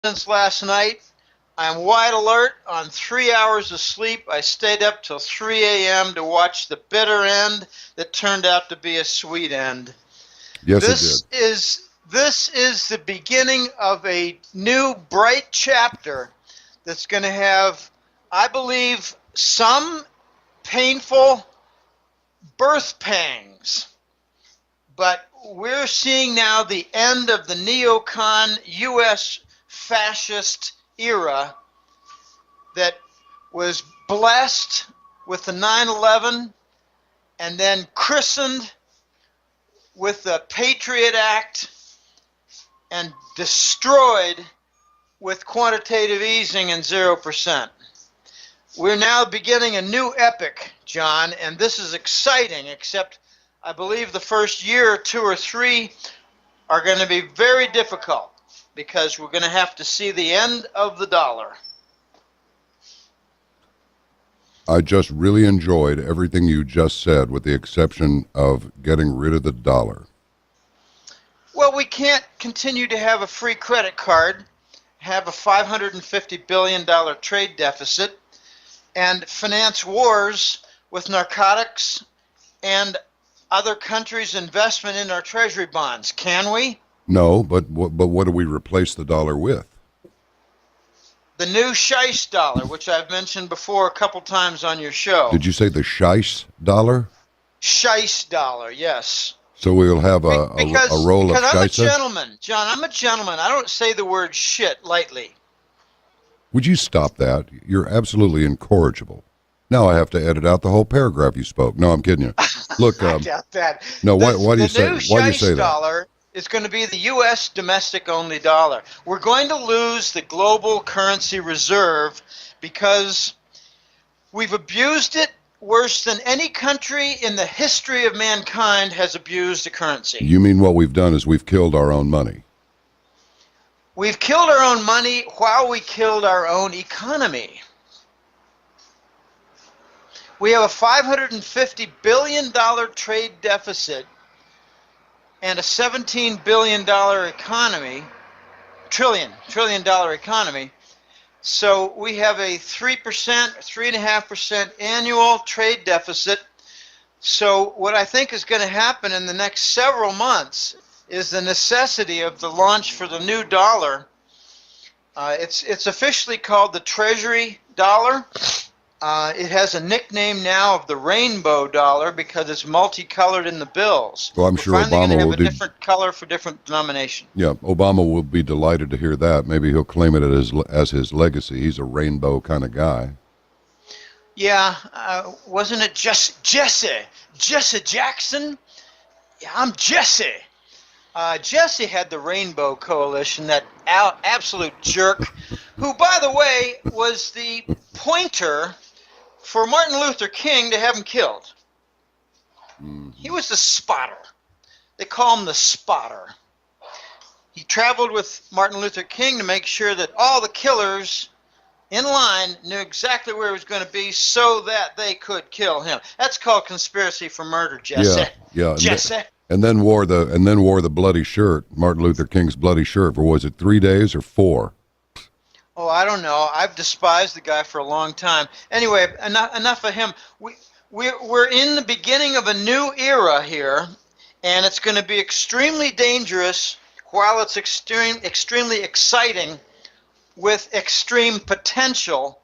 since last night. I'm wide alert on 3 hours of sleep. I stayed up till 3 a.m. to watch the bitter end that turned out to be a sweet end. Yes, This it did. is the beginning of a new bright chapter that's going to have, I believe, some painful birth pangs. But we're seeing now the end of the neocon U.S. fascist era that was blessed with the 9/11 and then christened with the Patriot Act and destroyed with quantitative easing and 0%. We're now beginning a new epic, John, and this is exciting, except I believe the first year or 2 or 3 are going to be very difficult because we're going to have to see the end of the dollar. I just really enjoyed everything you just said, with the exception of getting rid of the dollar. Well, we can't continue to have a free credit card, have a $550 billion trade deficit, and finance wars with narcotics and other countries' investment in our treasury bonds, can we? No, but what do we replace the dollar with? The new Scheich dollar, which I've mentioned before a couple times on your show. Did you say the Scheich dollar? Scheich dollar, yes. So we'll have a roll of Because I'm a Scheisse? gentleman, John. I'm a gentleman. I don't say the word shit lightly. Would you stop that? You're absolutely incorrigible. Now I have to edit out the whole paragraph you spoke. No, I'm kidding you. Look, I doubt that. no, why do you say The new that? dollar is going to be the U.S. domestic-only dollar. We're going to lose the global currency reserve because we've abused it worse than any country in the history of mankind has abused a currency. You mean what we've done is we've killed our own money? We've killed our own money while we killed our own economy. We have a $550 billion trade deficit and a $17 billion economy, trillion dollar economy. So we have a 3%, 3.5% annual trade deficit. So what I think is going to happen in the next several months is the necessity of the launch for the new dollar. It's officially called the Treasury dollar. It has a nickname now of the rainbow dollar because it's multicolored in the bills. Well, I'm sure We're finally Obama going to will have a different color for different denomination. Yeah, Obama will be delighted to hear that. Maybe he'll claim it as his legacy. He's a rainbow kind of guy. Yeah, wasn't it Jesse Jackson? Yeah, I'm Jesse. Jesse had the Rainbow Coalition, that absolute jerk, who, by the way, was the pointer for Martin Luther King to have him killed. He was the spotter. They call him the spotter. He traveled with Martin Luther King to make sure that all the killers in line knew exactly where he was going to be so that they could kill him. That's called conspiracy for murder, Jesse. Yeah. Jesse. And then wore the bloody shirt, Martin Luther King's bloody shirt, for was it 3 days or 4? Oh, I don't know. I've despised the guy for a long time. Anyway, enough of him. We're in the beginning of a new era here, and it's going to be extremely dangerous while it's extremely exciting, with extreme potential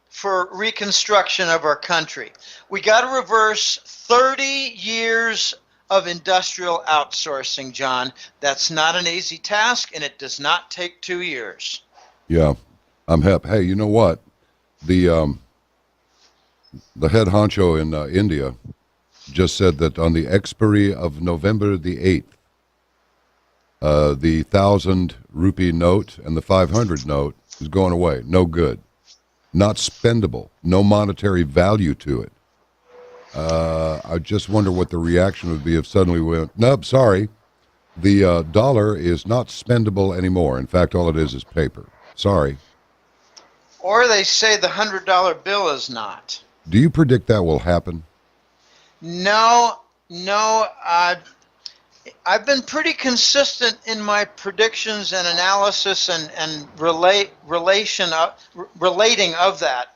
for reconstruction of our country. We got to reverse 30 years of industrial outsourcing, John. That's not an easy task, and it does not take 2 years. Yeah, I'm hep. Hey, you know what? The head honcho in India just said that on the expiry of November the 8th, the 1,000 rupee note and the 500 note is going away. No good. Not spendable. No monetary value to it. I just wonder what the reaction would be if suddenly we went, nope, sorry. The dollar is not spendable anymore. In fact, all it is paper. Sorry. Or they say the $100 bill is not. Do you predict that will happen? No. I've been pretty consistent in my predictions and analysis and relating of that.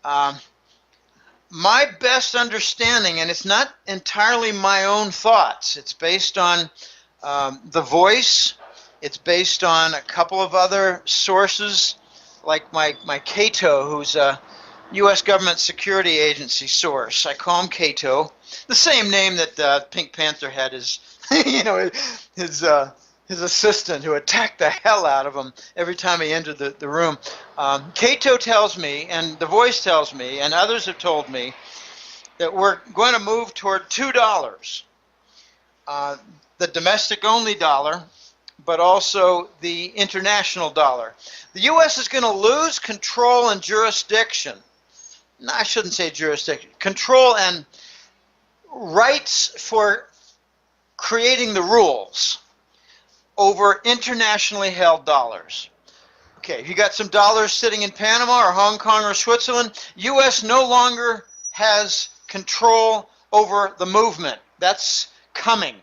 Um, my best understanding, and it's not entirely my own thoughts, it's based on The Voice, it's based on a couple of other sources, like my Cato, who's a U.S. government security agency source. I call him Cato, the same name that Pink Panther had his, his assistant who attacked the hell out of him every time he entered the room. Cato tells me, and The Voice tells me, and others have told me, that we're going to move toward $2, the domestic-only dollar, but also the international dollar. The U.S. is going to lose control and jurisdiction. No, I shouldn't say jurisdiction. Control and rights for creating the rules over internationally held dollars. Okay, if you got some dollars sitting in Panama or Hong Kong or Switzerland, U.S. no longer has control over the movement. That's coming.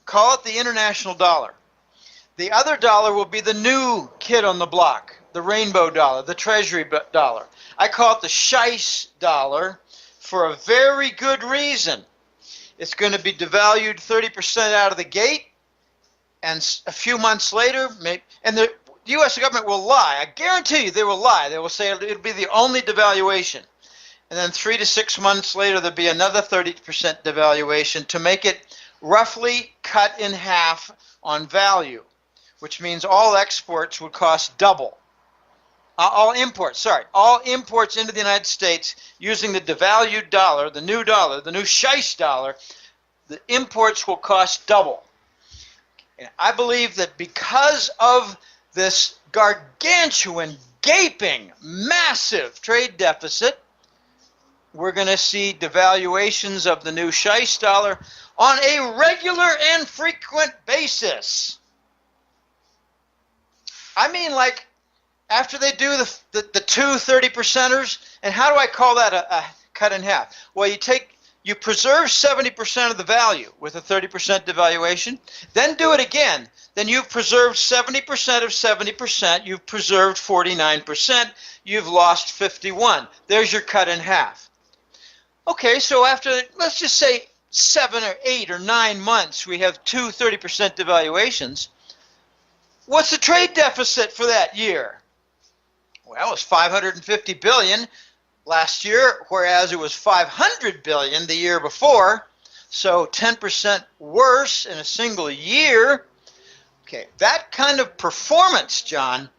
Call it the international dollar. The other dollar will be the new kid on the block, the rainbow dollar, the treasury dollar. I call it the Scheisse dollar for a very good reason. It's going to be devalued 30% out of the gate, and a few months later, and the U.S. government will lie. I guarantee you they will lie. They will say it'll be the only devaluation. And then 3 to 6 months later, there'll be another 30% devaluation to make it roughly cut in half on value, which means all exports would cost double. All imports into the United States using the devalued dollar, the new Scheisse dollar, the imports will cost double. And I believe that because of this gargantuan, gaping, massive trade deficit, we're going to see devaluations of the new Scheisse dollar on a regular and frequent basis. I mean, like, after they do the two 30%ers, and how do I call that a cut in half? Well, you preserve 70% of the value with a 30% devaluation, then do it again. Then you've preserved 70% of 70%, you've preserved 49%, you've lost 51. There's your cut in half. Okay, so after, let's just say 7 or 8 or 9 months, we have two 30% devaluations. What's the trade deficit for that year? Well, it was $550 billion last year, whereas it was $500 billion the year before. So 10% worse in a single year. Okay, that kind of performance, John,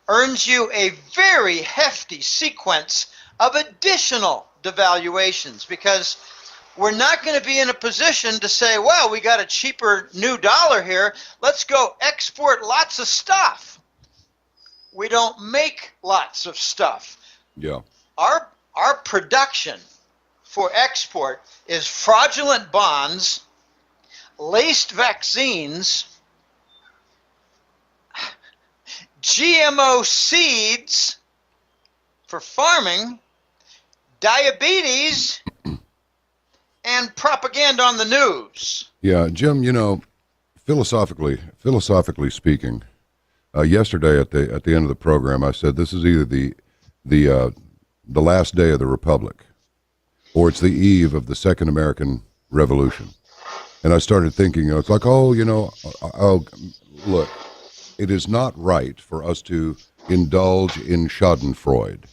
earns you a very hefty sequence of additional devaluations, because we're not going to be in a position to say, well, we got a cheaper new dollar here, let's go export lots of stuff. We don't make lots of stuff. Yeah. Our production for export is fraudulent bonds, laced vaccines, GMO seeds for farming, diabetes, and propaganda on the news. Yeah, Jim, philosophically speaking, yesterday at the end of the program, I said this is either the last day of the Republic, or it's the eve of the Second American Revolution. And I started thinking, it's like, look, it is not right for us to indulge in Schadenfreude.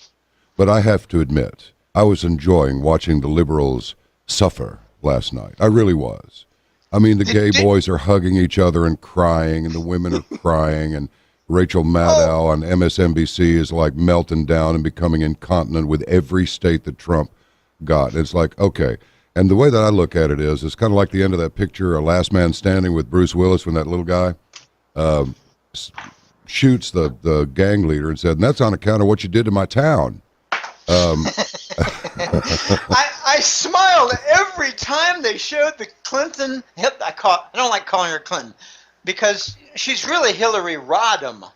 But I have to admit, I was enjoying watching the liberals suffer last night. I really was. I mean, the gay boys are hugging each other and crying, and the women are crying, and Rachel Maddow on MSNBC is like melting down and becoming incontinent with every state that Trump got. It's like, okay. And the way that I look at it is, it's kind of like the end of that picture, Last Man Standing with Bruce Willis, when that little guy shoots the gang leader and said, and that's on account of what you did to my town. I smiled every time they showed the Clinton. I don't like calling her Clinton because she's really Hillary Rodham,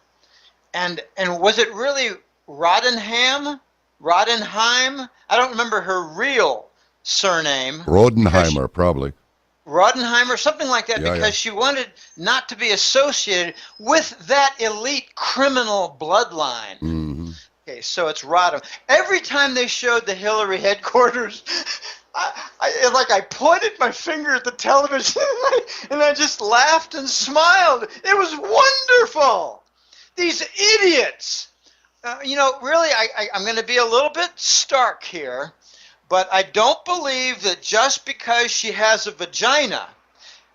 and was it really Roddenheim? I don't remember her real surname. Rodenheimer, probably. Rodenheimer, something like that, Yeah, because she wanted not to be associated with that elite criminal bloodline. Mm-hmm. Okay, so it's Rodham. Every time they showed the Hillary headquarters, I pointed my finger at the television and I just laughed and smiled. It was wonderful. These idiots. Really, I'm going to be a little bit stark here, but I don't believe that just because she has a vagina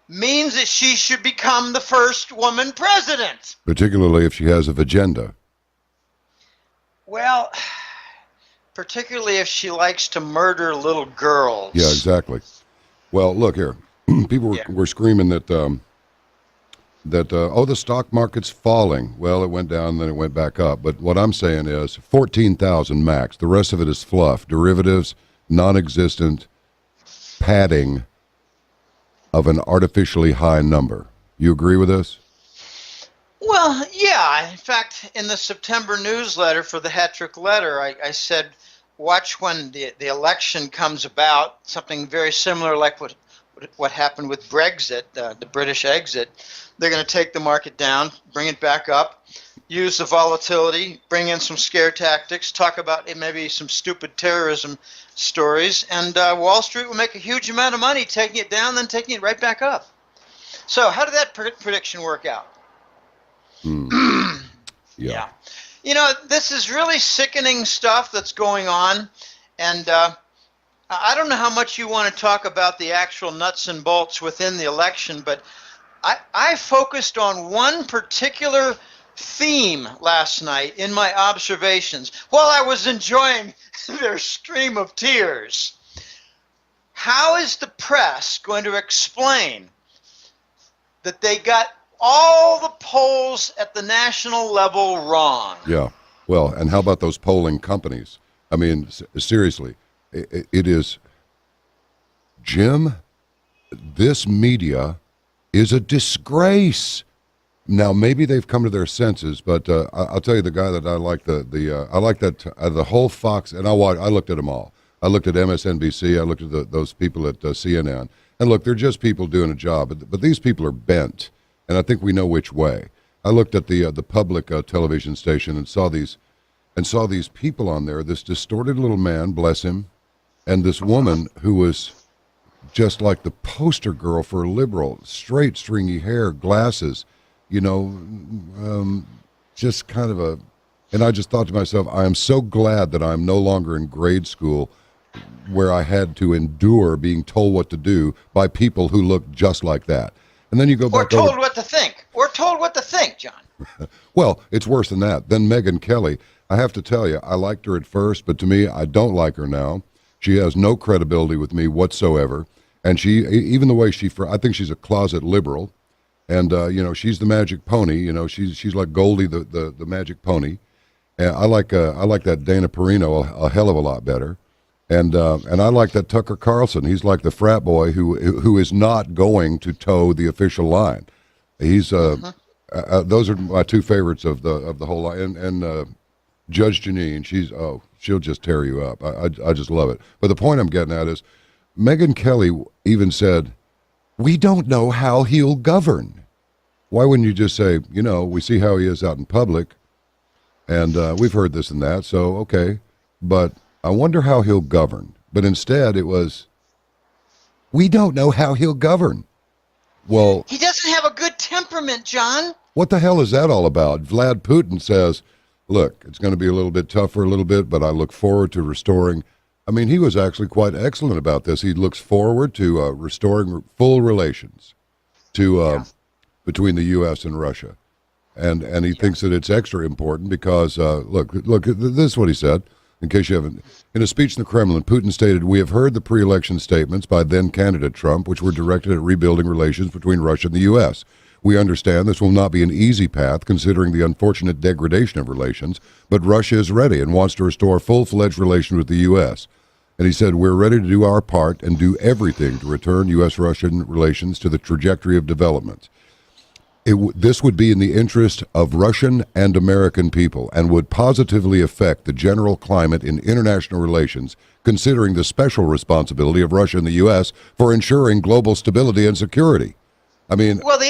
means that she should become the first woman president. Particularly if she has a agenda. Well, particularly if she likes to murder little girls. Yeah, exactly. Well, look here. People were screaming that the stock market's falling. Well, it went down, then it went back up. But what I'm saying is 14,000 max. The rest of it is fluff, derivatives, non-existent padding of an artificially high number. You agree with this? Well, yeah. In fact, in the September newsletter for the Hattrick Letter, I said, watch when the election comes about, something very similar like what happened with Brexit, the British exit. They're going to take the market down, bring it back up, use the volatility, bring in some scare tactics, talk about maybe some stupid terrorism stories, and Wall Street will make a huge amount of money taking it down, then taking it right back up. So how did that prediction work out? Yeah. This is really sickening stuff that's going on, and I don't know how much you want to talk about the actual nuts and bolts within the election, but I focused on one particular theme last night in my observations while I was enjoying their stream of tears. How is the press going to explain that they got all the polls at the national level wrong? Yeah. Well, and how about those polling companies? I mean, seriously, it is, Jim, this media is a disgrace. Now, maybe they've come to their senses, but I'll tell you the guy that I like, I like that the whole Fox, and I looked at them all. I looked at MSNBC, I looked at those people at CNN, and look, they're just people doing a job, but these people are bent, and I think we know which way. I looked at the public television station and saw these people on there, this distorted little man, bless him, and this woman who was just like the poster girl for a liberal, straight, stringy hair, glasses, just kind of and I just thought to myself, I am so glad that I'm no longer in grade school where I had to endure being told what to do by people who look just like that. And then you go back Or told what to think. Or told what to think, John. Well, it's worse than that. Then Megyn Kelly, I have to tell you, I liked her at first, but to me, I don't like her now. She has no credibility with me whatsoever. And even the way I think she's a closet liberal. And, she's the magic pony. She's like Goldie, the magic pony. And I like that Dana Perino a hell of a lot better. And I like that Tucker Carlson. He's like the frat boy who is not going to toe the official line. He's those are my two favorites of the whole line. And Judge Jeanine, she'll just tear you up. I just love it. But the point I'm getting at is, Megyn Kelly even said, "We don't know how he'll govern." Why wouldn't you just say, we see how he is out in public, and we've heard this and that, so okay, but I wonder how he'll govern. But instead it was, we don't know how he'll govern. Well, he doesn't have a good temperament, John. What the hell is that all about? Vlad Putin says, look, it's going to be a little bit tough for a little bit, but I look forward to restoring. I mean, he was actually quite excellent about this. He looks forward to restoring full relations between the U.S. and Russia. And he thinks that it's extra important because, look, this is what he said, in case you haven't. In a speech in the Kremlin, Putin stated, "We have heard the pre-election statements by then-candidate Trump, which were directed at rebuilding relations between Russia and the U.S. We understand this will not be an easy path, considering the unfortunate degradation of relations, but Russia is ready and wants to restore full-fledged relations with the U.S." And he said, "We're ready to do our part and do everything to return U.S.-Russian relations to the trajectory of development." This would be in the interest of Russian and American people and would positively affect the general climate in international relations, considering the special responsibility of Russia and the U.S. for ensuring global stability and security. I mean, well,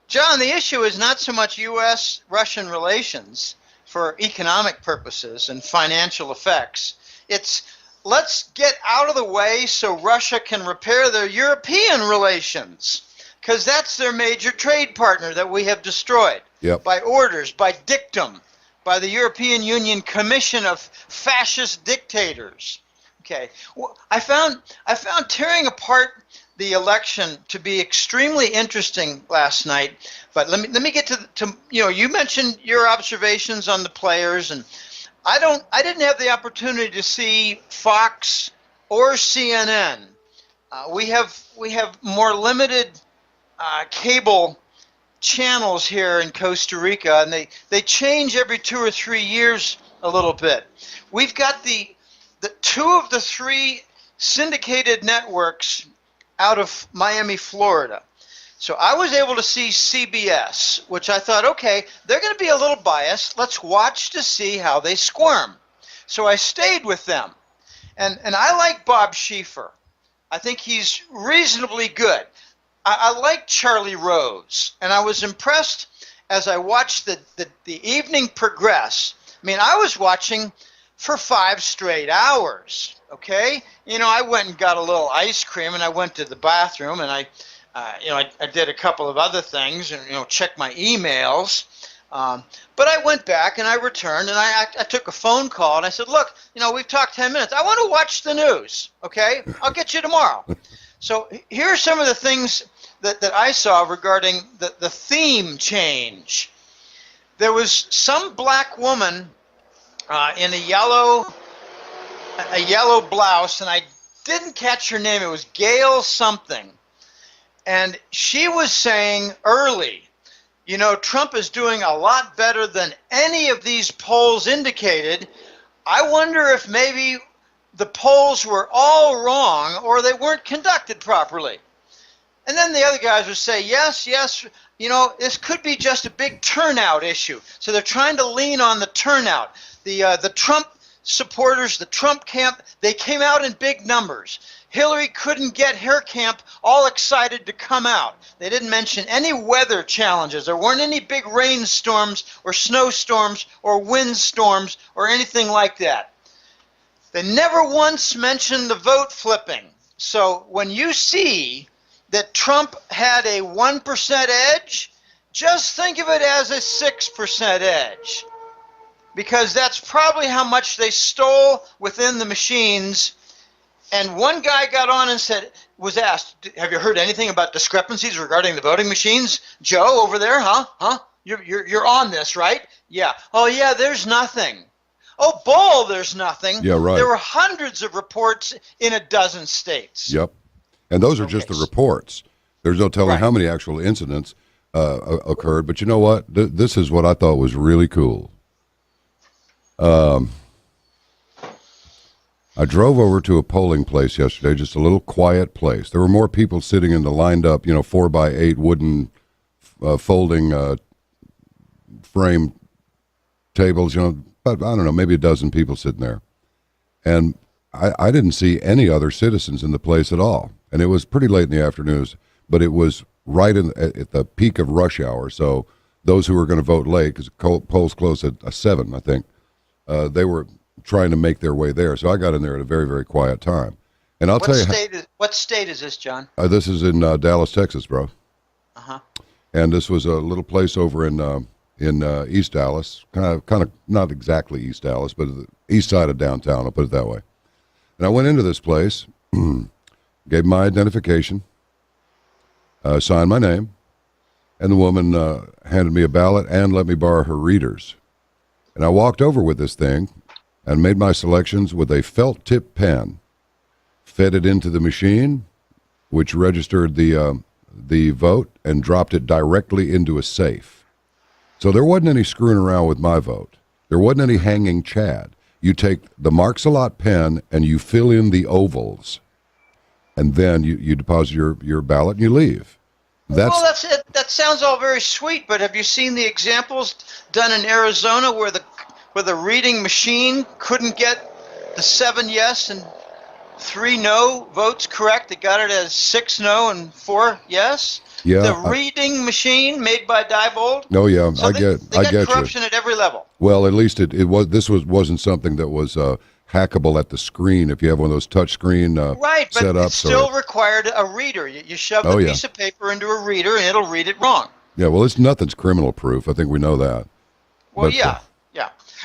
John, the issue is not so much U.S.-Russian relations for economic purposes and financial effects. It's let's get out of the way so Russia can repair their European relations, because that's their major trade partner that we have destroyed by orders, by dictum, by the European Union Commission of fascist dictators. Okay, well, I found tearing apart the election to be extremely interesting last night. But let me get to you mentioned your observations on the players, and I didn't have the opportunity to see Fox or CNN. We have more limited cable channels here in Costa Rica, and they change every 2 or 3 years a little bit. We've got the 2 of the 3 syndicated networks out of Miami, Florida. So I was able to see CBS, which I thought, okay, they're going to be a little biased. Let's watch to see how they squirm. So I stayed with them. And I like Bob Schieffer. I think he's reasonably good. I like Charlie Rose. And I was impressed as I watched the evening progress. I mean, I was watching for 5 straight hours. Okay, I went and got a little ice cream, and I went to the bathroom, and I did a couple of other things, and checked my emails. But I went back and I returned, and I took a phone call, and I said, "Look, we've talked 10 minutes. I want to watch the news. Okay, I'll get you tomorrow." So here are some of the things that I saw regarding the theme change. There was some black woman in a yellow blouse, and I didn't catch her name. It was Gail something. And she was saying early, Trump is doing a lot better than any of these polls indicated. I wonder if maybe the polls were all wrong or they weren't conducted properly. And then the other guys would say, yes, this could be just a big turnout issue. So they're trying to lean on the turnout. The Trump supporters, the Trump camp, they came out in big numbers. Hillary couldn't get her camp all excited to come out. They didn't mention any weather challenges. There weren't any big rainstorms or snowstorms or windstorms or anything like that. They never once mentioned the vote flipping. So when you see that Trump had a 1% edge, just think of it as a 6% edge, because that's probably how much they stole within the machines. And one guy got on and was asked, "Have you heard anything about discrepancies regarding the voting machines? Joe over there, huh? You're on this, right?" "Yeah." "Oh yeah, there's nothing." "Oh bull, there's nothing." Yeah, right. There were hundreds of reports in a dozen states. Yep. And those are just the reports. There's no telling how many actual incidents occurred. But you know what? This is what I thought was really cool. I drove over to a polling place yesterday, just a little quiet place. There were more people sitting in the lined up, 4x8 wooden folding frame tables, but I don't know, maybe a dozen people sitting there. And I didn't see any other citizens in the place at all. And it was pretty late in the afternoon, but it was right at the peak of rush hour. So those who were going to vote late, because polls closed at 7, I think, they were trying to make their way there. So I got in there at a very, very quiet time. And I'll tell you, what state is this, John? This is in Dallas, Texas, bro. Uh-huh. And this was a little place over in East Dallas, kind of not exactly East Dallas, but the east side of downtown. I'll put it that way. And I went into this place, gave my identification, signed my name, and the woman handed me a ballot and let me borrow her readers. And I walked over with this thing and made my selections with a felt tip pen, fed it into the machine, which registered the vote and dropped it directly into a safe. So there wasn't any screwing around with my vote. There wasn't any hanging chad. You take the Marks-a-Lot pen and you fill in the ovals, and then you deposit your ballot and you leave. Well, That's that's it. That sounds all very sweet, but have you seen the examples done in Arizona where the reading machine couldn't get the 7 yes and 3 no votes correct? They got it as 6 no and 4 yes. The yeah. reading machine made by Diebold. Oh yeah, So they I got get you. corruption at every level. Well, at least wasn't something that was hackable at the screen. If you have one of those touch screen Right, but setups, it still required a reader. You shove the piece of paper into a reader and it'll read it wrong. yeah. Well, nothing's criminal proof. I think we know that. Well, But, yeah.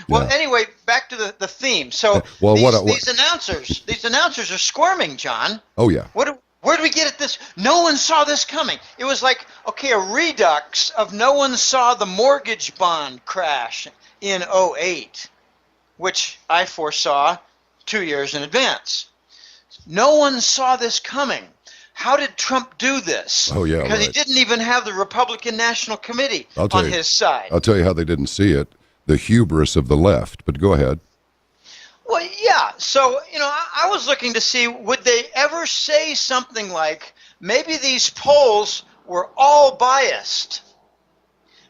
Well, yeah. anyway, back to the theme. So well, these announcers are squirming, John. Oh yeah. Where do we get at this? No one saw this coming. It was like, okay, a redux of no one saw the mortgage bond crash in '08, which I foresaw 2 years in advance. No one saw this coming. How did Trump do this? Oh yeah. Because right. he didn't even have the Republican National Committee on his side. I'll tell you how they didn't see it. The hubris of the left. But go ahead. Well, yeah. So, I was looking to see, would they ever say something like, maybe these polls were all biased?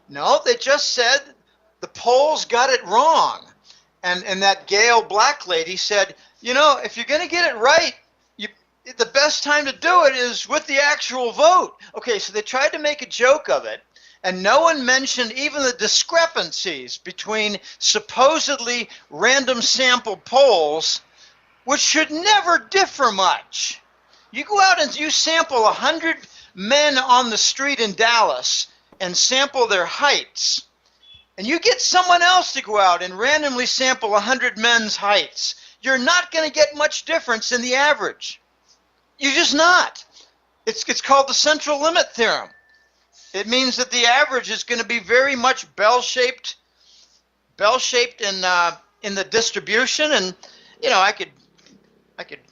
No, they just said the polls got it wrong. And that Gail Black lady said, if you're going to get it right, the best time to do it is with the actual vote. Okay, so they tried to make a joke of it. And no one mentioned even the discrepancies between supposedly random sample polls, which should never differ much. You go out and you sample 100 men on the street in Dallas and sample their heights, and you get someone else to go out and randomly sample 100 men's heights, you're not going to get much difference in the average. You're just not. It's called the central limit theorem. It means that the average is going to be very much bell-shaped in the distribution, and I could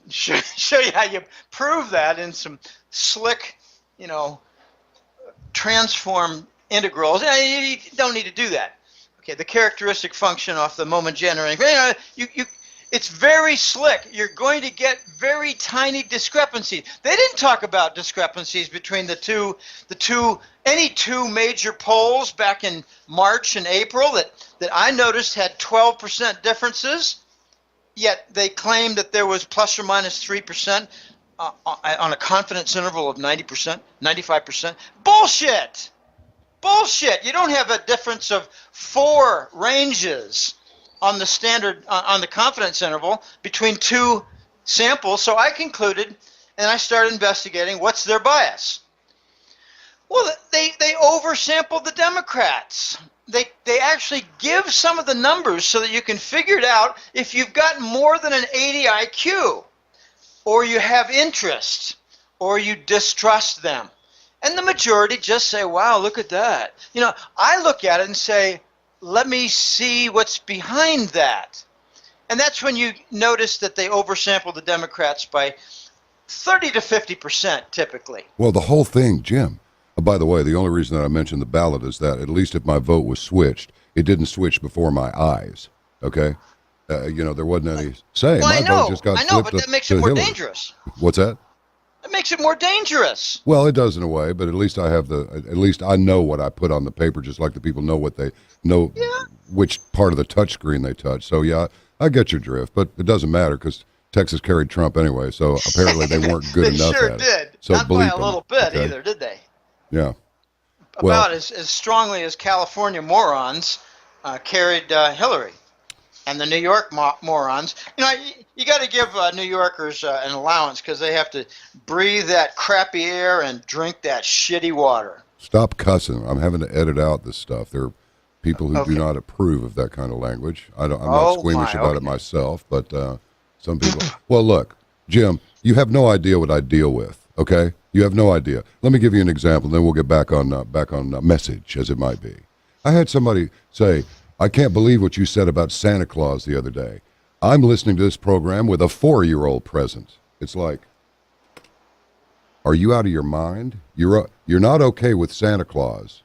show you how you prove that in some slick, transform integrals. You don't need to do that. Okay, the characteristic function off the moment generating. It's very slick. You're going to get very tiny discrepancies. They didn't talk about discrepancies between any two major polls back in March and April that I noticed had 12% differences, yet they claimed that there was plus or minus 3% on a confidence interval of 90%, 95%. Bullshit! Bullshit! You don't have a difference of 4 ranges on the standard, on the confidence interval between 2 samples. So I concluded, and I started investigating, what's their bias? Well, they oversampled the Democrats. They actually give some of the numbers so that you can figure it out if you've got more than an 80 IQ, or you have interest, or you distrust them. And the majority just say, wow, look at that. I look at it and say, let me see what's behind that. And that's when you notice that they oversample the Democrats by 30 to 50% typically. Well, the whole thing, Jim. By the way, the only reason that I mentioned the ballot is that at least if my vote was switched, it didn't switch before my eyes. Okay? There wasn't any saying. Well, my vote just got flipped but that makes to it more Hillary. dangerous. What's that? It makes it more dangerous. Well, it does in a way, but at least at least I know what I put on the paper, just like the people know what they know, which part of the touch screen they touch. So yeah, I get your drift, but it doesn't matter because Texas carried Trump anyway. So apparently they weren't good they enough sure at did. it. So not by a them, little bit okay? either, did they? Yeah. About as strongly as California morons carried Hillary. And the New York morons, you got to give New Yorkers an allowance because they have to breathe that crappy air and drink that shitty water. Stop cussing. I'm having to edit out this stuff. There are people who do not approve of that kind of language. I'm not squeamish about it myself, but some people. Well, look, Jim, you have no idea what I deal with, okay? You have no idea. Let me give you an example, then we'll get back on message, as it might be. I had somebody say, I can't believe what you said about Santa Claus the other day. I'm listening to this program with a 4-year-old present. It's like, are you out of your mind? You're not okay with Santa Claus.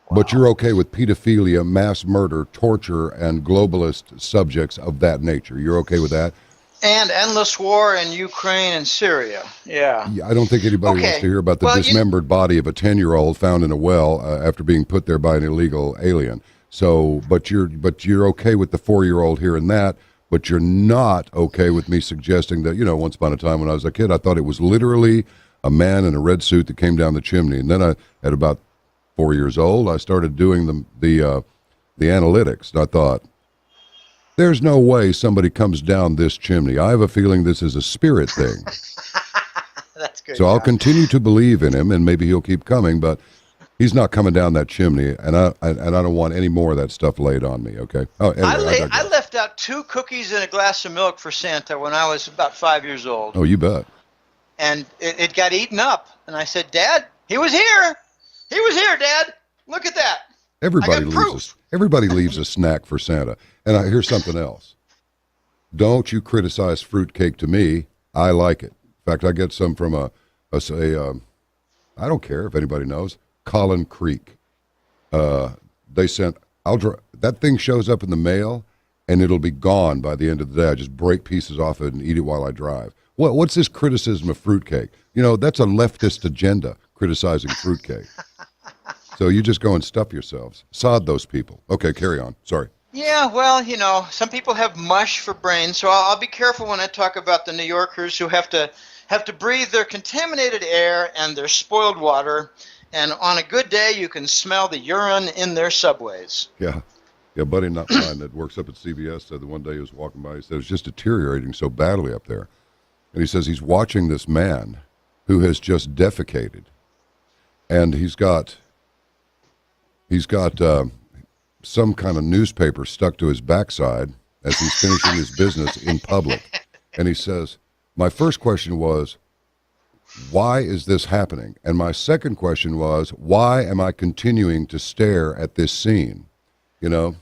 Wow. But you're okay with pedophilia, mass murder, torture, and globalist subjects of that nature. You're okay with that? And endless war in Ukraine and Syria. Yeah. Yeah, I don't think anybody wants to hear about the Well, dismembered body of a 10-year-old found in a well after being put there by an illegal alien. So, but you're okay with the 4-year-old hearing that, but you're not okay with me suggesting that, once upon a time when I was a kid, I thought it was literally a man in a red suit that came down the chimney. And then at about 4 years old, I started doing the analytics. And I thought, there's no way somebody comes down this chimney. I have a feeling this is a spirit thing. That's good. So I'll continue to believe in him, and maybe he'll keep coming, but he's not coming down that chimney, and I don't want any more of that stuff laid on me, okay? Oh, anyway, I left out 2 cookies and a glass of milk for Santa when I was about 5 years old. Oh, you bet. And it got eaten up. And I said, Dad, he was here. He was here, Dad. Look at that. Everybody leaves a snack for Santa. And here's something else. Don't you criticize fruitcake to me. I like it. In fact, I get some from I don't care if anybody knows, Collin Creek. They sent, that thing shows up in the mail, and it'll be gone by the end of the day. I just break pieces off it and eat it while I drive. What's this criticism of fruitcake? That's a leftist agenda, criticizing fruitcake. So you just go and stuff yourselves. Sod those people. Okay, carry on. Sorry. Yeah, well, some people have mush for brains, so I'll be careful when I talk about the New Yorkers who have to breathe their contaminated air and their spoiled water, and on a good day you can smell the urine in their subways. Yeah, a buddy not mine that works up at CBS said that one day he was walking by, he said it's just deteriorating so badly up there. And he says he's watching this man who has just defecated, and he's got some kind of newspaper stuck to his backside as he's finishing his business in public. And he says, my first question was, why is this happening? And my second question was, why am I continuing to stare at this scene? Well,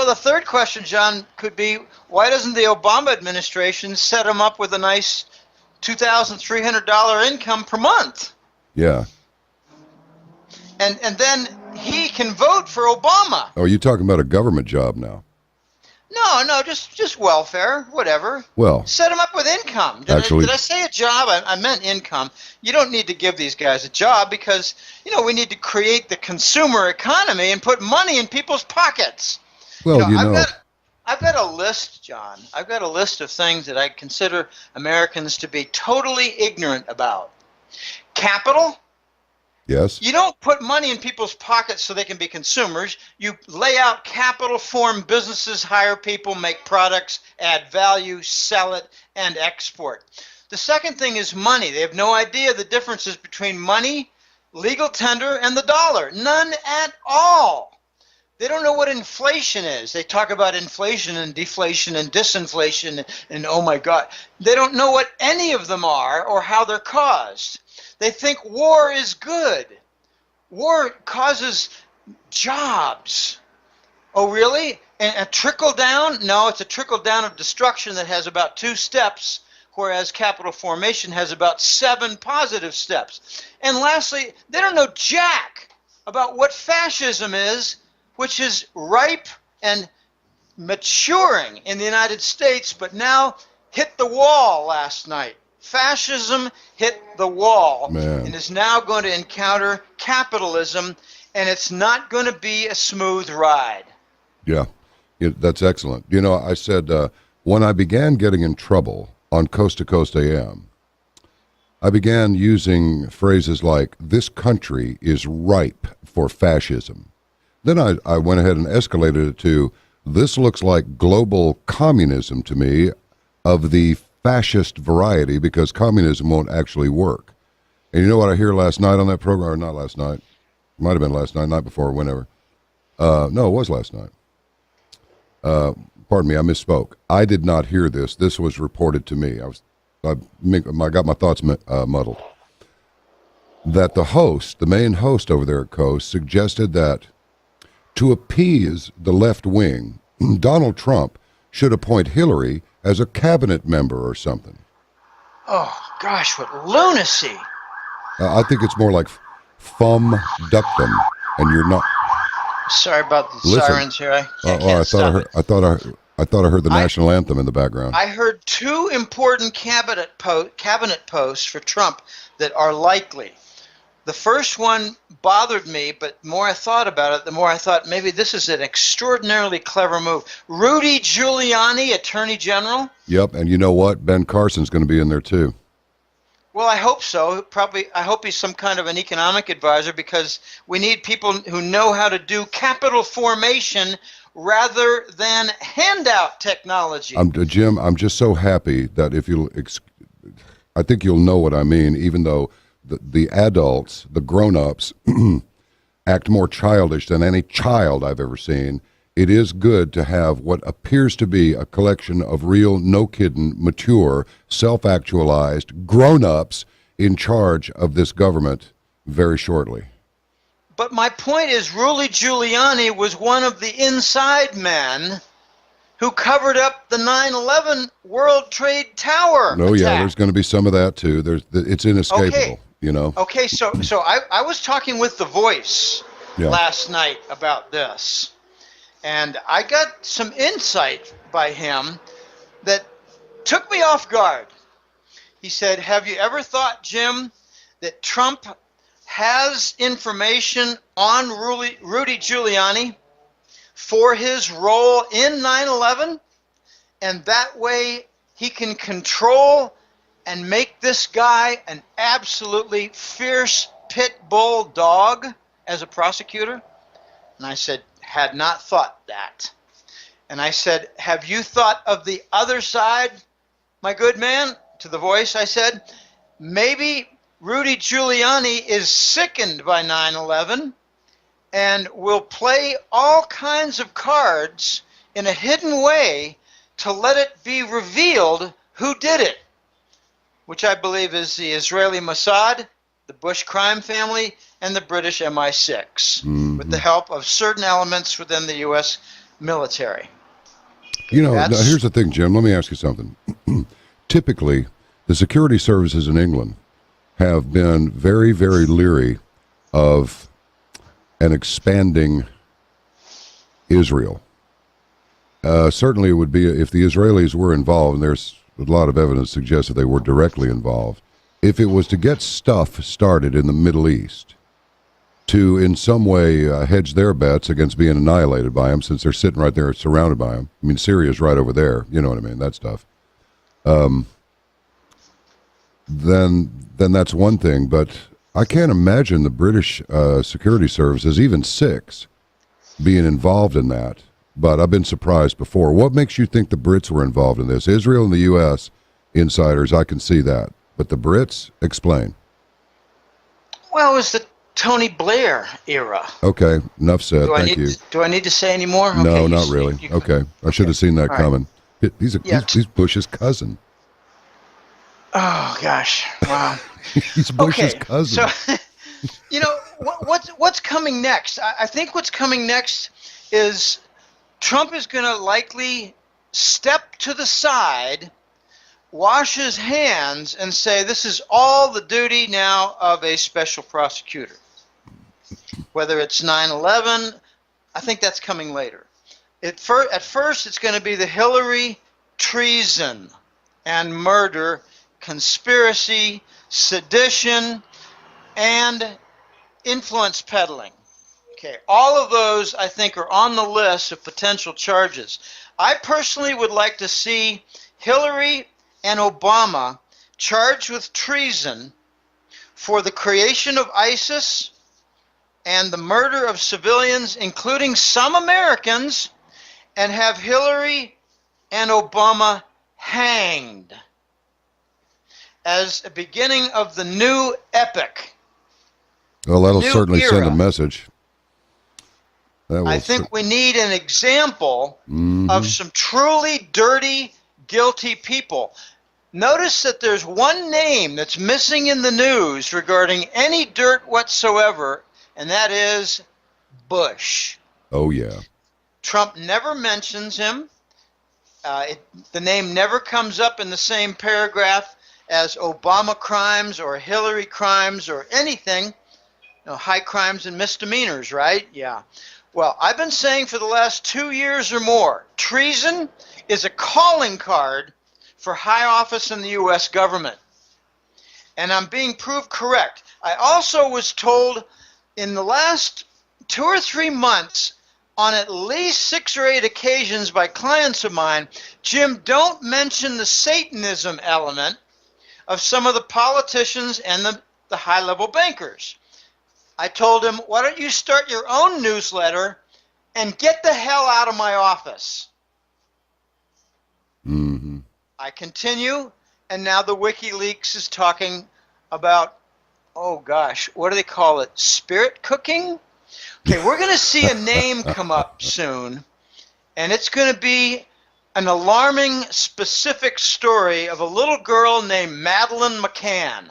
the third question, John, could be, why doesn't the Obama administration set him up with a nice $2,300 income per month? Yeah. And then he can vote for Obama. Oh, you're talking about a government job now? No, just welfare, whatever. Well, set him up with income. Did I say a job? I meant income. You don't need to give these guys a job because, we need to create the consumer economy and put money in people's pockets. Well, I've got a list, John. I've got a list of things that I consider Americans to be totally ignorant about. Capital. Yes. You don't put money in people's pockets so they can be consumers. You lay out capital, form businesses, hire people, make products, add value, sell it, and export. The second thing is money. They have no idea the differences between money, legal tender, and the dollar. None at all. They don't know what inflation is. They talk about inflation and deflation and disinflation and oh my God. They don't know what any of them are or how they're caused. They think war is good. War causes jobs. Oh, really? And a trickle down? No, it's a trickle down of destruction that has about 2 steps, whereas capital formation has about 7 positive steps. And lastly, they don't know jack about what fascism is, which is ripe and maturing in the United States, but now hit the wall last night. Fascism hit the wall. Man. And is now going to encounter capitalism, and it's not going to be a smooth ride. Yeah, that's excellent. I said when I began getting in trouble on Coast to Coast AM, I began using phrases like, this country is ripe for fascism. Then I went ahead and escalated it to, this looks like global communism to me of the fascist variety because communism won't actually work. And you know what I hear last night on that program, or not last night, might have been last night before, whenever. No, it was last night. Pardon me, I misspoke. I did not hear this. This was reported to me. I got my thoughts muddled. That the main host over there at Coast, suggested that to appease the left wing, Donald Trump should appoint Hillary as a cabinet member or something. Oh, gosh, what lunacy. I think it's more like fum ductum, and you're not. Sorry about the sirens here. I can't I thought I thought I heard the national anthem in the background. I heard two important cabinet posts for Trump that are likely. The first one bothered me, but the more I thought about it, the more I thought maybe this is an extraordinarily clever move. Rudy Giuliani, Attorney General. Yep, and you know what? Ben Carson's going to be in there too. Well, I hope so. I hope he's some kind of an economic advisor, because we need people who know how to do capital formation rather than handout technology. Jim, I'm just so happy that I think you'll know what I mean, even though the adults, the grown-ups, act more childish than any child I've ever seen. It is good to have what appears to be a collection of real, no-kidding, mature, self-actualized grown-ups in charge of this government very shortly. But my point is, Rudy Giuliani was one of the inside men who covered up the 9/11 World Trade Tower Oh, attack. yeah, there's going to be some of that, too. It's inescapable, Okay. you know. Okay, so I was talking with The Voice last night about this, and I got some insight by him that took me off guard. He said, have you ever thought, Jim, that Trump has information on Rudy Giuliani for his role in 9/11, and that way he can control and make this guy an absolutely fierce pit bull dog as a prosecutor? And I said, had not thought that. And I said, have you thought of the other side, my good man? To The Voice, I said, maybe Rudy Giuliani is sickened by 9/11 and will play all kinds of cards in a hidden way to let it be revealed who did it, which I believe is the Israeli Mossad, the Bush crime family, and the British MI6, with the help of certain elements within the U.S. military. You know, now here's the thing, Jim. Let me ask you something. Typically, the security services in England have been very, very leery of an expanding Israel. Certainly it would be if the Israelis were involved, and there's a lot of evidence suggests that they were directly involved. If it was to get stuff started in the Middle East to in some way hedge their bets against being annihilated by them, since they're sitting right there surrounded by them. I mean, Syria's right over there. You know what I mean? That stuff. Then that's one thing. But I can't imagine the British security services, even SIX, being involved in that. But I've been surprised before. What makes you think the Brits were involved in this? Israel and the U.S. insiders, I can see that. But the Brits? Explain. Well, it was the Tony Blair era. Okay, enough said. Thank you. Do I need to say any more? No, okay, not really. Okay, I should have seen that coming. He's Bush's cousin. Oh, gosh. Wow. He's Bush's cousin. So, you know, what's coming next? I think what's coming next is Trump is going to likely step to the side, wash his hands, and say this is all the duty now of a special prosecutor. Whether it's 9/11, I think that's coming later. At first, it's going to be the Hillary treason and murder, conspiracy, sedition, and influence peddling. Okay, all of those, I think, are on the list of potential charges. I personally would like to see Hillary and Obama charged with treason for the creation of ISIS and the murder of civilians, including some Americans, and have Hillary and Obama hanged as a beginning of the new epic. Well, that'll certainly era. send a message. I think we need an example of some truly dirty, guilty people. Notice that there's one name that's missing in the news regarding any dirt whatsoever, and that is Bush. Oh, yeah. Trump never mentions him. The name never comes up in the same paragraph as Obama crimes or Hillary crimes or anything. You know, high crimes and misdemeanors, right? Yeah. Well, I've been saying for the last 2 years or more, treason is a calling card for high office in the U.S. government. And I'm being proved correct. I also was told in the last 2 or 3 months, on at least 6 or 8 occasions by clients of mine, Jim, don't mention the Satanism element of some of the politicians and the high-level bankers. I told him, why don't you start your own newsletter and get the hell out of my office? Mm-hmm. I continue, and now the WikiLeaks is talking about, oh gosh, what do they call it? Spirit cooking? Okay, we're going to see a name come up soon, and it's going to be an alarming, specific story of a little girl named Madeleine McCann.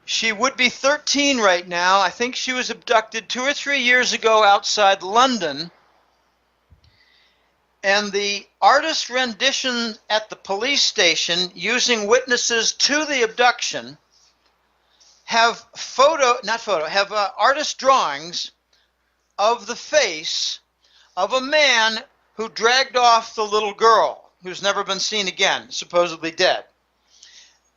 She would be 13 right now. I think she was abducted 2 or 3 years ago outside London. And the artist's rendition at the police station using witnesses to the abduction have artist drawings of the face of a man who dragged off the little girl, who's never been seen again, supposedly dead.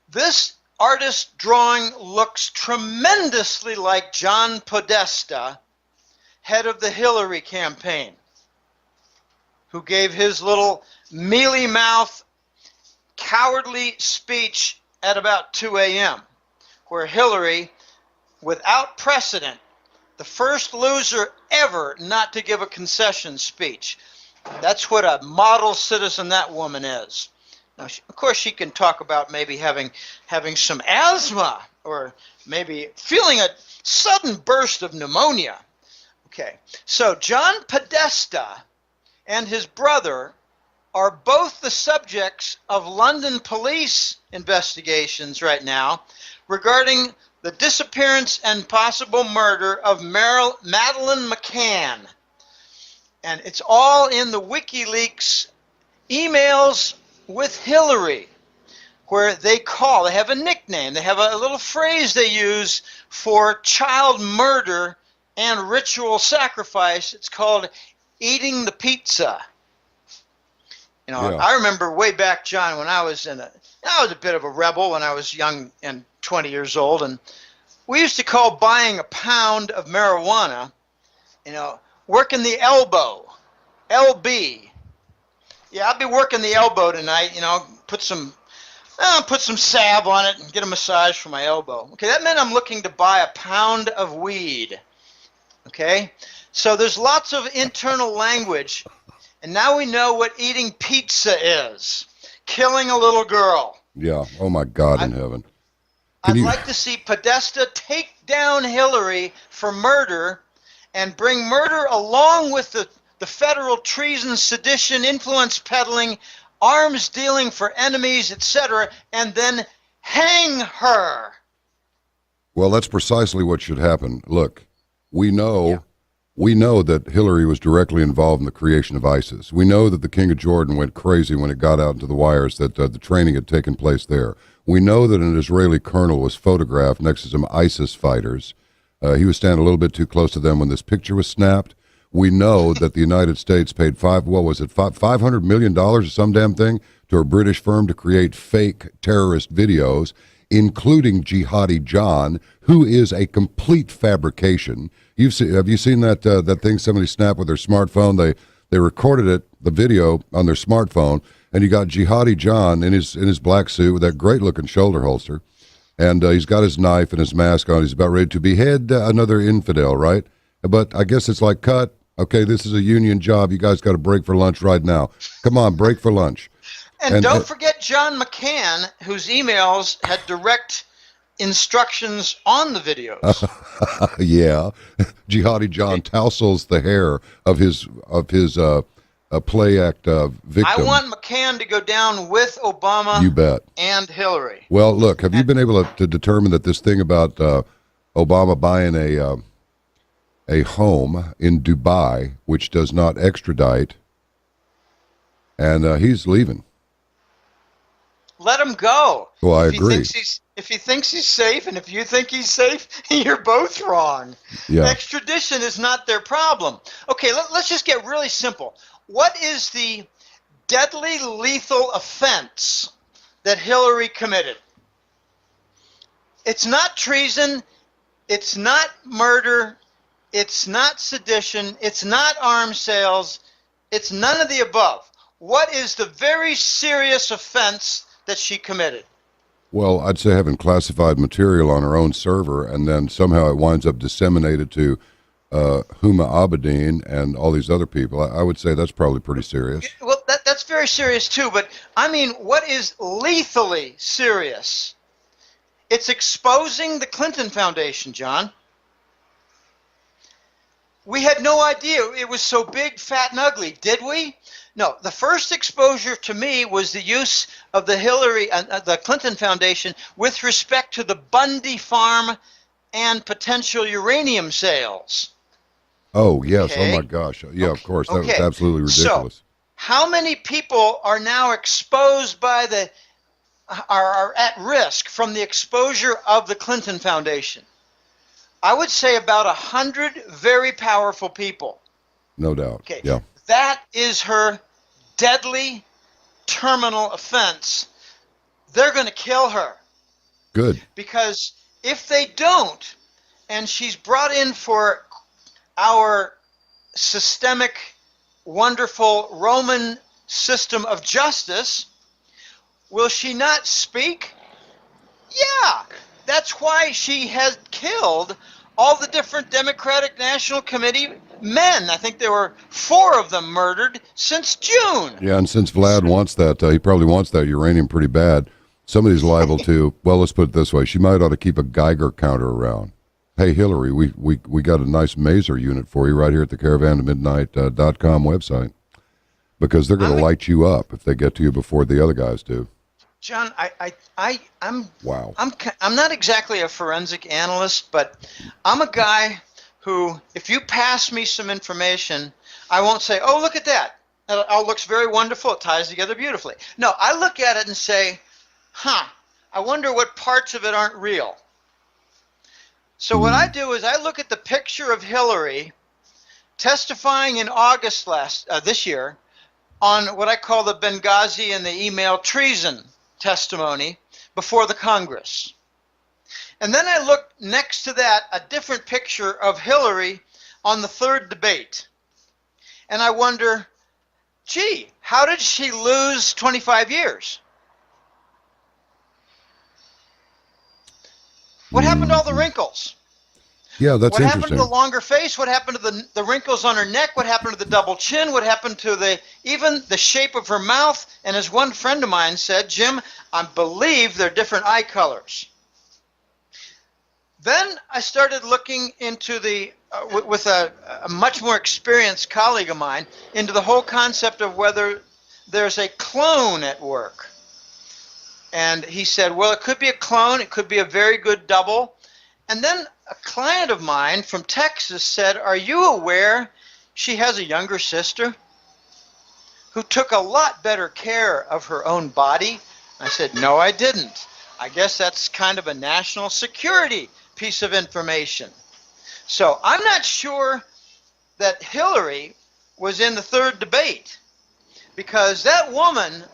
This artist drawing looks tremendously like John Podesta, head of the Hillary campaign, who gave his little mealy-mouthed, cowardly speech at about 2 a.m., where Hillary, without precedent, the first loser ever not to give a concession speech. That's what a model citizen that woman is. Now, of course, she can talk about maybe having some asthma or maybe feeling a sudden burst of pneumonia. Okay, so John Podesta and his brother are both the subjects of London police investigations right now regarding the disappearance and possible murder of Madeleine McCann. And it's all in the WikiLeaks emails with Hillary, where they have a nickname, they have a little phrase they use for child murder and ritual sacrifice. It's called eating the pizza. You know, yeah. I remember way back, John, when I was a bit of a rebel when I was young and 20 years old, and we used to call buying a pound of marijuana, working the elbow, LB. Yeah, I'll be working the elbow tonight, put some salve on it and get a massage for my elbow. Okay, that meant I'm looking to buy a pound of weed. Okay, so there's lots of internal language, and now we know what eating pizza is. Killing a little girl. Yeah, oh my God in heaven. I'd like to see Podesta take down Hillary for murder and bring murder along with the federal treason, sedition, influence peddling, arms dealing for enemies, etc., and then hang her. Well, that's precisely what should happen. Look, we know that Hillary was directly involved in the creation of ISIS. We know that the King of Jordan went crazy when it got out into the wires that the training had taken place there. We know that an Israeli colonel was photographed next to some ISIS fighters. He was standing a little bit too close to them when this picture was snapped. We know that the United States paid $500 million or some damn thing to a British firm to create fake terrorist videos, including Jihadi John, who is a complete fabrication. Have you seen that thing somebody snapped with their smartphone? They recorded the video on their smartphone, and you got Jihadi John in his black suit with that great looking shoulder holster, and he's got his knife and his mask on. He's about ready to behead another infidel, right? But I guess it's like, cut. Okay, this is a union job. You guys got to break for lunch right now. Come on, break for lunch. And don't forget John McCann, whose emails had direct instructions on the videos. Yeah, Jihadi John tousles the hair of his play act victim. I want McCann to go down with Obama. You bet. And Hillary. Well, look, have you been able to determine that this thing about Obama buying a home in Dubai, which does not extradite, and he's leaving? Let him go. Well, I if agree. He thinks If he thinks he's safe and if you think he's safe, you're both wrong. Yeah. Extradition is not their problem. Okay, let's just get really simple. What is the deadly lethal offense that Hillary committed? It's not treason. It's not murder. It's not sedition. It's not arms sales. It's none of the above. What is the very serious offense that she committed? Well, I'd say having classified material on her own server, and then somehow it winds up disseminated to Huma Abedin and all these other people. I would say that's probably pretty serious. Well, that's very serious too, but I mean, what is lethally serious? It's exposing the Clinton Foundation, John. We had no idea it was so big, fat, and ugly, did we? No, the first exposure to me was the use of the Clinton Foundation with respect to the Bundy farm and potential uranium sales. Oh, yes. Okay. Oh, my gosh. Yeah, Okay. of course. That Okay. was absolutely ridiculous. So, how many people are now exposed by are at risk from the exposure of the Clinton Foundation? I would say about 100 very powerful people. No doubt. Okay. Yeah. That is her deadly terminal offense. They're going to kill her. Good. Because if they don't, and she's brought in for our systemic, wonderful Roman system of justice, will she not speak? Yeah. That's why she has killed all the different Democratic National Committee men. I think there were 4 of them murdered since June. Yeah, and since Vlad wants that, he probably wants that uranium pretty bad. Somebody's liable to, well, let's put it this way. She might ought to keep a Geiger counter around. Hey, Hillary, we got a nice maser unit for you right here at the caravantomidnight.com website, because they're going to light you up if they get to you before the other guys do. John, I'm Wow. I'm not exactly a forensic analyst, but I'm a guy who, if you pass me some information, I won't say, "Oh, look at that. It all looks very wonderful. It ties together beautifully." No, I look at it and say, "Huh, I wonder what parts of it aren't real." So what I do is I look at the picture of Hillary testifying in August this year on what I call the Benghazi and the email treason testimony before the Congress. And then I look next to that, a different picture of Hillary on the 3rd debate. And I wonder, gee, how did she lose 25 years? What happened to all the wrinkles? Yeah, that's what interesting. happened to the longer face? What happened to the wrinkles on her neck? What happened to the double chin? What happened to even the shape of her mouth? And as one friend of mine said, Jim, I believe they're different eye colors. Then I started looking into with a much more experienced colleague of mine, into the whole concept of whether there's a clone at work. And he said, well, it could be a clone. It could be a very good double. And then a client of mine from Texas said, are you aware she has a younger sister who took a lot better care of her own body? I said, no, I didn't. I guess that's kind of a national security piece of information. So I'm not sure that Hillary was in the 3rd debate, because that woman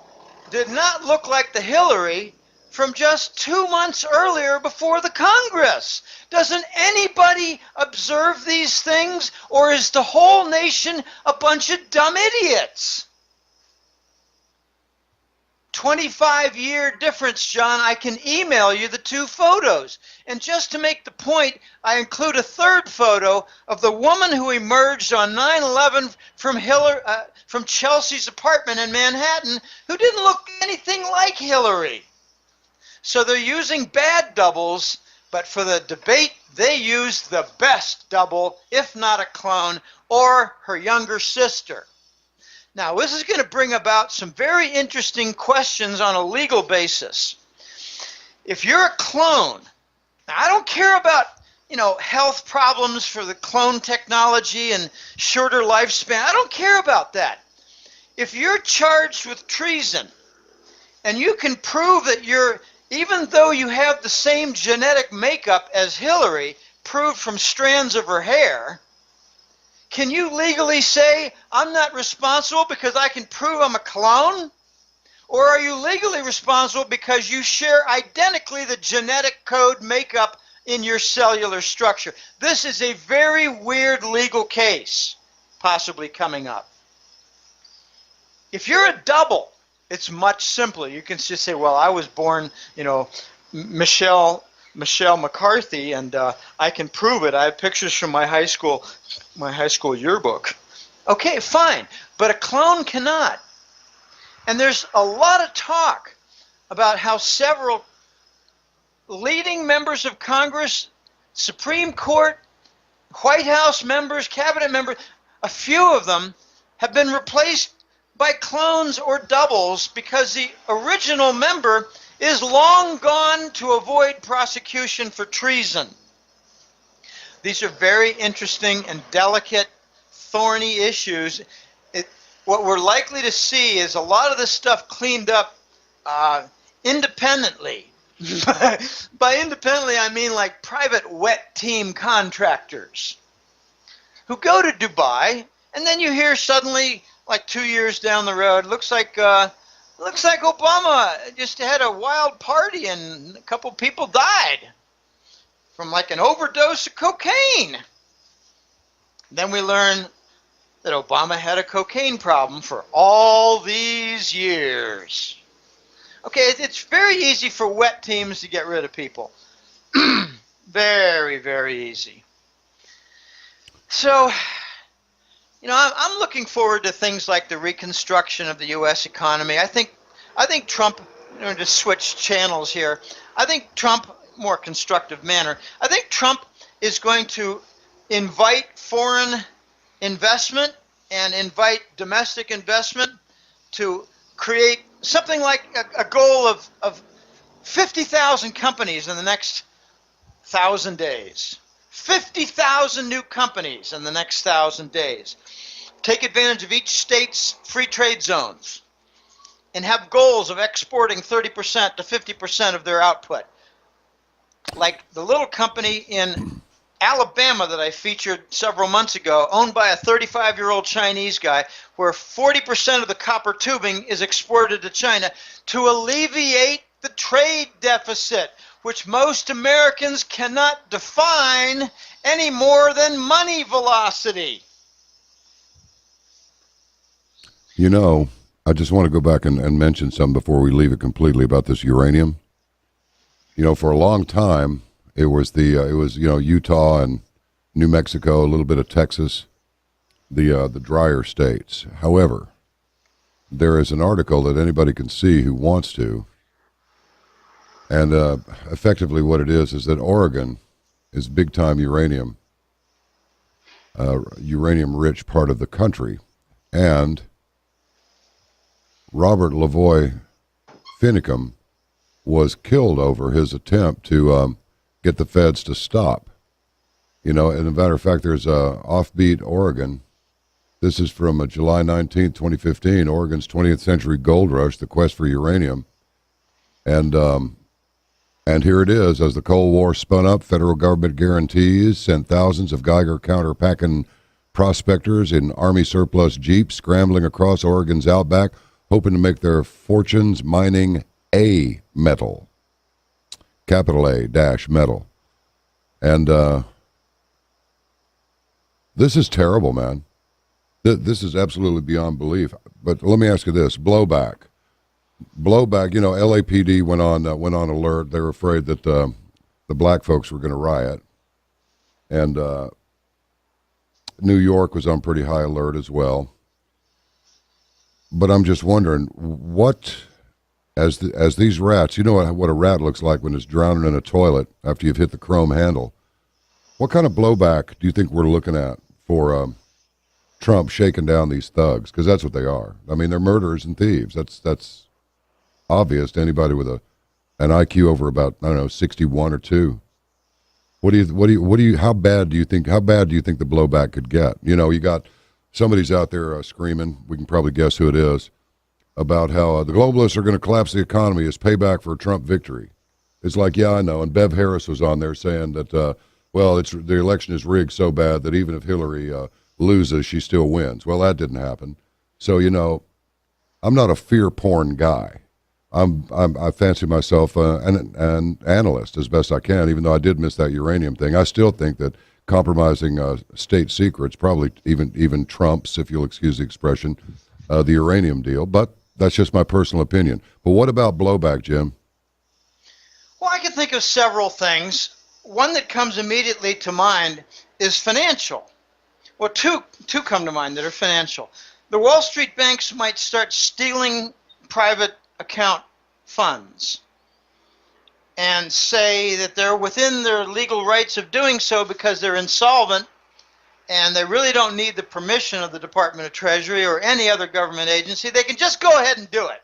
did not look like the Hillary from just 2 months earlier before the Congress. Doesn't anybody observe these things, or is the whole nation a bunch of dumb idiots? 25-year difference, John. I can email you the 2 photos. And just to make the point, I include a 3rd photo of the woman who emerged on 9/11 from Chelsea's apartment in Manhattan, who didn't look anything like Hillary. So they're using bad doubles, but for the debate, they used the best double, if not a clone, or her younger sister. Now, this is going to bring about some very interesting questions on a legal basis. If you're a clone, now I don't care about, health problems for the clone technology and shorter lifespan. I don't care about that. If you're charged with treason and you can prove that you're even though you have the same genetic makeup as Hillary, proved from strands of her hair, can you legally say, I'm not responsible because I can prove I'm a clone? Or are you legally responsible because you share identically the genetic code makeup in your cellular structure? This is a very weird legal case possibly coming up. If you're a double, it's much simpler. You can just say, well, I was born, Michelle McCarthy, and I can prove it. I have pictures from my high school yearbook. Okay, fine, but a clone cannot. And there's a lot of talk about how several leading members of Congress, Supreme Court, White House members, cabinet members, a few of them have been replaced by clones or doubles because the original member is long gone to avoid prosecution for treason. These are very interesting and delicate, thorny issues. What we're likely to see is a lot of this stuff cleaned up independently. By independently, I mean like private wet team contractors who go to Dubai, and then you hear suddenly, like 2 years down the road, looks like Obama just had a wild party and a couple people died from like an overdose of cocaine. Then we learn that Obama had a cocaine problem for all these years. Okay, it's very easy for wet teams to get rid of people. Very, very easy. So, I'm looking forward to things like the reconstruction of the U.S. economy. I think Trump, to switch channels here, I think Trump, more constructive manner, I think Trump is going to invite foreign investment and invite domestic investment to create something like a goal of 50,000 companies in the next 1,000 days. 50,000 new companies in the next 1,000 days. Take advantage of each state's free trade zones and have goals of exporting 30% to 50% of their output. Like the little company in Alabama that I featured several months ago, owned by a 35-year-old Chinese guy, where 40% of the copper tubing is exported to China to alleviate the trade deficit, which most Americans cannot define any more than money velocity. I just want to go back and mention some before we leave it completely about this uranium. For a long time, it was Utah and New Mexico, a little bit of Texas, the drier states. However, there is an article that anybody can see who wants to, and effectively what it is that Oregon is big time uranium rich part of the country, and Robert Lavoie Finicum was killed over his attempt to get the feds to stop. And as a matter of fact, there's Offbeat Oregon. This is from July 19th, 2015, Oregon's 20th century gold rush, the quest for uranium. And here it is. As the Cold War spun up, federal government guarantees sent thousands of Geiger counter-packing prospectors in Army surplus jeeps scrambling across Oregon's outback, hoping to make their fortunes mining A metal, capital A dash metal. And this is terrible, man. This is absolutely beyond belief. But let me ask you this: blowback. LAPD went on alert. They were afraid that the black folks were going to riot, and New York was on pretty high alert as well. But I'm just wondering, as these rats, what a rat looks like when it's drowning in a toilet after you've hit the chrome handle. What kind of blowback do you think we're looking at for Trump shaking down these thugs? Because that's what they are. I mean, they're murderers and thieves. That's obvious to anybody with an IQ over about 61 or 2. How bad do you think the blowback could get? You got somebody's out there screaming, we can probably guess who it is, about how the globalists are going to collapse the economy as payback for a Trump victory. It's like, yeah, I know. And Bev Harris was on there saying that, well, the election is rigged so bad that even if Hillary loses, she still wins. Well, that didn't happen. So, I'm not a fear porn guy. I fancy myself an analyst as best I can, even though I did miss that uranium thing. I still think that compromising state secrets probably even trumps, if you'll excuse the expression, the uranium deal. But that's just my personal opinion. But what about blowback, Jim? Well, I can think of several things. One that comes immediately to mind is financial. Well, two come to mind that are financial. The Wall Street banks might start stealing private account funds and say that they're within their legal rights of doing so because they're insolvent and they really don't need the permission of the Department of Treasury or any other government agency. They can just go ahead and do it.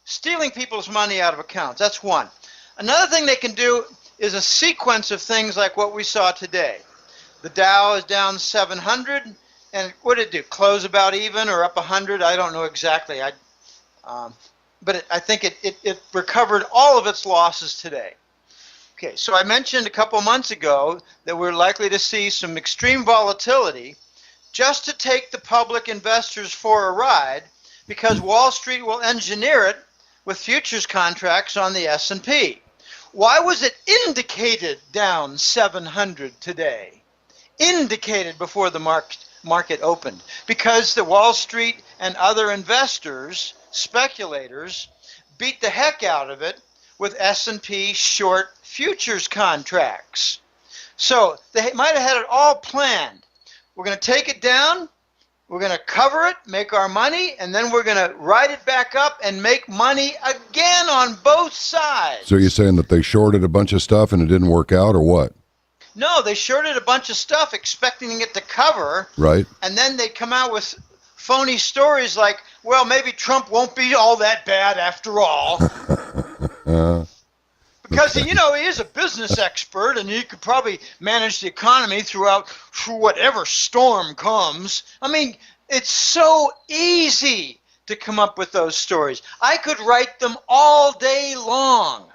Stealing people's money out of accounts, that's one. Another thing they can do is a sequence of things like what we saw today. The Dow is down 700, and what did it do? Close about even or up 100? I don't know exactly. But I think it recovered all of its losses today. Okay, so I mentioned a couple months ago that we're likely to see some extreme volatility just to take the public investors for a ride because Wall Street will engineer it with futures contracts on the S&P. Why was it indicated down 700 today? Indicated before the market opened. Because the Wall Street and other investors, speculators, beat the heck out of it with S&P short futures contracts. So they might have had it all planned. We're going to take it down, we're going to cover it, make our money, and then we're going to ride it back up and make money again on both sides. So you're saying that they shorted a bunch of stuff and it didn't work out, or what? No, they shorted a bunch of stuff expecting it to cover. Right. And then they come out with phony stories like, well, maybe Trump won't be all that bad after all. Because, he is a business expert and he could probably manage the economy through whatever storm comes. I mean, it's so easy to come up with those stories. I could write them all day long.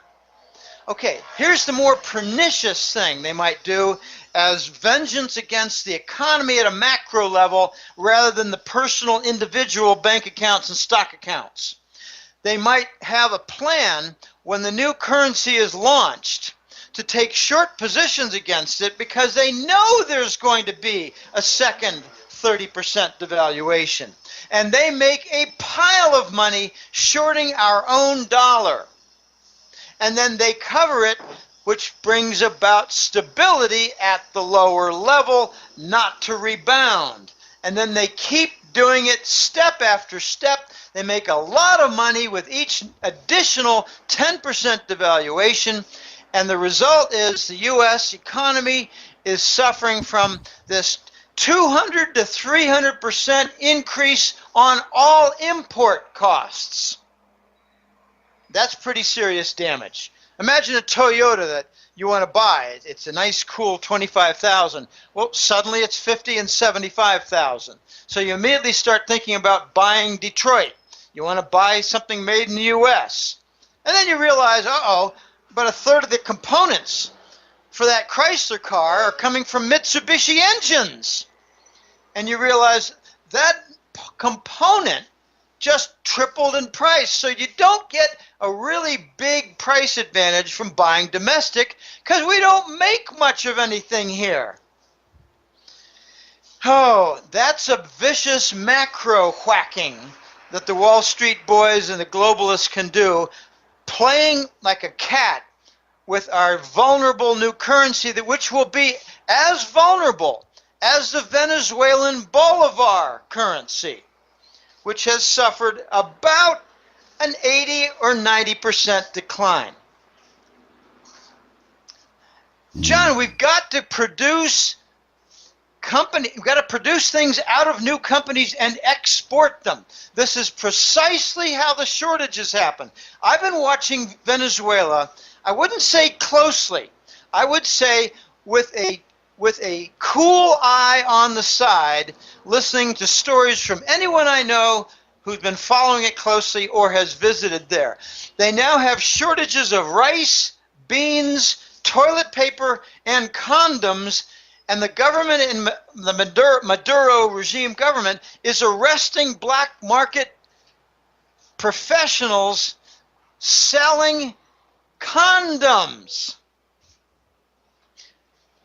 Okay, here's the more pernicious thing they might do as vengeance against the economy at a macro level rather than the personal individual bank accounts and stock accounts. They might have a plan when the new currency is launched to take short positions against it because they know there's going to be a second 30% devaluation. And they make a pile of money shorting our own dollar. And then they cover it, which brings about stability at the lower level, not to rebound. And then they keep doing it step after step. They make a lot of money with each additional 10% devaluation. And the result is the U.S. economy is suffering from this 200 to 300% increase on all import costs. That's pretty serious damage. Imagine a Toyota that you want to buy. It's a nice, cool $25,000. Well, suddenly it's $50,000 and $75,000. So you immediately start thinking about buying Detroit. You want to buy something made in the U.S. And then you realize, but a third of the components for that Chrysler car are coming from Mitsubishi engines. And you realize that component just tripled in price. So you don't get a really big price advantage from buying domestic because we don't make much of anything here. Oh, that's a vicious macro whacking that the Wall Street boys and the globalists can do, playing like a cat with our vulnerable new currency, which will be as vulnerable as the Venezuelan bolivar currency, which has suffered about an 80 or 90% decline. John, we've got to produce things out of new companies and export them. This is precisely how the shortages happen. I've been watching Venezuela, I wouldn't say closely, I would say with a cool eye on the side, listening to stories from anyone I know who's been following it closely or has visited there. They now have shortages of rice, beans, toilet paper, and condoms, and the government in the Maduro regime government is arresting black market professionals selling condoms.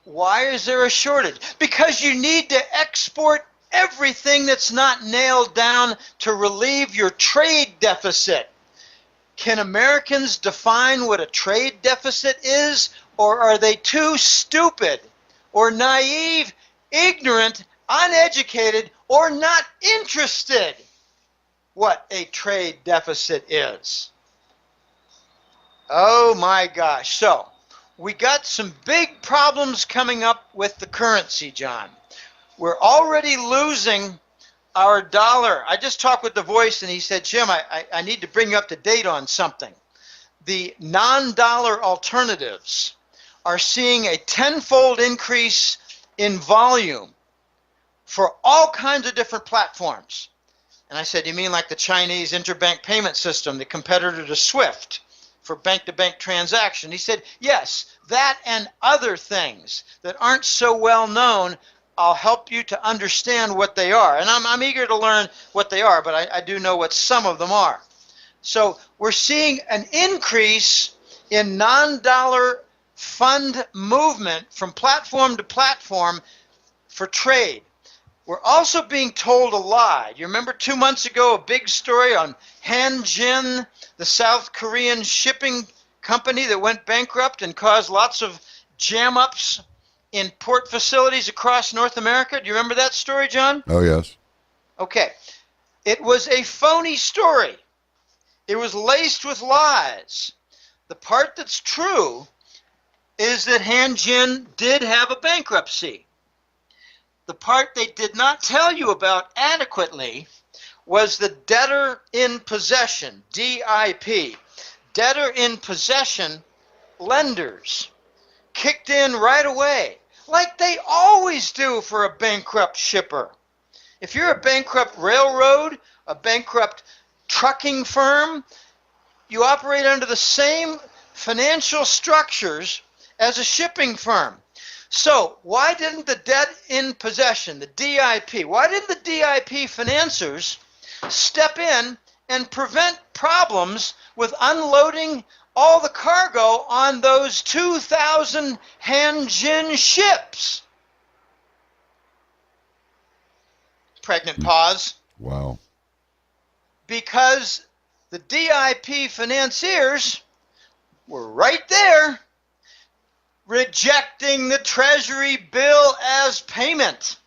Why is there a shortage? Because you need to export everything that's not nailed down to relieve your trade deficit. Can Americans define what a trade deficit is, or are they too stupid or naive, ignorant, uneducated, or not interested what a trade deficit is? Oh my gosh. So we got some big problems coming up with the currency, John. We're already losing our dollar. I just talked with the voice and he said, Jim, I need to bring you up to date on something. The non-dollar alternatives are seeing a tenfold increase in volume for all kinds of different platforms. And I said, you mean like the Chinese interbank payment system, the competitor to SWIFT for bank-to-bank transaction? He said, yes, that and other things that aren't so well known. I'll help you to understand what they are. And I'm eager to learn what they are, but I do know what some of them are. So we're seeing an increase in non-dollar fund movement from platform to platform for trade. We're also being told a lie. You remember 2 months ago a big story on Hanjin, the South Korean shipping company that went bankrupt and caused lots of jam-ups in port facilities across North America? Do you remember that story, John? Oh, yes. Okay. It was a phony story. It was laced with lies. The part that's true is that Hanjin did have a bankruptcy. The part they did not tell you about adequately was the debtor in possession, DIP. Debtor in possession lenders kicked in right away, like they always do for a bankrupt shipper. If you're a bankrupt railroad, a bankrupt trucking firm, you operate under the same financial structures as a shipping firm. So why didn't the debt in possession, the DIP, why didn't the DIP financiers step in and prevent problems with unloading all the cargo on those 2,000 Hanjin ships? Pregnant pause. Wow. Because the DIP financiers were right there rejecting the Treasury bill as payment.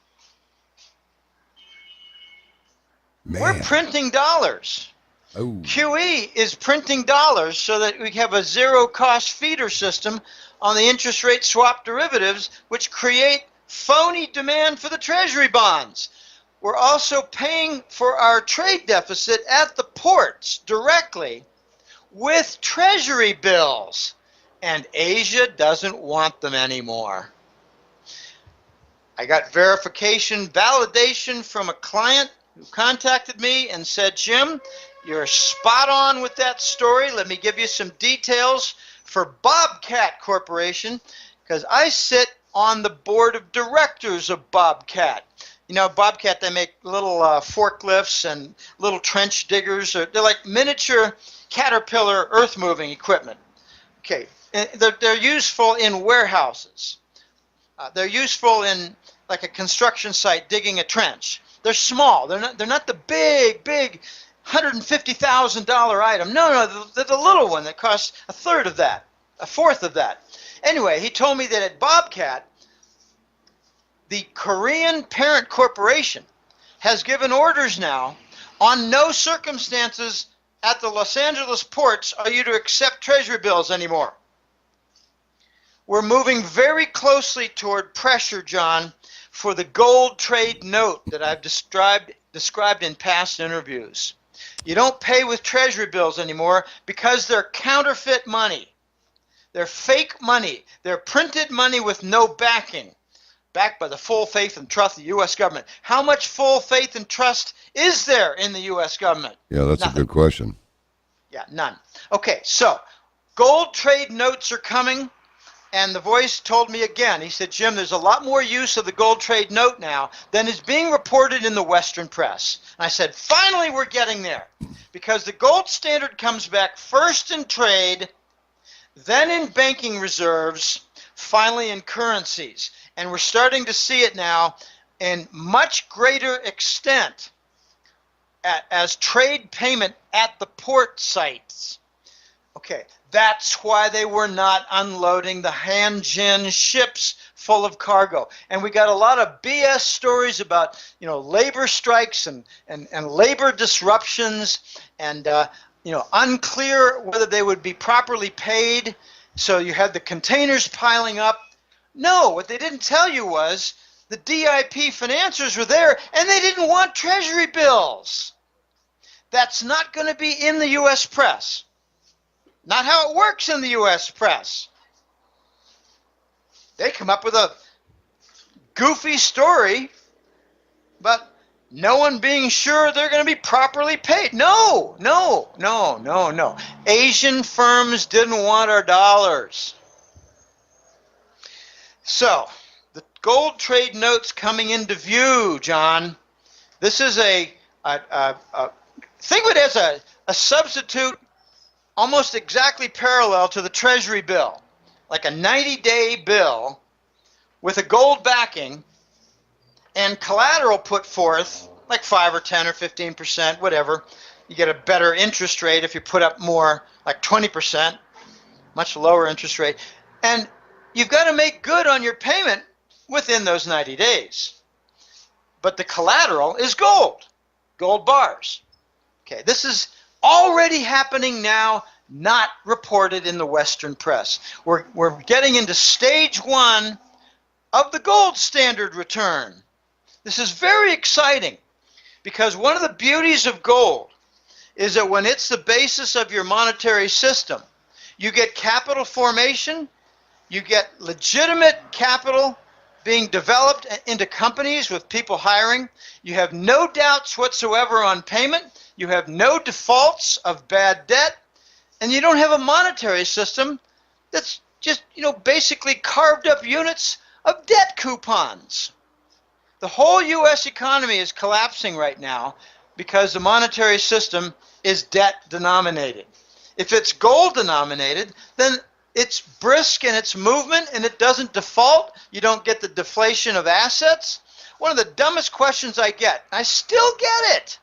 Man. We're printing dollars. Oh. QE is printing dollars so that we have a zero-cost feeder system on the interest rate swap derivatives, which create phony demand for the Treasury bonds. We're also paying for our trade deficit at the ports directly with Treasury bills, and Asia doesn't want them anymore. I got validation from a client who contacted me and said, Jim, you're spot on with that story. Let me give you some details for Bobcat Corporation, because I sit on the board of directors of Bobcat. You know, Bobcat, they make little forklifts and little trench diggers. They're like miniature Caterpillar earth-moving equipment. Okay, they're useful in warehouses. They're useful in like a construction site digging a trench. They're small. They're not the big $150,000 item. No, they're the little one that costs a third of that, a fourth of that. Anyway, he told me that at Bobcat, the Korean parent corporation has given orders now on no circumstances at the Los Angeles ports are you to accept Treasury bills anymore. We're moving very closely toward pressure, John, for the gold trade note that I've described in past interviews. You don't pay with Treasury bills anymore because they're counterfeit money. They're fake money. They're printed money with no backing. backed by the full faith and trust of the U.S. government. How much full faith and trust is there in the U.S. government? Yeah, that's Nothing. a good question. Yeah, none. Okay, so gold trade notes are coming, and the voice told me again. He said, Jim, there's a lot more use of the gold trade note now than is being reported in the Western press. And I said, finally, we're getting there, because the gold standard comes back first in trade, then in banking reserves, finally in currencies. And we're starting to see it now in much greater extent as trade payment at the port sites. Okay, that's why they were not unloading the Hanjin ships full of cargo. And we got a lot of BS stories about, labor strikes and labor disruptions and, unclear whether they would be properly paid. So you had the containers piling up. No, what they didn't tell you was the DIP financiers were there and they didn't want treasury bills. That's not going to be in the U.S. press. Not how it works in the U.S. press. They come up with a goofy story about no one being sure they're going to be properly paid. No. Asian firms didn't want our dollars. So, the gold trade notes coming into view, John. This is think of it as a substitute almost exactly parallel to the Treasury bill, like a 90-day bill with a gold backing and collateral put forth, like 5 or 10 or 15%, whatever. You get a better interest rate if you put up more, like 20%, much lower interest rate. And you've got to make good on your payment within those 90 days. But the collateral is gold bars. Okay, this is already happening now, not reported in the Western press. We're getting into stage one of the gold standard return. This is very exciting because one of the beauties of gold is that when it's the basis of your monetary system, you get capital formation, you get legitimate capital being developed into companies with people hiring. You have no doubts whatsoever on payment. You have no defaults of bad debt, and you don't have a monetary system that's just, basically carved up units of debt coupons. The whole U.S. economy is collapsing right now because the monetary system is debt denominated. If it's gold denominated, then it's brisk in its movement and it doesn't default. You don't get the deflation of assets. One of the dumbest questions I get, I still get it.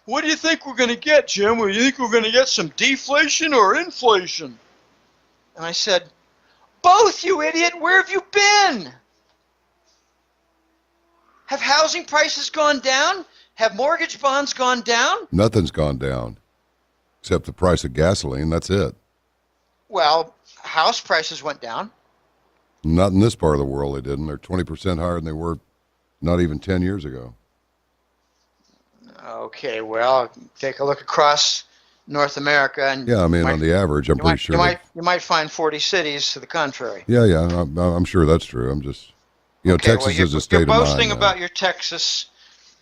What do you think we're going to get, Jim? Do you think we're going to get some deflation or inflation? And I said, both, you idiot. Where have you been? Have housing prices gone down? Have mortgage bonds gone down? Nothing's gone down except the price of gasoline. That's it. Well, house prices went down. Not in this part of the world they didn't. They're 20% higher than they were not even 10 years ago. Okay, well, take a look across North America. And yeah, I mean, on the average, I'm pretty sure. You might find 40 cities to the contrary. Yeah, I'm sure that's true. I'm just, Texas is a state of mind. You're boasting about your Texas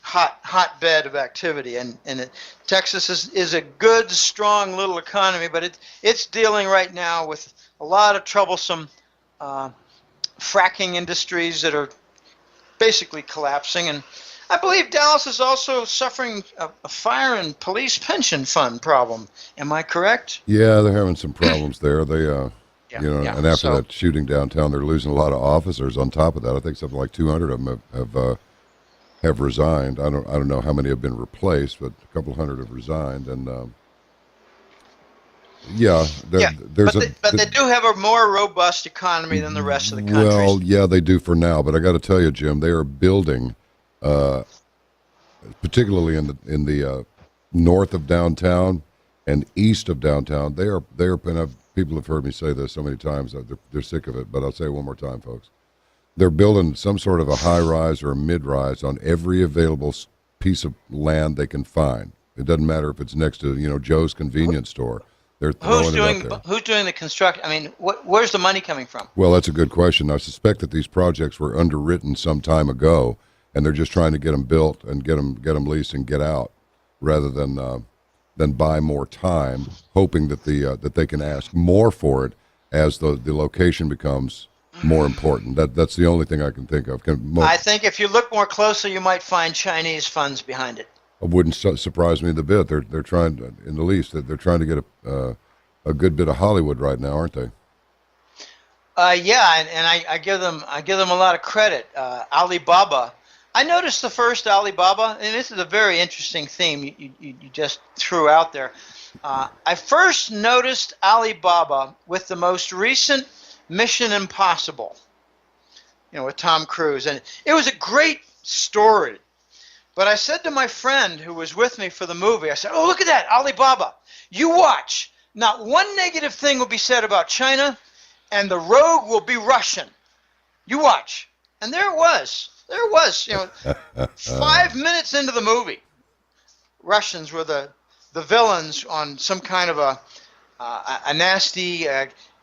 hotbed of activity, and Texas is a good, strong little economy, but it's dealing right now with a lot of troublesome fracking industries that are basically collapsing, and I believe Dallas is also suffering a fire and police pension fund problem. Am I correct? Yeah, they're having some problems there. They, and after that shooting downtown, they're losing a lot of officers. On top of that, I think something like 200 of them have resigned. I don't know how many have been replaced, but a couple hundred have resigned. And but they do have a more robust economy than the rest of the country. Well, yeah, they do for now. But I got to tell you, Jim, they are building. Particularly in the north of downtown and east of downtown, they are people have heard me say this so many times that they're sick of it, but I'll say it one more time, folks. They're building some sort of a high-rise or a mid-rise on every available piece of land they can find. It doesn't matter if it's next to Joe's convenience store. They're throwing it up there. Who's doing the construction? I mean, where's the money coming from? Well, that's a good question. I suspect that these projects were underwritten some time ago, and they're just trying to get them built and get them leased and get out, rather than buy more time, hoping that that they can ask more for it as the location becomes more important. That's the only thing I can think of. I think if you look more closely, you might find Chinese funds behind it. It wouldn't surprise me the bit. They're trying to, in the least, they're trying to get a good bit of Hollywood right now, aren't they? Yeah, and I give them a lot of credit. Alibaba. I noticed the first Alibaba, and this is a very interesting theme you just threw out there. I first noticed Alibaba with the most recent Mission Impossible, with Tom Cruise, and it was a great story. But I said to my friend who was with me for the movie, I said, "Oh, look at that, Alibaba. You watch. Not one negative thing will be said about China, and the rogue will be Russian. You watch." And there it was. 5 minutes into the movie, Russians were the villains on some kind of a nasty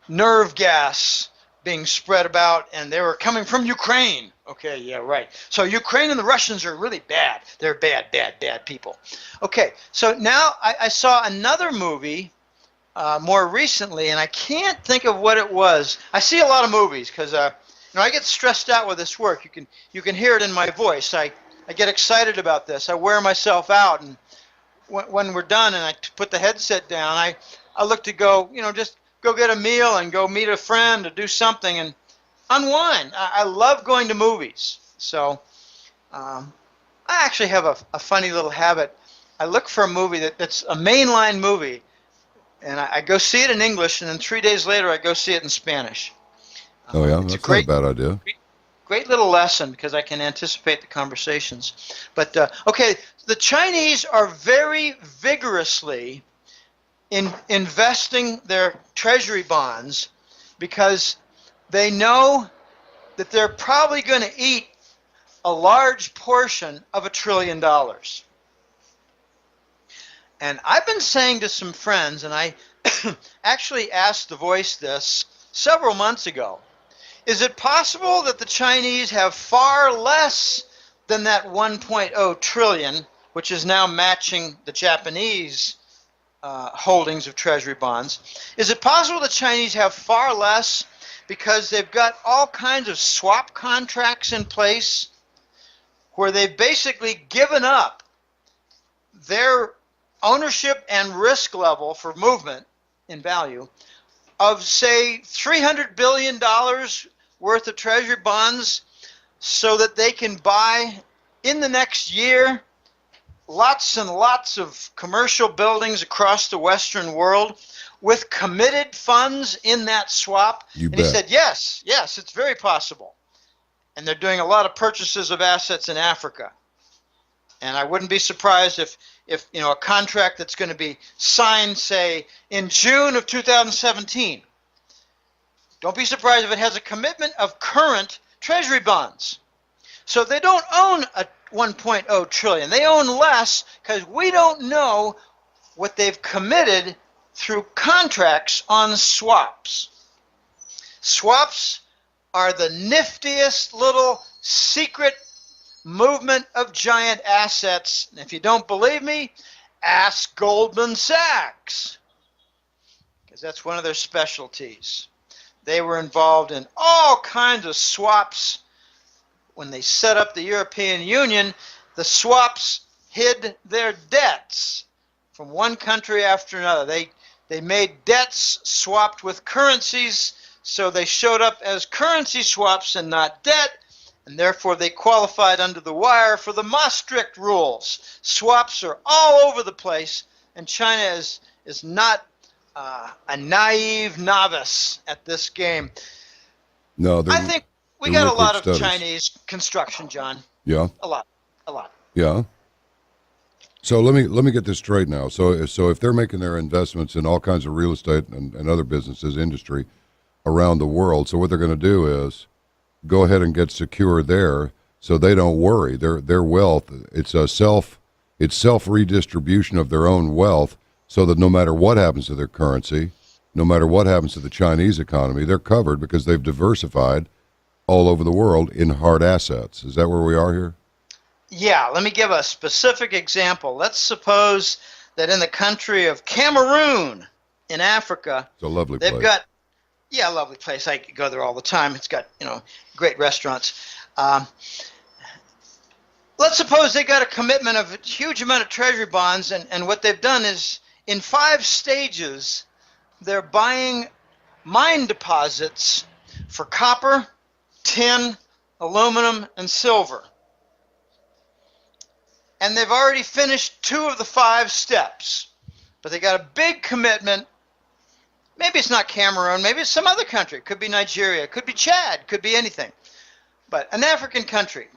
nerve gas being spread about, and they were coming from Ukraine. Okay, yeah, right. So Ukraine and the Russians are really bad. They're bad, bad, bad people. Okay, so now I saw another movie more recently, and I can't think of what it was. I see a lot of movies because I get stressed out with this work. You can hear it in my voice. I get excited about this. I wear myself out, and when we're done and I put the headset down, I look to go, just go get a meal and go meet a friend or do something and unwind. I love going to movies. So I actually have a funny little habit. I look for a movie that's a mainline movie, and I go see it in English, and then 3 days later I go see it in Spanish. Oh, yeah, that's not a bad idea. Great little lesson because I can anticipate the conversations. But, okay, the Chinese are very vigorously investing their treasury bonds because they know that they're probably going to eat a large portion of $1 trillion. And I've been saying to some friends, and I actually asked The Voice this several months ago, is it possible that the Chinese have far less than that 1.0 trillion, which is now matching the Japanese holdings of treasury bonds? Is it possible the Chinese have far less because they've got all kinds of swap contracts in place where they've basically given up their ownership and risk level for movement in value of, say, $300 billion worth of treasury bonds so that they can buy in the next year lots and lots of commercial buildings across the Western world with committed funds in that swap? You and bet. He said, yes, it's very possible. And they're doing a lot of purchases of assets in Africa. And I wouldn't be surprised if a contract that's going to be signed, say, in June of 2017, don't be surprised if it has a commitment of current treasury bonds. So they don't own a 1.0 trillion. They own less because we don't know what they've committed through contracts on swaps. Swaps are the niftiest little secret movement of giant assets. And if you don't believe me, ask Goldman Sachs, because that's one of their specialties. They were involved in all kinds of swaps. When they set up the European Union, the swaps hid their debts from one country after another. They made debts swapped with currencies, so they showed up as currency swaps and not debt, and therefore they qualified under the wire for the Maastricht rules. Swaps are all over the place, and China is not a naive novice at this game. No, I think we got a lot of studies. Chinese construction, John. Yeah. A lot. Yeah. So let me get this straight now. So if they're making their investments in all kinds of real estate and other businesses, industry around the world, so what they're going to do is go ahead and get secure there, so they don't worry. Their wealth, it's self redistribution of their own wealth so that no matter what happens to their currency, no matter what happens to the Chinese economy, they're covered because they've diversified all over the world in hard assets. Is that where we are here? Yeah, let me give a specific example. Let's suppose that in the country of Cameroon in Africa, It's a lovely they've place. got, yeah, a lovely place. I go there all the time. It's got, great restaurants. Let's suppose they got a commitment of a huge amount of treasury bonds, and what they've done is in 5 stages, they're buying mine deposits for copper, tin, aluminum, and silver. And they've already finished 2 of the 5 steps, but they got a big commitment. Maybe it's not Cameroon, maybe it's some other country. It could be Nigeria, it could be Chad, it could be anything. But an African country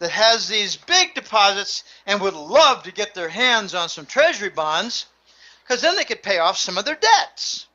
that has these big deposits and would love to get their hands on some treasury bonds, because then they could pay off some of their debts.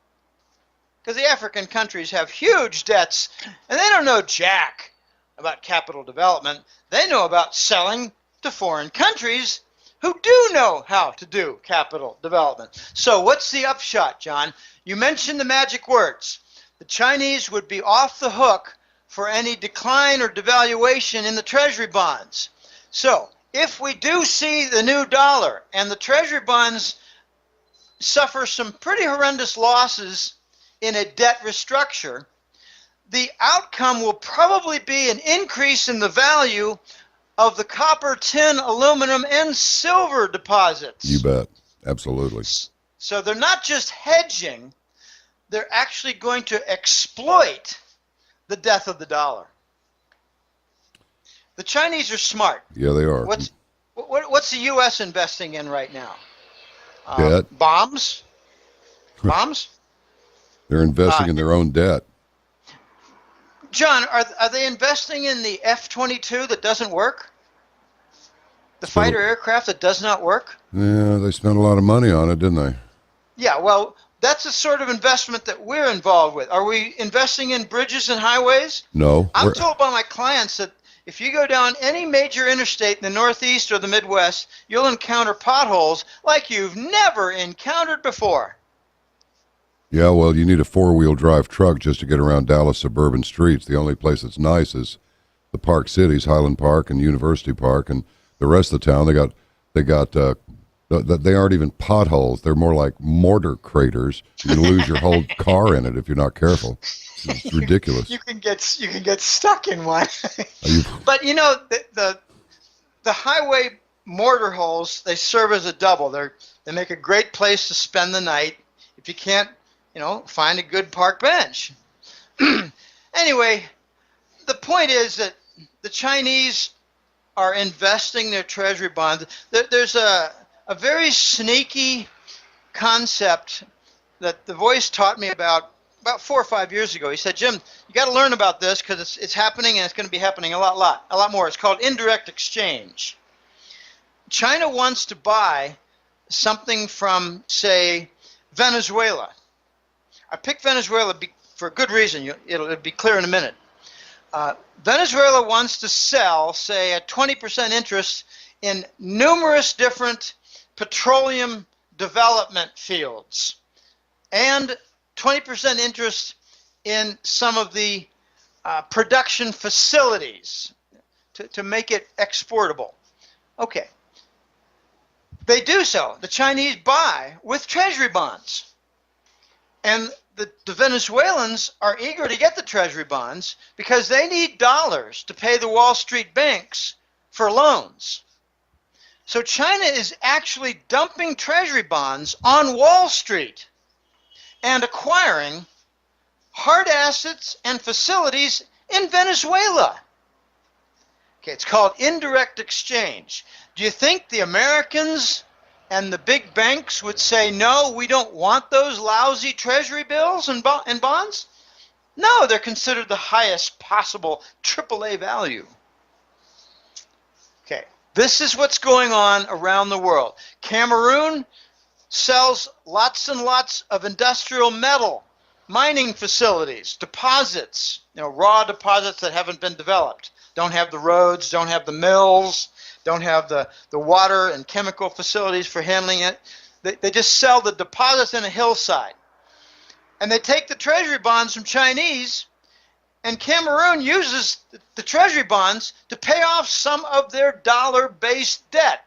Because the African countries have huge debts, and they don't know jack about capital development. They know about selling to foreign countries who do know how to do capital development. So what's the upshot, John? You mentioned the magic words. The Chinese would be off the hook for any decline or devaluation in the treasury bonds. So if we do see the new dollar and the treasury bonds suffer some pretty horrendous losses in a debt restructure, the outcome will probably be an increase in the value of the copper, tin, aluminum, and silver deposits. You bet. Absolutely. So they're not just hedging, they're actually going to exploit the death of the dollar. The Chinese are smart. Yeah, they are. What's the U.S. investing in right now? Debt. Bombs? Bombs? They're investing in their own debt. John, are they investing in the F-22 that doesn't work? The fighter aircraft that does not work? Yeah, they spent a lot of money on it, didn't they? Yeah, well, that's the sort of investment that we're involved with. Are we investing in bridges and highways? No. I'm told by my clients that if you go down any major interstate in the Northeast or the Midwest, you'll encounter potholes like you've never encountered before. Yeah, well, you need a 4-wheel drive truck just to get around Dallas suburban streets. The only place that's nice is the Park Cities, Highland Park and University Park, and the rest of the town. They aren't even potholes. They're more like mortar craters. You can lose your whole car in it if you're not careful. It's ridiculous. You can get stuck in one. But the highway mortar holes, they serve as a double. They make a great place to spend the night if you can't find a good park bench. Anyway, the point is that the Chinese are investing their treasury bonds. There's a very sneaky concept that the voice taught me about 4 or 5 years ago. He said, Jim, you got to learn about this because it's happening and it's going to be happening a lot more. It's called indirect exchange. China wants to buy something from, say, Venezuela. I picked Venezuela for a good reason. It'll be clear in a minute. Venezuela wants to sell, say, a 20% interest in numerous different petroleum development fields and 20% interest in some of the production facilities to make it exportable. Okay. They do so. The Chinese buy with treasury bonds. And the Venezuelans are eager to get the treasury bonds because they need dollars to pay the Wall Street banks for loans. So China is actually dumping treasury bonds on Wall Street and acquiring hard assets and facilities in Venezuela. Okay, it's called indirect exchange. Do you think the Americans and the big banks would say, no, we don't want those lousy treasury bills and bonds? No, they're considered the highest possible AAA value. Okay, this is what's going on around the world. Cameroon sells lots and lots of industrial metal, mining facilities, deposits, raw deposits that haven't been developed. Don't have the roads, don't have the mills, don't have the water and chemical facilities for handling it. They just sell the deposits in a hillside. And they take the treasury bonds from Chinese, and Cameroon uses the treasury bonds to pay off some of their dollar-based debt.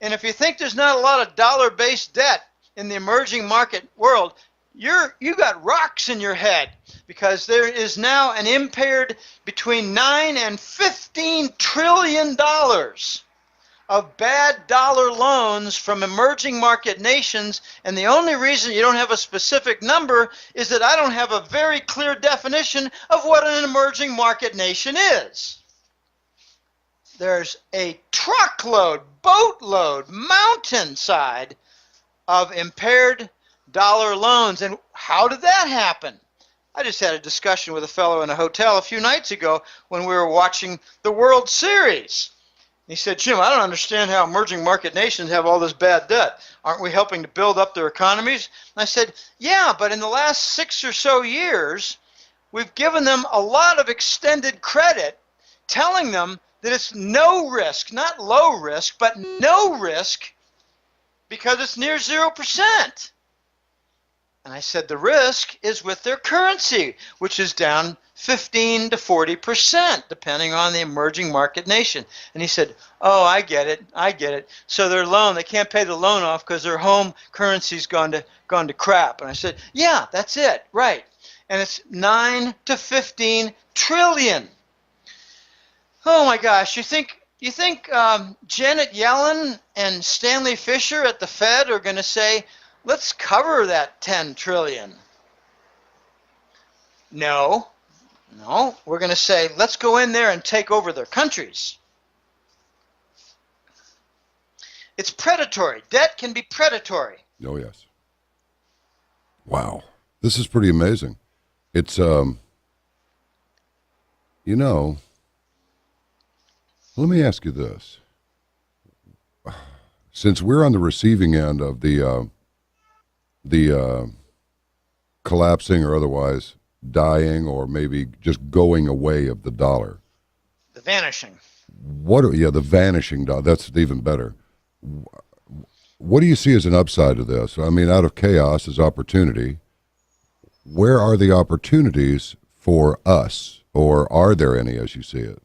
And if you think there's not a lot of dollar-based debt in the emerging market world, you got rocks in your head, because there is now an impaired between 9 and 15 trillion dollars of bad dollar loans from emerging market nations. And the only reason you don't have a specific number is that I don't have a very clear definition of what an emerging market nation is. There's a truckload, boatload, mountainside of impaired dollar loans. And how did that happen? I just had a discussion with a fellow in a hotel a few nights ago when we were watching the World Series. He said, Jim, I don't understand how emerging market nations have all this bad debt. Aren't we helping to build up their economies? And I said, yeah, but in the last 6 or so years, we've given them a lot of extended credit, telling them that it's no risk, not low risk, but no risk, because it's near 0%. And I said, the risk is with their currency, which is down 15 to 40%, depending on the emerging market nation. And he said, oh, I get it. So their loan, they can't pay the loan off because their home currency's gone to crap. And I said, yeah, that's it, right. And it's 9 to 15 trillion. Oh my gosh, you think Janet Yellen and Stanley Fischer at the Fed are going to say, let's cover that 10 trillion? No, we're going to say, let's go in there and take over their countries. It's predatory. Debt can be predatory. Oh, yes. Wow. This is pretty amazing. It's, let me ask you this. Since we're on the receiving end of the collapsing or otherwise dying or maybe just going away of the dollar. The vanishing. The vanishing dollar. That's even better. What do you see as an upside to this? I mean, out of chaos is opportunity. Where are the opportunities for us, or are there any as you see it?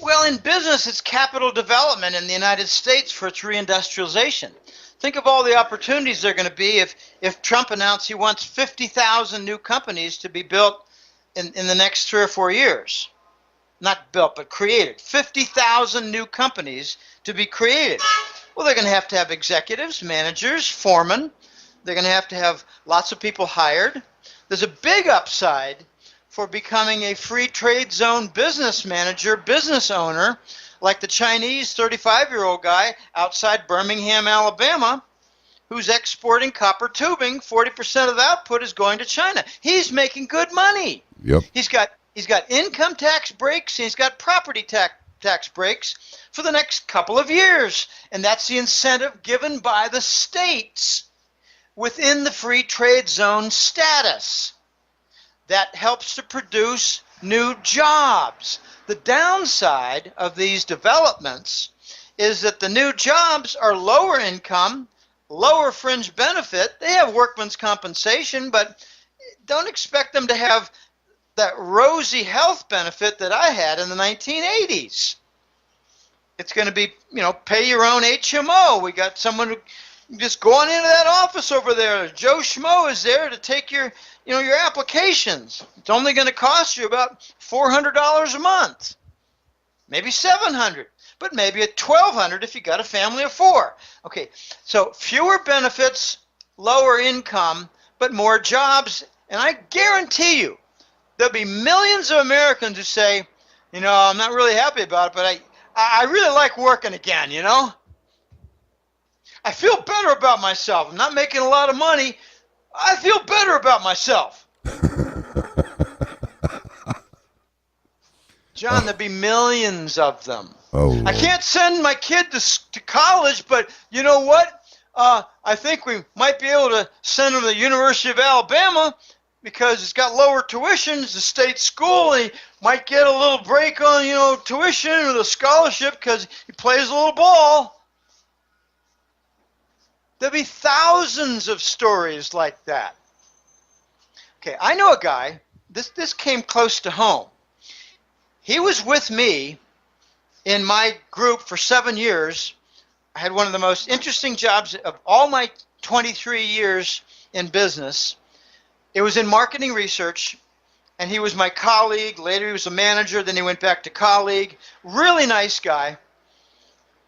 Well, in business, it's capital development in the United States for its reindustrialization. Think of all the opportunities there are going to be if Trump announced he wants 50,000 new companies to be built in the next 3 or 4 years. Not built, but created. 50,000 new companies to be created. Well, they're going to have executives, managers, foremen. They're going to have lots of people hired. There's a big upside for becoming a free trade zone business manager, business owner, like the Chinese 35-year-old guy outside Birmingham, Alabama, who's exporting copper tubing. 40% of the output is going to China. He's making good money. Yep. He's got income tax breaks, and he's got property tax breaks for the next couple of years. And that's the incentive given by the states within the free trade zone status. That helps to produce new jobs. The downside of these developments is that the new jobs are lower income, lower fringe benefit. They have workman's compensation, but don't expect them to have that rosy health benefit that I had in the 1980s. It's going to be, pay your own HMO. We got someone who just go on into that office over there. Joe Schmo is there to take your applications. It's only going to cost you about $400 a month, maybe $700, but maybe at $1,200 if you got a family of 4. Okay, so fewer benefits, lower income, but more jobs, and I guarantee you there'll be millions of Americans who say, I'm not really happy about it, but I really like working again, I feel better about myself. I'm not making a lot of money. I feel better about myself. John, there'll be millions of them. Oh, I can't send my kid to college, but you know what? I think we might be able to send him to the University of Alabama because it's got lower tuition. It's a state school, and he might get a little break on, tuition or the scholarship because he plays a little ball. There'll be thousands of stories like that. Okay, I know a guy, this came close to home. He was with me in my group for 7 years. I had one of the most interesting jobs of all my 23 years in business. It was in marketing research, and he was my colleague. Later he was a manager, then he went back to colleague. Really nice guy.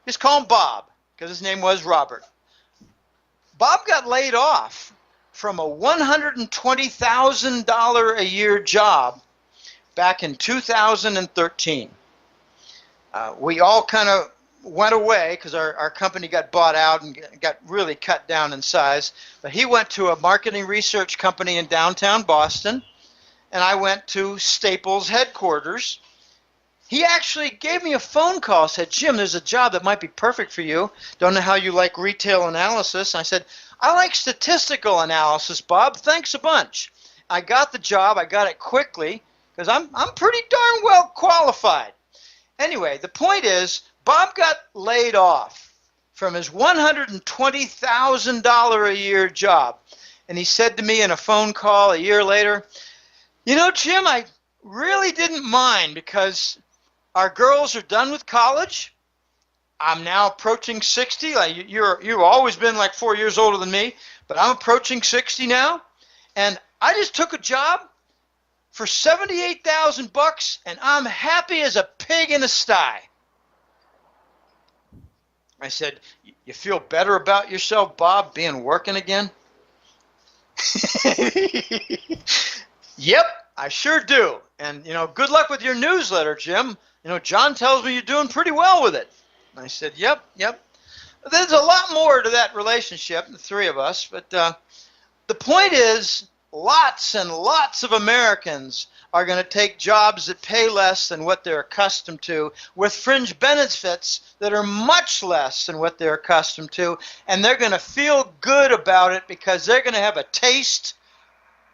Just call him Bob, because his name was Robert. Bob got laid off from a $120,000 a year job back in 2013. We all kind of went away because our company got bought out and got really cut down in size. But he went to a marketing research company in downtown Boston, and I went to Staples headquarters. He actually gave me a phone call, said, Jim, there's a job that might be perfect for you. Don't know how you like retail analysis. I said, I like statistical analysis, Bob. Thanks a bunch. I got the job. I got it quickly because I'm pretty darn well qualified. Anyway, the point is, Bob got laid off from his $120,000 a year job. And he said to me in a phone call a year later, you know, Jim, I really didn't mind because our girls are done with college. I'm now approaching 60. Like you've always been like 4 years older than me, but I'm approaching 60 now. And I just took a job for $78,000, and I'm happy as a pig in a sty. I said, you feel better about yourself, Bob, being working again? Yep, I sure do. And, you know, good luck with your newsletter, Jim. You know, John tells me you're doing pretty well with it. And I said, yep. There's a lot more to that relationship, the three of us. But the point is, lots and lots of Americans are going to take jobs that pay less than what they're accustomed to, with fringe benefits that are much less than what they're accustomed to, and they're going to feel good about it because they're going to have a taste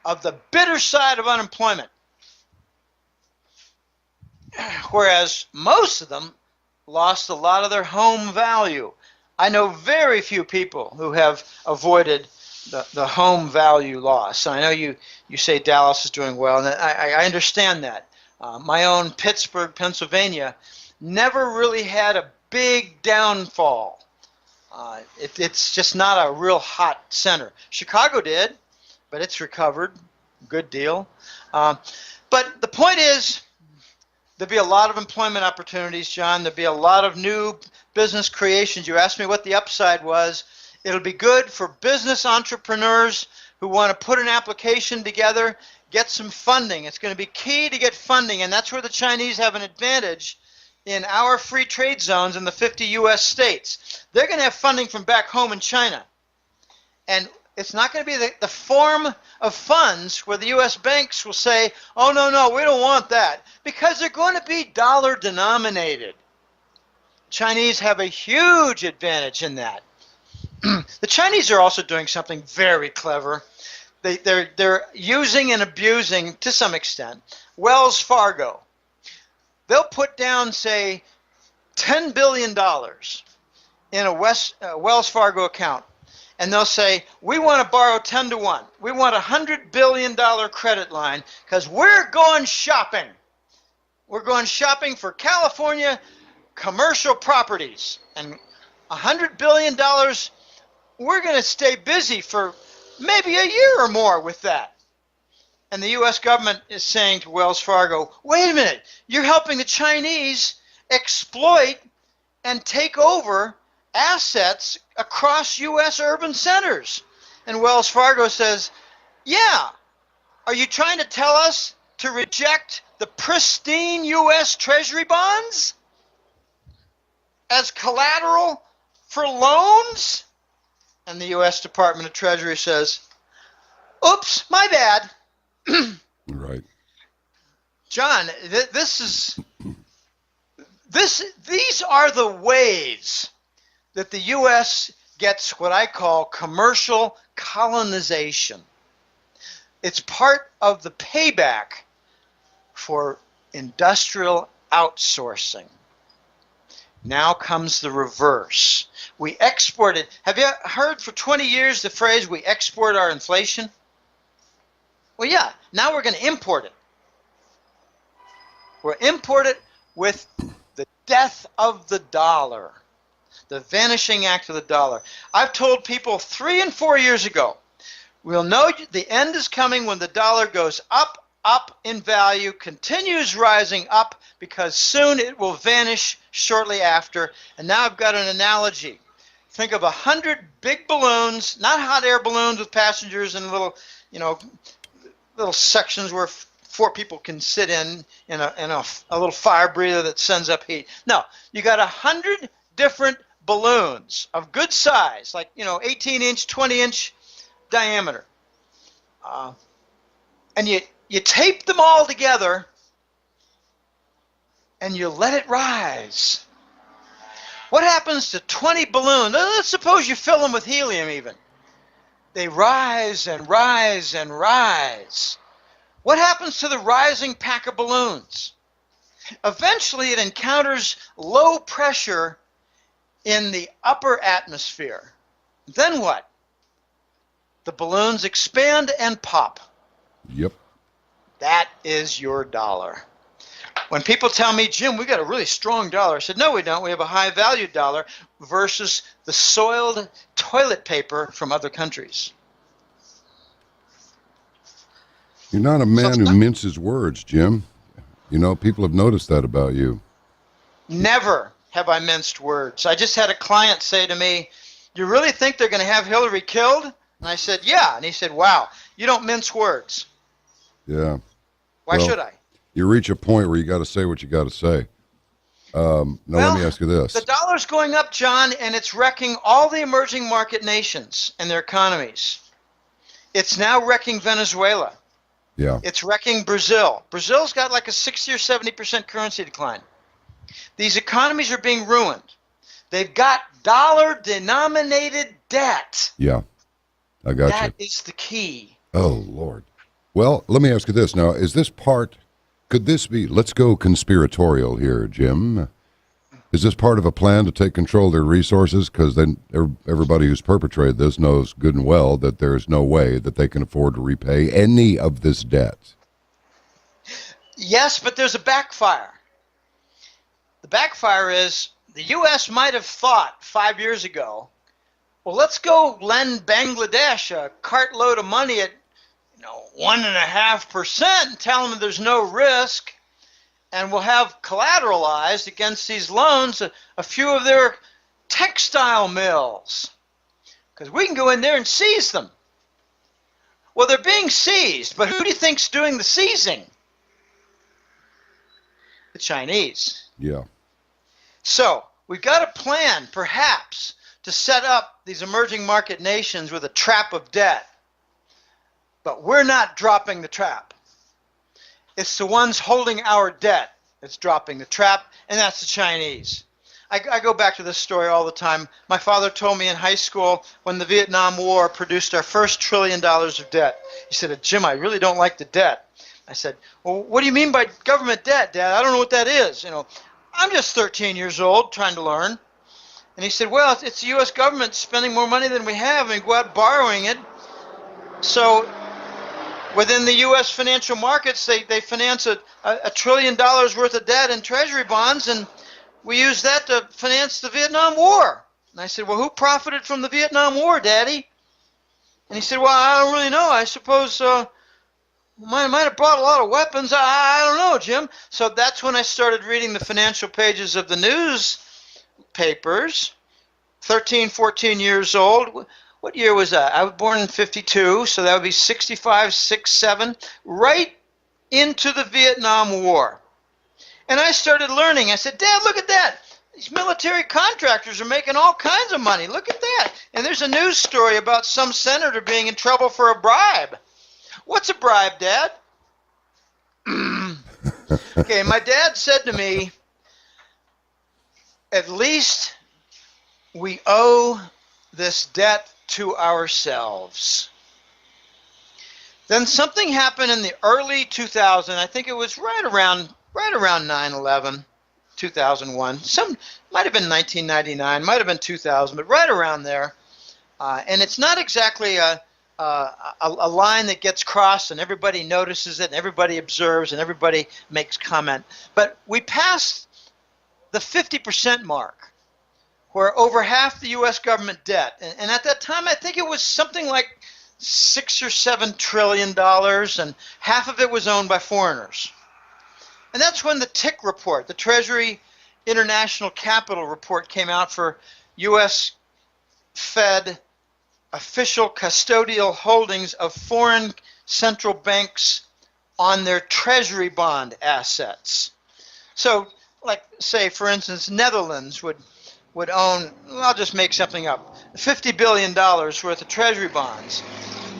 of the bitter side of unemployment. Whereas most of them lost a lot of their home value. I know very few people who have avoided the home value loss. I know you say Dallas is doing well, and I understand that. My own Pittsburgh, Pennsylvania, never really had a big downfall. It's just not a real hot center. Chicago did, but it's recovered a good deal. But the point is, there'll be a lot of employment opportunities, John. There'll be a lot of new business creations. You asked me what the upside was. It'll be good for business entrepreneurs who want to put an application together, get some funding. It's going to be key to get funding, and that's where the Chinese have an advantage in our free trade zones in the 50 U.S. states. They're going to have funding from back home in China. And it's not going to be the form of funds where the U.S. banks will say, oh, no, we don't want that, because they're going to be dollar denominated. Chinese have a huge advantage in that. The Chinese are also doing something very clever. They're using and abusing, to some extent, Wells Fargo. They'll put down, say, $10 billion in a Wells Fargo account, and they'll say, we want to borrow 10 to 1. We want a $100 billion credit line because we're going shopping. We're going shopping for California commercial properties. And $100 billion, we're going to stay busy for maybe a year or more with that. And the U.S. government is saying to Wells Fargo, wait a minute, you're helping the Chinese exploit and take over assets across U.S. urban centers. And Wells Fargo says, yeah, are you trying to tell us to reject the pristine U.S. Treasury bonds as collateral for loans? And the U.S. Department of Treasury says, oops, my bad. Right. John, these are the ways that the U.S. gets what I call commercial colonization. It's part of the payback for industrial outsourcing. Now comes the reverse. We export it. Have you heard for 20 years the phrase, we export our inflation? Well, yeah, now we're going to import it. We'll import it with the death of the dollar, the vanishing act of the dollar. I've told people 3 and 4 years ago, we'll know the end is coming when the dollar goes up, up in value, continues rising up, because soon it will vanish shortly after. And now I've got an analogy. Think of 100 big balloons, not hot air balloons with passengers and little, little sections where 4 people can sit in a little fire breather that sends up heat. No, you got 100 different balloons of good size, like 18-inch, 20-inch diameter, and you tape them all together, and you let it rise. What happens to 20 balloons? Let's suppose you fill them with helium even. They rise and rise and rise. What happens to the rising pack of balloons? Eventually it encounters low pressure in the upper atmosphere. Then what? The balloons expand and pop. Yep. That is your dollar. When people tell me, Jim, we got a really strong dollar, I said, no, we don't. We have a high-value dollar versus the soiled toilet paper from other countries. You're not a man who minces words, Jim. People have noticed that about you. Never have I minced words. I just had a client say to me, you really think they're going to have Hillary killed? And I said, yeah. And he said, wow, you don't mince words. Yeah. Why should I? You reach a point where you got to say what you got to say. Let me ask you this. The dollar's going up, John, and it's wrecking all the emerging market nations and their economies. It's now wrecking Venezuela. Yeah. It's wrecking Brazil. Brazil's got like a 60 or 70% currency decline. These economies are being ruined. They've got dollar-denominated debt. Yeah, I got you. That is the key. Oh, Lord. Well, let me ask you this now. Could this be, let's go conspiratorial here, Jim. Is this part of a plan to take control of their resources? Because then everybody who's perpetrated this knows good and well that there's no way that they can afford to repay any of this debt. Yes, but there's a backfire. The backfire is the U.S. might have thought 5 years ago, well, let's go lend Bangladesh a cartload of money at 1.5% and tell them there's no risk, and we'll have collateralized against these loans a few of their textile mills, because we can go in there and seize them. Well, they're being seized, but who do you think's doing the seizing? The Chinese. Yeah. So we've got a plan, perhaps, to set up these emerging market nations with a trap of debt. But we're not dropping the trap. It's the ones holding our debt that's dropping the trap, and that's the Chinese. I go back to this story all the time. My father told me in high school when the Vietnam War produced our first $1 trillion of debt. He said, Jim, I really don't like the debt. I said, well, what do you mean by government debt, Dad? I don't know what that is. I'm just 13 years old trying to learn. And he said, well, it's the U.S. government spending more money than we have, and we go out borrowing it. So within the U.S. financial markets, they finance $1 trillion worth of debt in treasury bonds, and we use that to finance the Vietnam War. And I said, well, who profited from the Vietnam War, Daddy? And he said, well, I don't really know. I suppose might have bought a lot of weapons. I don't know, Jim. So that's when I started reading the financial pages of the newspapers. 13, 14 years old. What year was that? I was born in 52, so that would be 65, 6, 7, right into the Vietnam War. And I started learning. I said, Dad, look at that. These military contractors are making all kinds of money. Look at that. And there's a news story about some senator being in trouble for a bribe. What's a bribe, Dad? Okay, my dad said to me, at least we owe this debt to ourselves. Then something happened in the early 2000s. I think it was right around 9/11, 2001. Some might have been 1999, might have been 2000, but right around there. And it's not exactly a line that gets crossed and everybody notices it and everybody observes and everybody makes comment. But we passed the 50% mark, where over half the U.S. government debt, and at that time I think it was something like $6 or $7 trillion, and half of it was owned by foreigners. And that's when the TIC report, the Treasury International Capital Report, came out for U.S. Fed official custodial holdings of foreign central banks on their treasury bond assets. So, like, say, for instance, Netherlands would own, I'll just make something up, $50 billion worth of treasury bonds.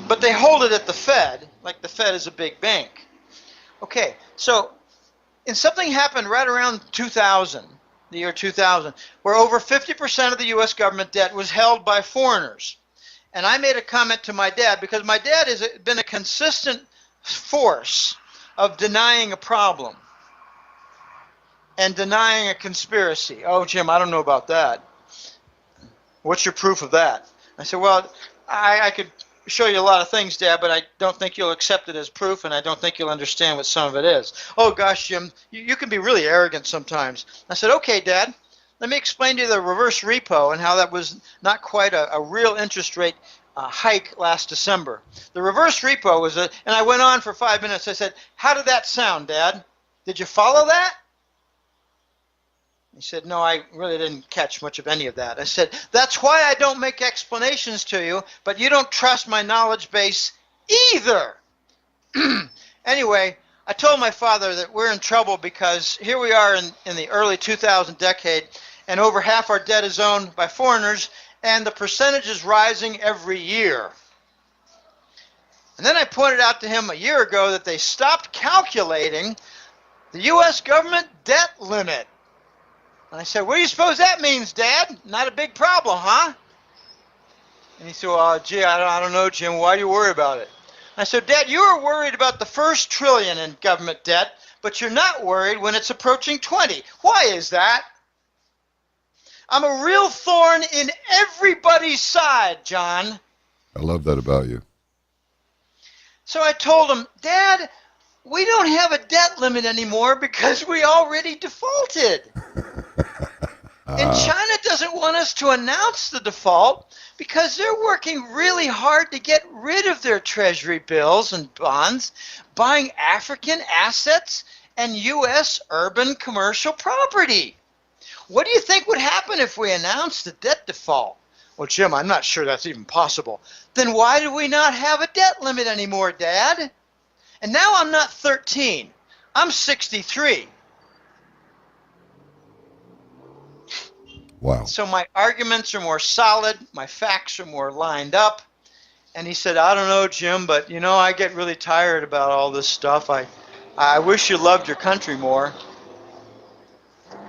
But they hold it at the Fed, like the Fed is a big bank. Okay, so, and something happened right around 2000, the year 2000, where over 50% of the U.S. government debt was held by foreigners. And I made a comment to my dad, because my dad has been a consistent force of denying a problem and denying a conspiracy. Oh, Jim, I don't know about that. What's your proof of that? I said, well, I could show you a lot of things, Dad, but I don't think you'll accept it as proof, and I don't think you'll understand what some of it is. Oh, gosh, Jim, you can be really arrogant sometimes. I said, okay, Dad, let me explain to you the reverse repo and how that was not quite a real interest rate hike last December. The reverse repo was and I went on for 5 minutes. I said, how did that sound, Dad? Did you follow that? He said, no, I really didn't catch much of any of that. I said, that's why I don't make explanations to you, but you don't trust my knowledge base either. Anyway, I told my father that we're in trouble because here we are in the early 2000 decade, and over half our debt is owned by foreigners, and the percentage is rising every year. And then I pointed out to him a year ago that they stopped calculating the U.S. government debt limit. And I said, what do you suppose that means, Dad? Not a big problem, huh? And he said, well, gee, I don't know, Jim. Why do you worry about it? I said, Dad, you are worried about the first trillion in government debt, but you're not worried when it's approaching 20. Why is that? I'm a real thorn in everybody's side, John. I love that about you. So I told him, Dad, we don't have a debt limit anymore because we already defaulted. And China doesn't want us to announce the default because they're working really hard to get rid of their treasury bills and bonds, buying African assets and U.S. urban commercial property. What do you think would happen if we announced the debt default? Well, Jim, I'm not sure that's even possible. Then why do we not have a debt limit anymore, Dad? And now I'm not 13. I'm 63. Wow. So my arguments are more solid. My facts are more lined up. And he said, I don't know, Jim, but, you know, I get really tired about all this stuff. I wish you loved your country more.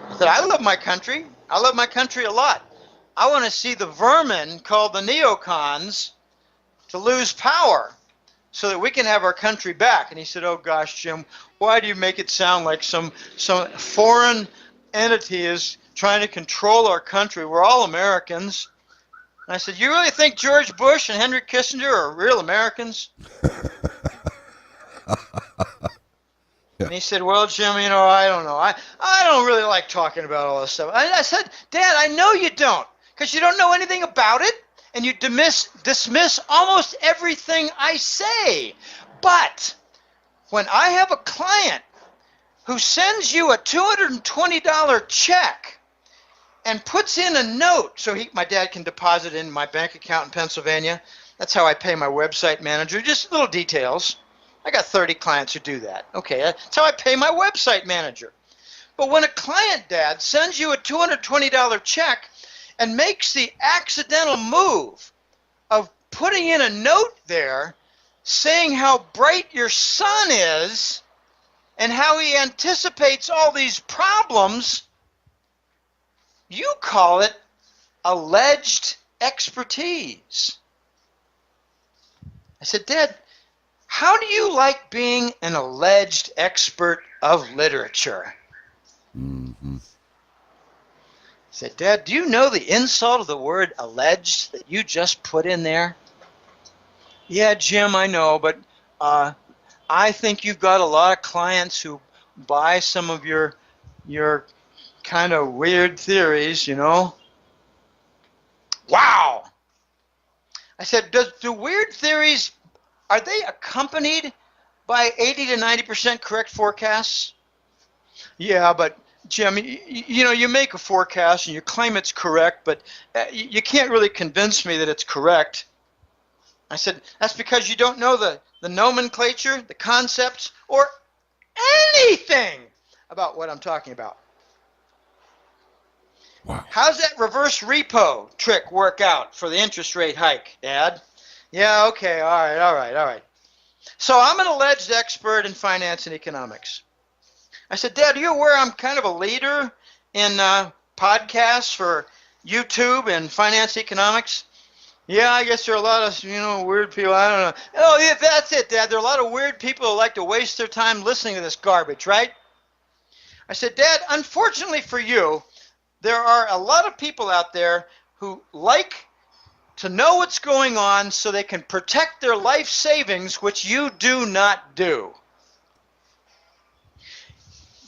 I said, I love my country. I love my country a lot. I want to see the vermin called the neocons to lose power so that we can have our country back. And he said, oh, gosh, Jim, why do you make it sound like some foreign entity is trying to control our country? We're all Americans. And I said, you really think George Bush and Henry Kissinger are real Americans? And he said, well, Jim, you know, I don't know. I don't really like talking about all this stuff. I said, Dad, I know you don't, because you don't know anything about it, and you dismiss almost everything I say. But when I have a client who sends you a $220 check and puts in a note so my dad can deposit in my bank account in Pennsylvania, that's how I pay my website manager, just little details. I got 30 clients who do that. Okay, that's how I pay my website manager. But when a client, Dad, sends you a $220 check and makes the accidental move of putting in a note there saying how bright your son is and how he anticipates all these problems, you call it alleged expertise. I said, Dad, how do you like being an alleged expert of literature? Mm-hmm. said, Dad, do you know the insult of the word alleged that you just put in there? Yeah, Jim, I know, but I think you've got a lot of clients who buy some of your kind of weird theories, you know? Wow! I said, do weird theories, are they accompanied by 80 to 90% correct forecasts? Yeah, but Jim, you know, you make a forecast and you claim it's correct, but you can't really convince me that it's correct. I said, that's because you don't know the nomenclature, the concepts, or anything about what I'm talking about. Wow. How's that reverse repo trick work out for the interest rate hike, Dad? Yeah, okay, all right. So I'm an alleged expert in finance and economics. I said, Dad, are you aware I'm kind of a leader in podcasts for YouTube and finance economics? Yeah, I guess there are a lot of, weird people. I don't know. Oh, yeah, that's it, Dad. There are a lot of weird people who like to waste their time listening to this garbage, right? I said, Dad, unfortunately for you, there are a lot of people out there who like to know what's going on so they can protect their life savings, which you do not do.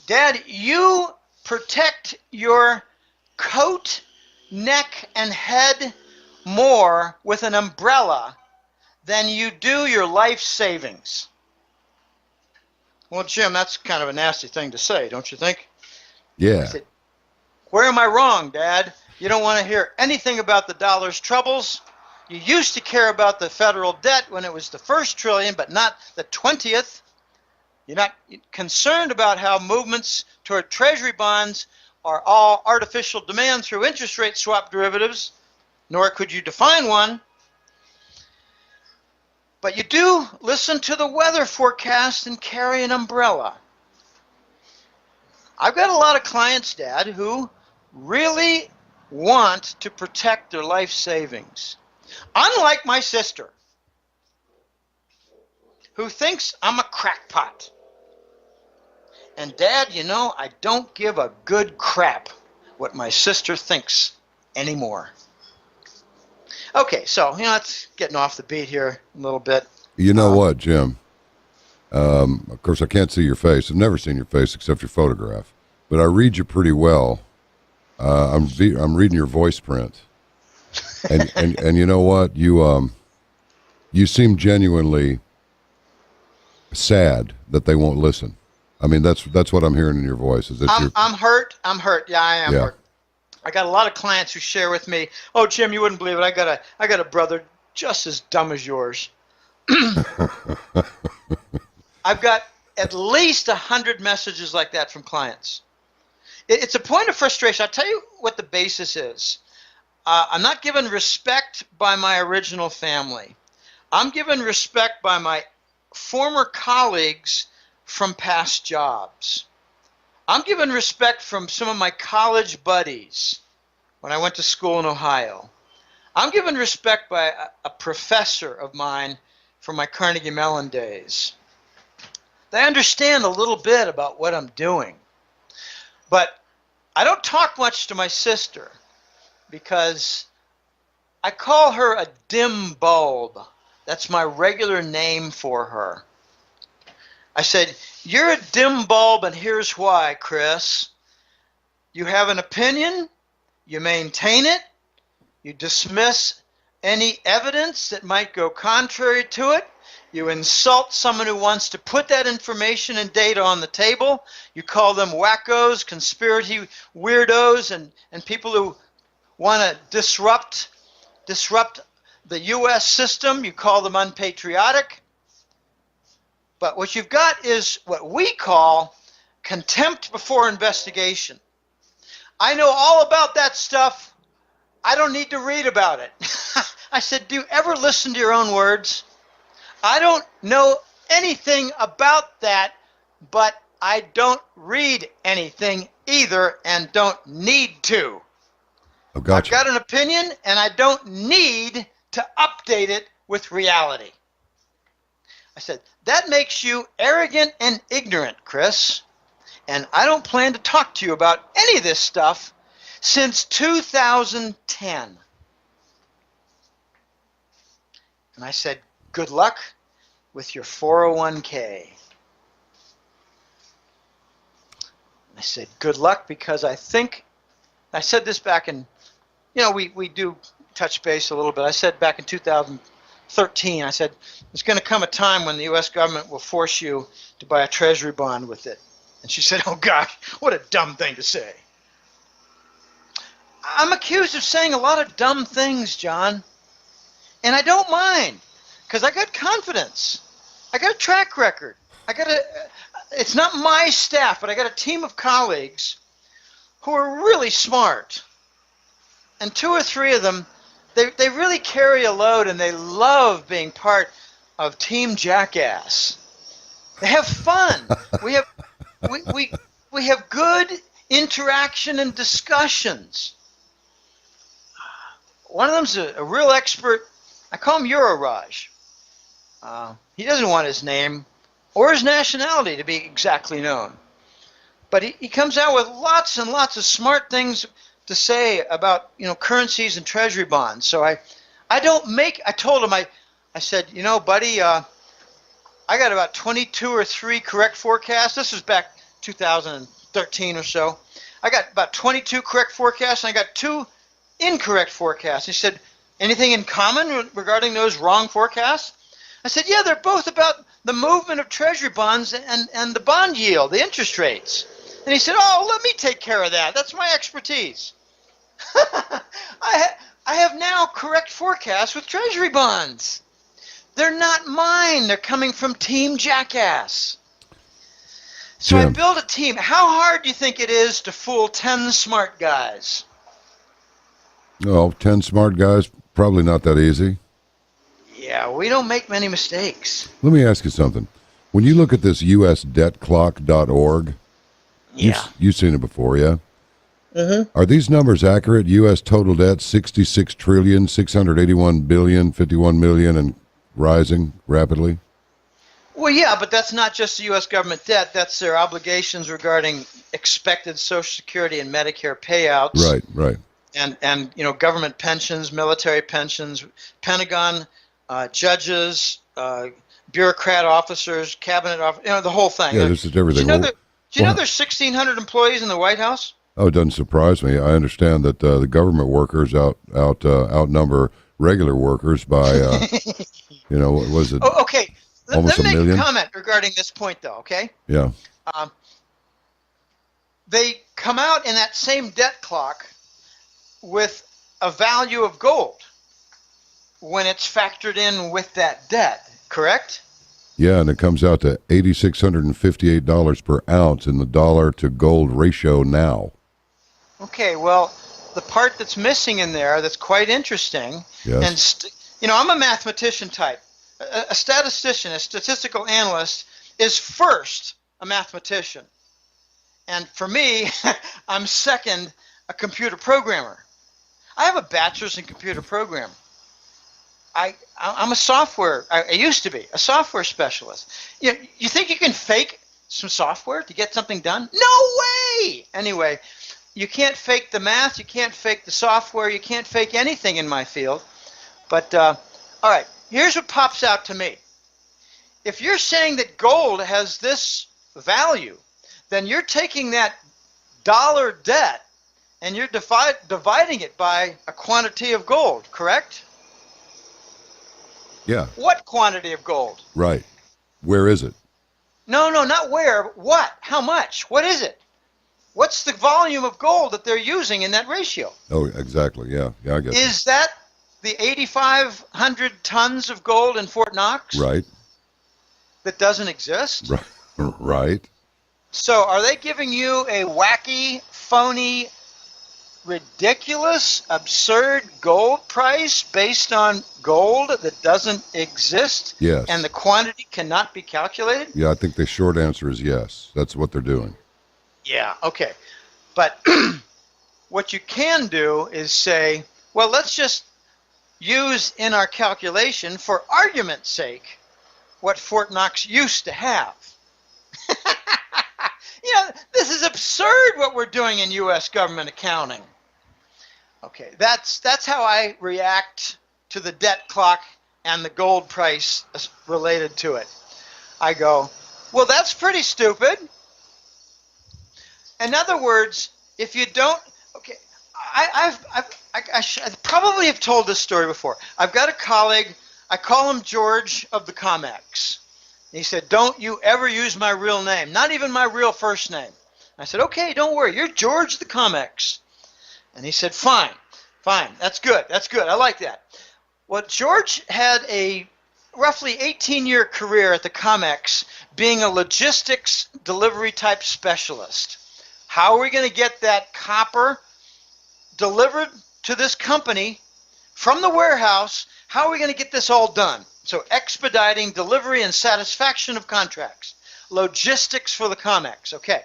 Dad, you protect your coat, neck, and head more with an umbrella than you do your life savings. Well, Jim, that's kind of a nasty thing to say, don't you think? Yeah. I said, where am I wrong, Dad? You don't want to hear anything about the dollar's troubles. You used to care about the federal debt when it was the first trillion, but not the 20th. You're not concerned about how movements toward treasury bonds are all artificial demand through interest rate swap derivatives, nor could you define one. But you do listen to the weather forecast and carry an umbrella. I've got a lot of clients, Dad, who really want to protect their life savings. Unlike my sister, who thinks I'm a crackpot. And Dad, I don't give a good crap what my sister thinks anymore. Okay, so, it's getting off the beat here a little bit. You know what, Jim? Of course, I can't see your face. I've never seen your face except your photograph. But I read you pretty well. I'm reading your voice print. And you know what? You seem genuinely sad that they won't listen. I mean, that's what I'm hearing in your voice. Is that I'm hurt. Yeah, I am hurt. I got a lot of clients who share with me, oh, Jim, you wouldn't believe it. I got a brother just as dumb as yours. I've got at least 100 messages like that from clients. It's a point of frustration. I'll tell you what the basis is. I'm not given respect by my original family. I'm given respect by my former colleagues from past jobs. I'm given respect from some of my college buddies when I went to school in Ohio. I'm given respect by a professor of mine from my Carnegie Mellon days. They understand a little bit about what I'm doing. But I don't talk much to my sister because I call her a dim bulb. That's my regular name for her. I said, you're a dim bulb, and here's why, Chris. You have an opinion, you maintain it, you dismiss any evidence that might go contrary to it, you insult someone who wants to put that information and data on the table, you call them wackos, conspiracy weirdos, and people who want to disrupt the U.S. system, you call them unpatriotic. But what you've got is what we call contempt before investigation. I know all about that stuff. I don't need to read about it. I said, do you ever listen to your own words? I don't know anything about that, but I don't read anything either and don't need to. Oh, gotcha. I've got an opinion and I don't need to update it with reality. I said, that makes you arrogant and ignorant, Chris. And I don't plan to talk to you about any of this stuff since 2010. And I said, good luck with your 401k. I said, good luck, because I said this back in, we do touch base a little bit. I said back in 2013, I said, there's going to come a time when the U.S. government will force you to buy a treasury bond with it. And she said, oh, gosh, what a dumb thing to say. I'm accused of saying a lot of dumb things, John. And I don't mind, because I got confidence. I got a track record. It's not my staff, but I got a team of colleagues who are really smart. And 2 or 3 of them, they really carry a load, and they love being part of Team Jackass. They have fun. We have good interaction and discussions. One of them's a real expert. I call him Euroraj. He doesn't want his name or his nationality to be exactly known. But he comes out with lots and lots of smart things to say about, currencies and treasury bonds. So I told him, I said, buddy, I got about 22 or 3 correct forecasts. This was back 2013 or so. I got about 22 correct forecasts, and I got 2 incorrect forecasts. He said, anything in common regarding those wrong forecasts? I said, yeah, they're both about the movement of treasury bonds and the bond yield, the interest rates. And he said, oh, let me take care of that. That's my expertise. I have now correct forecasts with treasury bonds. They're not mine. They're coming from Team Jackass. So Jim. I built a team. How hard do you think it is to fool 10 smart guys? Oh, 10 smart guys, probably not that easy. Yeah, we don't make many mistakes. Let me ask you something. When you look at this usdebtclock.org, Yeah. you've seen it before, yeah? Mm-hmm. Are these numbers accurate? U.S. total debt, 66 trillion, 681 billion, 51 million, and rising rapidly? Well, yeah, but that's not just the U.S. government debt. That's their obligations regarding expected Social Security and Medicare payouts. Right. And government pensions, military pensions, Pentagon, judges, bureaucrat officers, cabinet officers, the whole thing. Yeah, this is everything. Do you know there's 1,600 employees in the White House? Oh, it doesn't surprise me. I understand that the government workers outnumber regular workers by, what was it? Oh, okay. Almost Let me a make million? a comment regarding this point, though, okay? Yeah. They come out in that same debt clock with a value of gold when it's factored in with that debt, correct? Yeah, and it comes out to $8,658 per ounce in the dollar to gold ratio now. Okay, well, the part that's missing in there that's quite interesting, Yes. and I'm a mathematician type. A statistician, a statistical analyst, is first a mathematician. And for me, I'm second a computer programmer. I have a bachelor's in computer programming. I'm a software, I used to be a software specialist. You think you can fake some software to get something done? No way! Anyway, you can't fake the math, you can't fake the software, you can't fake anything in my field. But, all right, here's what pops out to me. If you're saying that gold has this value, then you're taking that dollar debt and you're dividing it by a quantity of gold, correct? Yeah. What quantity of gold? Right. Where is it? No, not where. What? How much? What is it? What's the volume of gold that they're using in that ratio? Oh, exactly. Yeah, I get it. Is that the 8,500 tons of gold in Fort Knox? Right. That doesn't exist? Right. So are they giving you a wacky, phony, ridiculous, absurd gold price based on gold that doesn't exist? Yes. And the quantity cannot be calculated? Yeah, I think the short answer is yes. That's what they're doing. Yeah, okay. But what you can do is say, well, let's just use in our calculation, for argument's sake, what Fort Knox used to have. This is absurd what we're doing in U.S. government accounting. Okay, that's how I react to the debt clock and the gold price related to it. I go, well, that's pretty stupid. In other words, if you don't, okay, I probably have told this story before. I've got a colleague, I call him George of the Comex. He said, don't you ever use my real name, not even my real first name. I said, okay, don't worry, you're George the Comex. And he said, fine, that's good, I like that. Well, George had a roughly 18-year career at the Comex being a logistics delivery type specialist. How are we going to get that copper delivered to this company from the warehouse? How are we going to get this all done? So expediting delivery and satisfaction of contracts, logistics for the Comex. Okay.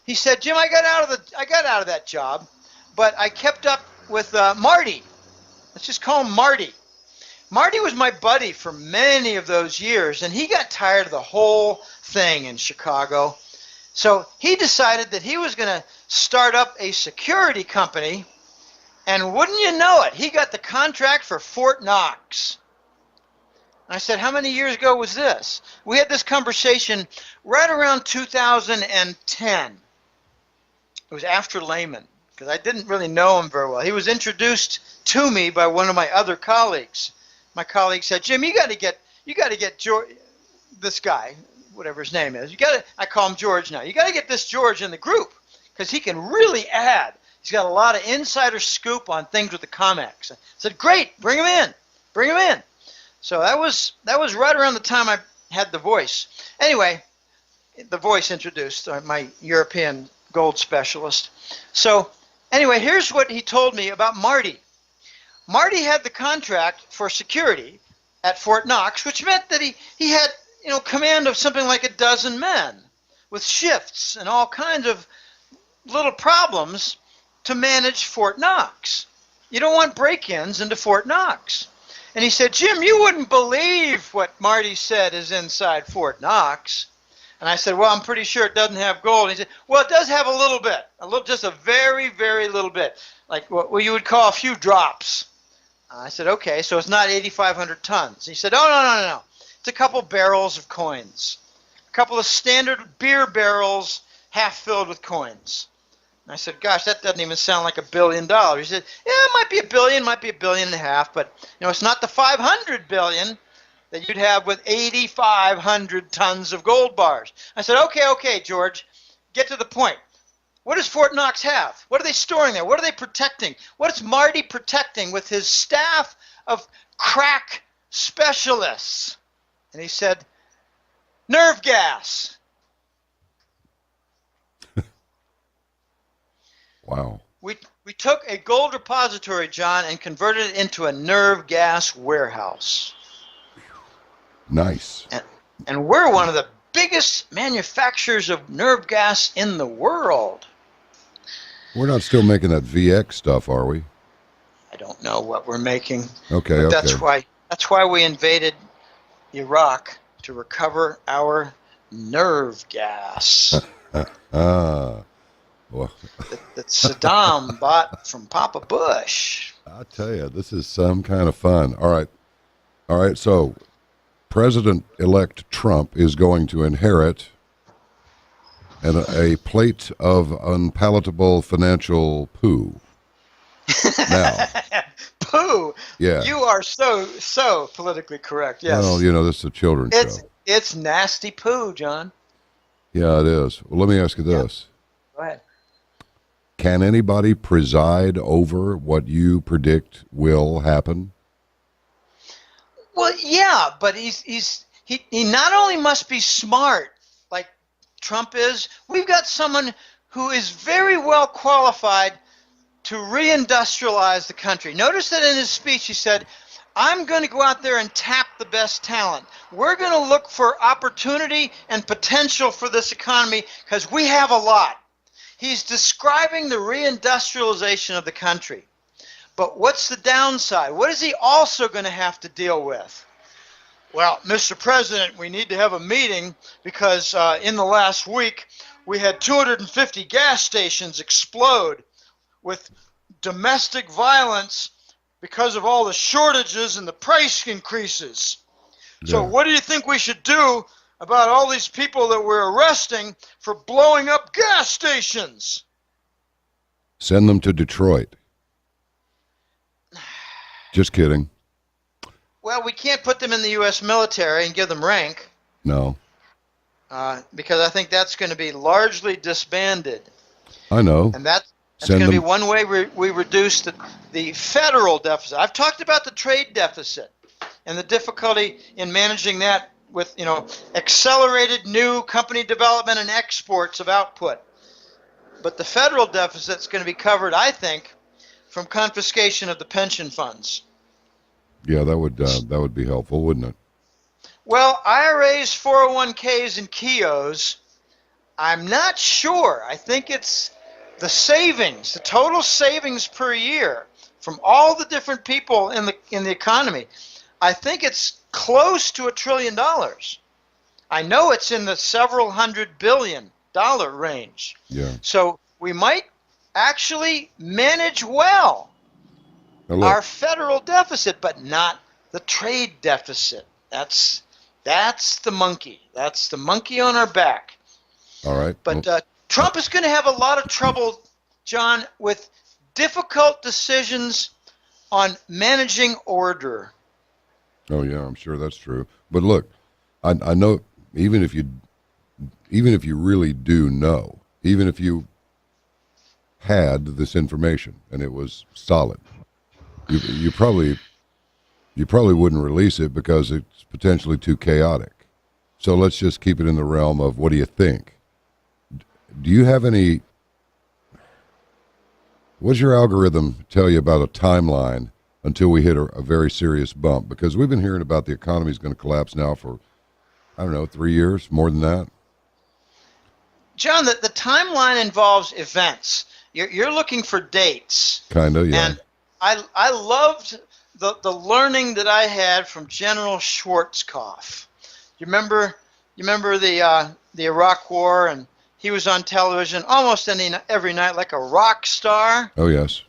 He said, Jim, I got out of that job, but I kept up with Marty. Let's just call him Marty. Marty was my buddy for many of those years, and he got tired of the whole thing in Chicago. So he decided that he was going to start up a security company, and wouldn't you know it, he got the contract for Fort Knox. I said, how many years ago was this? We had this conversation right around 2010. It was after Lehman, because I didn't really know him very well. He was introduced to me by one of my other colleagues. My colleague said, Jim, you got to get George, this guy, whatever his name is. I call him George now. You got to get this George in the group, because he can really add. He's got a lot of insider scoop on things with the Comex. I said, great, bring him in. So that was right around the time I had The Voice. Anyway, The Voice introduced my European gold specialist. So anyway, here's what he told me about Marty. Marty had the contract for security at Fort Knox, which meant that he had command of something like a dozen men with shifts and all kinds of little problems to manage Fort Knox. You don't want break-ins into Fort Knox. And he said, Jim, you wouldn't believe what Marty said is inside Fort Knox. And I said, well, I'm pretty sure it doesn't have gold. And he said, well, it does have a little bit, just a very, very little bit, like what you would call a few drops. I said, okay, so it's not 8,500 tons. He said, oh, no. It's a couple barrels of coins, a couple of standard beer barrels half filled with coins. And I said, gosh, that doesn't even sound like $1 billion. He said, yeah, it might be $1 billion, might be $1.5 billion, but it's not the 500 billion that you'd have with 8,500 tons of gold bars. I said, okay, George, get to the point. What does Fort Knox have? What are they storing there? What are they protecting? What is Marty protecting with his staff of crack specialists? And he said, nerve gas. Wow. We took a gold repository, John, and converted it into a nerve gas warehouse. Nice. And we're one of the biggest manufacturers of nerve gas in the world. We're not still making that VX stuff, are we? I don't know what we're making. Okay, but okay. That's why we invaded Iraq, to recover our nerve gas. Well, that Saddam bought from Papa Bush. I tell you, this is some kind of fun. All right. So, President-elect Trump is going to inherit a plate of unpalatable financial poo. Now, poo. Yeah. You are so politically correct. Yes. Well, this is a children's show. It's nasty poo, John. Yeah, it is. Well, let me ask you this. Go ahead. Can anybody preside over what you predict will happen? Well, yeah, but he not only must be smart like Trump is, we've got someone who is very well qualified to reindustrialize the country. Notice that in his speech he said, I'm going to go out there and tap the best talent. We're going to look for opportunity and potential for this economy because we have a lot. He's describing the reindustrialization of the country. But what's the downside? What is he also going to have to deal with? Well, Mr. President, we need to have a meeting because in the last week we had 250 gas stations explode with domestic violence because of all the shortages and the price increases. So Yeah. what do you think we should do about all these people that we're arresting for blowing up gas stations? Send them to Detroit. Just kidding. Well, we can't put them in the U.S. military and give them rank No. because I think that's going to be largely disbanded. I know. And that's Send going to be them. one way we reduce the federal deficit. I've talked about the trade deficit and the difficulty in managing that with, accelerated new company development and exports of output. But the federal deficit is going to be covered, I think, from confiscation of the pension funds. Yeah, that would be helpful, wouldn't it? Well, IRAs, 401ks, and KIOs, I'm not sure. I think it's the savings, the total savings per year from all the different people in the economy. I think it's close to $1 trillion. I know it's in the several $100 billion range. Yeah. So we might actually manage well our federal deficit, but not the trade deficit. That's the monkey. That's the monkey on our back. All right. But Trump is going to have a lot of trouble, John, with difficult decisions on managing order. Oh yeah, I'm sure that's true. But look, I know even if you really do know, even if you had this information and it was solid, you probably wouldn't release it because it's potentially too chaotic. So let's just keep it in the realm of what do you think? Do you have any? What's your algorithm tell you about a timeline until we hit a very serious bump? Because we've been hearing about the economy is going to collapse now for, I don't know, 3 years, more than that. John, the timeline involves events. You're looking for dates. Kind of, yeah. And I loved the learning that I had from General Schwarzkopf. You remember the Iraq War, and he was on television almost every night like a rock star. Oh yes.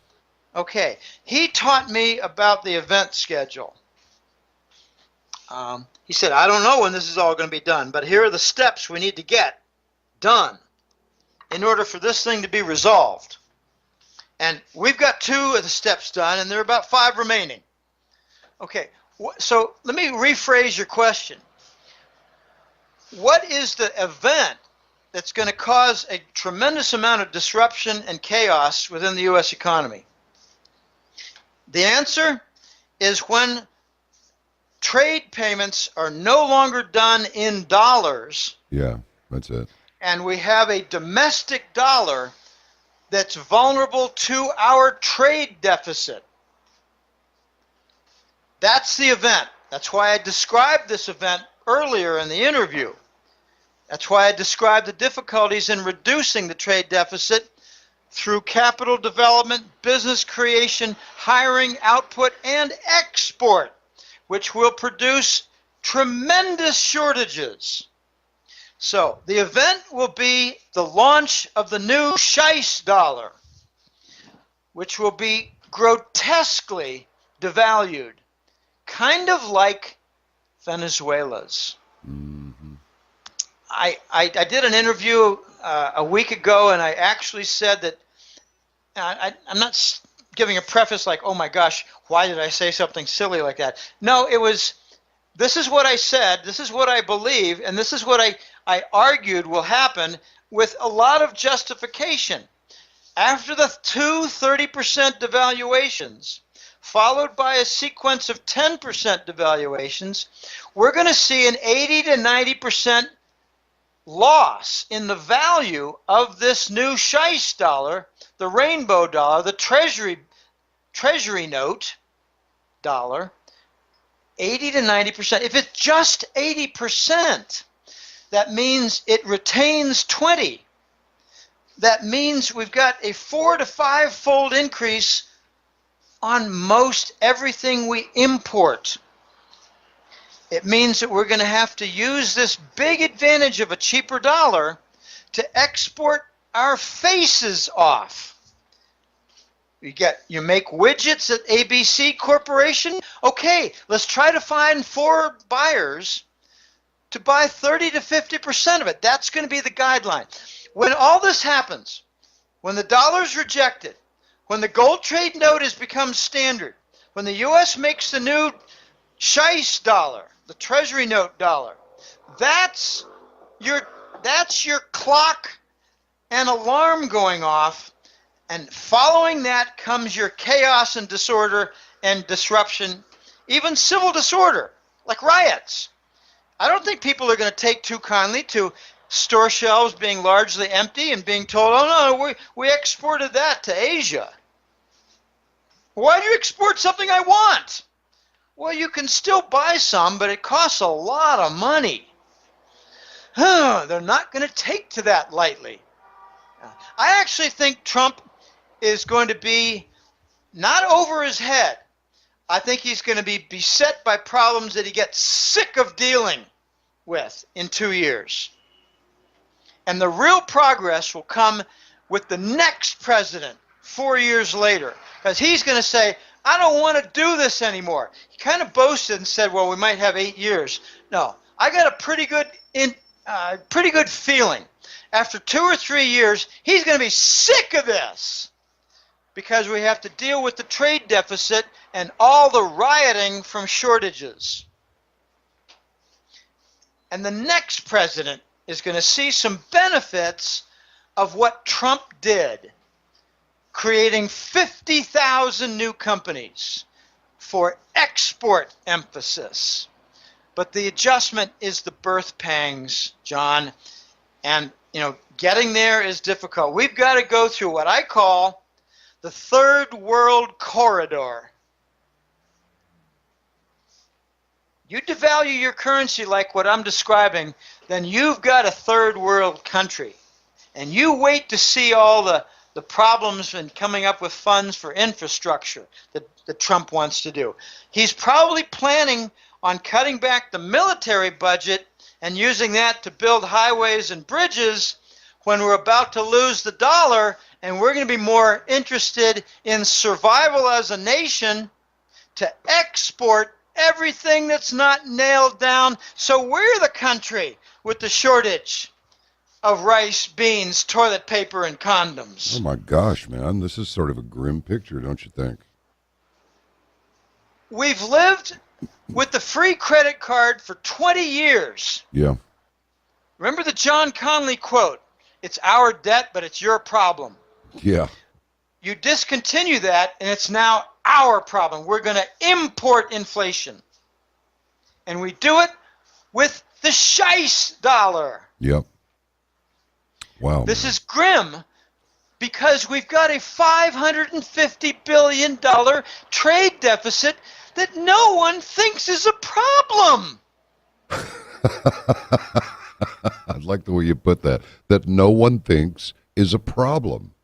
Okay, he taught me about the event schedule. He said, I don't know when this is all going to be done, but here are the steps we need to get done in order for this thing to be resolved. And we've got 2 of the steps done, and there are about 5 remaining. Okay, so let me rephrase your question. What is the event that's going to cause a tremendous amount of disruption and chaos within the U.S. economy? The answer is when trade payments are no longer done in dollars. Yeah, that's it. And we have a domestic dollar that's vulnerable to our trade deficit. That's the event. That's why I described this event earlier in the interview. That's why I described the difficulties in reducing the trade deficit through capital development, business creation, hiring, output, and export, which will produce tremendous shortages. So the event will be the launch of the new Scheisse dollar, which will be grotesquely devalued, kind of like Venezuela's. Mm-hmm. I did an interview a week ago, and I actually said that I'm not giving a preface like, oh my gosh, why did I say something silly like that? No, it was, this is what I said, this is what I believe, and this is what I argued will happen with a lot of justification. After the 30% devaluations, followed by a sequence of 10% devaluations, we're going to see an 80 to 90% loss in the value of this new Scheisse dollar, the rainbow dollar, the treasury note dollar. 80 to 90%. If it's just 80%, that means it retains 20. That means we've got a 4 to 5-fold increase on most everything we import. It means that we're going to have to use this big advantage of a cheaper dollar to export our faces off. You make widgets at ABC Corporation. Okay, let's try to find 4 buyers to buy 30 to 50% of it. That's going to be the guideline. When all this happens, when the dollar's rejected, when the gold trade note has become standard, when the U.S. makes the new Scheisse dollar, the Treasury note dollar, that's your clock and alarm going off. And following that comes your chaos and disorder and disruption, even civil disorder, like riots. I don't think people are going to take too kindly to store shelves being largely empty and being told, oh, no, we exported that to Asia. Why do you export something I want? Well, you can still buy some, but it costs a lot of money. They're not going to take to that lightly. I actually think Trump is going to be not over his head. I think he's going to be beset by problems that he gets sick of dealing with in 2 years. And the real progress will come with the next president 4 years later, because he's going to say, I don't want to do this anymore. He kind of boasted and said, well, we might have 8 years. No, I got a pretty good feeling. After 2 or 3 years, he's going to be sick of this, because we have to deal with the trade deficit and all the rioting from shortages. And the next president is going to see some benefits of what Trump did, creating 50,000 new companies for export emphasis. But the adjustment is the birth pangs, John, and getting there is difficult. We've got to go through what I call the third world corridor. You devalue your currency like what I'm describing, then you've got a third world country. And you wait to see all the problems in coming up with funds for infrastructure that Trump wants to do. He's probably planning on cutting back the military budget and using that to build highways and bridges when we're about to lose the dollar, and we're going to be more interested in survival as a nation to export everything that's not nailed down. So we're the country with the shortage of rice, beans, toilet paper, and condoms. Oh my gosh, man. This is sort of a grim picture, don't you think? We've lived with the free credit card for 20 years. Yeah. Remember the John Conley quote, it's our debt, but it's your problem. Yeah. You discontinue that, and it's now our problem. We're going to import inflation. And we do it with the Scheisse dollar. Yep. Wow. This is grim because we've got a $550 billion trade deficit that no one thinks is a problem. I like the way you put that. That no one thinks is a problem.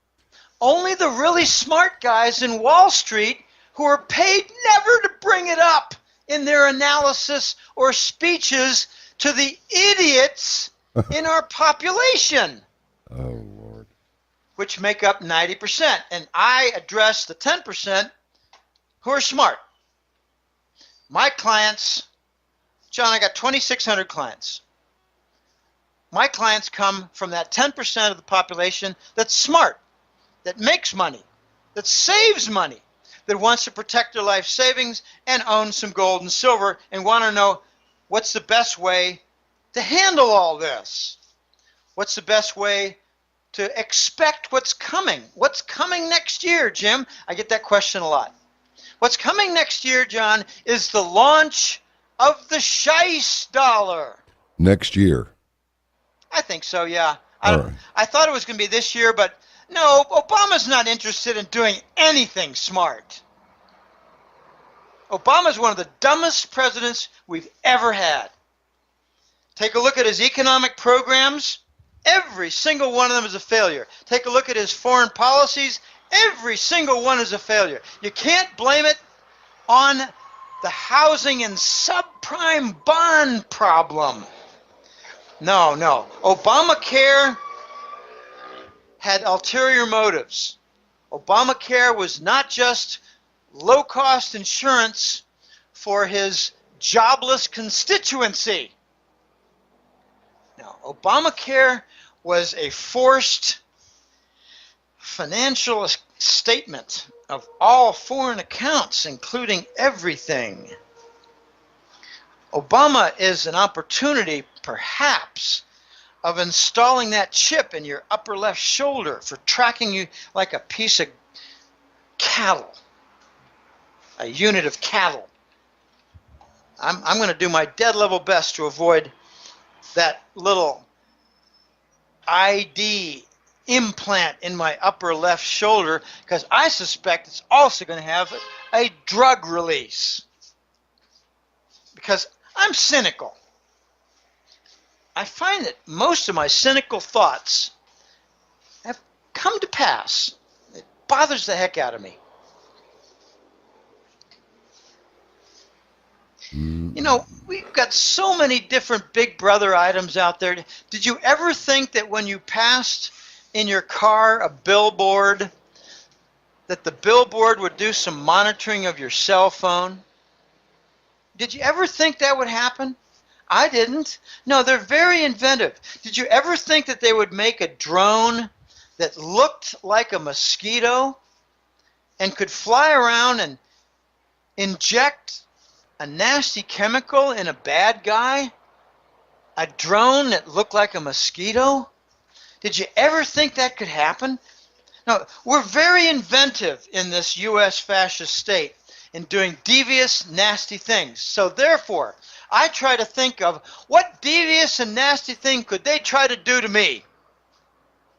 Only the really smart guys in Wall Street who are paid never to bring it up in their analysis or speeches to the idiots in our population. Oh, Lord. Which make up 90%. And I address the 10% who are smart. My clients, John, I got 2,600 clients. My clients come from that 10% of the population that's smart, that makes money, that saves money, that wants to protect their life savings and own some gold and silver and want to know what's the best way to handle all this. What's the best way to expect what's coming? What's coming next year, Jim? I get that question a lot. What's coming next year, John, is the launch of the Scheisse dollar. Next year. I think so, yeah. Right. I thought it was going to be this year, but no, Obama's not interested in doing anything smart. Obama's one of the dumbest presidents we've ever had. Take a look at his economic programs. Every single one of them is a failure. Take a look at his foreign policies. Every single one is a failure. You can't blame it on the housing and subprime bond problem. No. Obamacare had ulterior motives. Obamacare was not just low-cost insurance for his jobless constituency. Now, Obamacare was a forced financial statement of all foreign accounts, including everything. Obama is an opportunity, perhaps, of installing that chip in your upper left shoulder for tracking you like a piece of cattle, a unit of cattle. I'm going to do my dead level best to avoid that little ID implant in my upper left shoulder, because I suspect it's also going to have a drug release. Because I'm cynical. I find that most of my cynical thoughts have come to pass. It bothers the heck out of me. You know, we've got so many different Big Brother items out there. Did you ever think that when you passed in your car a billboard, that the billboard would do some monitoring of your cell phone? Did you ever think that would happen? I didn't. No, they're very inventive. Did you ever think that they would make a drone that looked like a mosquito and could fly around and inject a nasty chemical in a bad guy? A drone that looked like a mosquito? Did you ever think that could happen? No, we're very inventive in this U.S. fascist state in doing devious, nasty things. So therefore, I try to think of what devious and nasty thing could they try to do to me?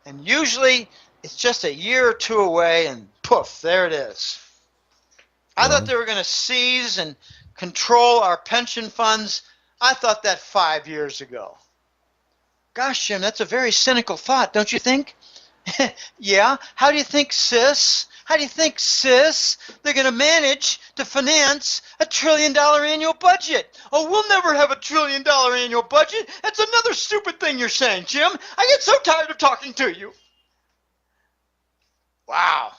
And usually it's just a year or two away and poof, there it is. I thought they were going to seize and control our pension funds. I thought that 5 years ago. Gosh, Jim, that's a very cynical thought, don't you think? Yeah. How do you think, sis? How do you think, sis, they're going to manage to finance a $1 trillion annual budget? Oh, we'll never have a $1 trillion annual budget. That's another stupid thing you're saying, Jim. I get so tired of talking to you. Wow.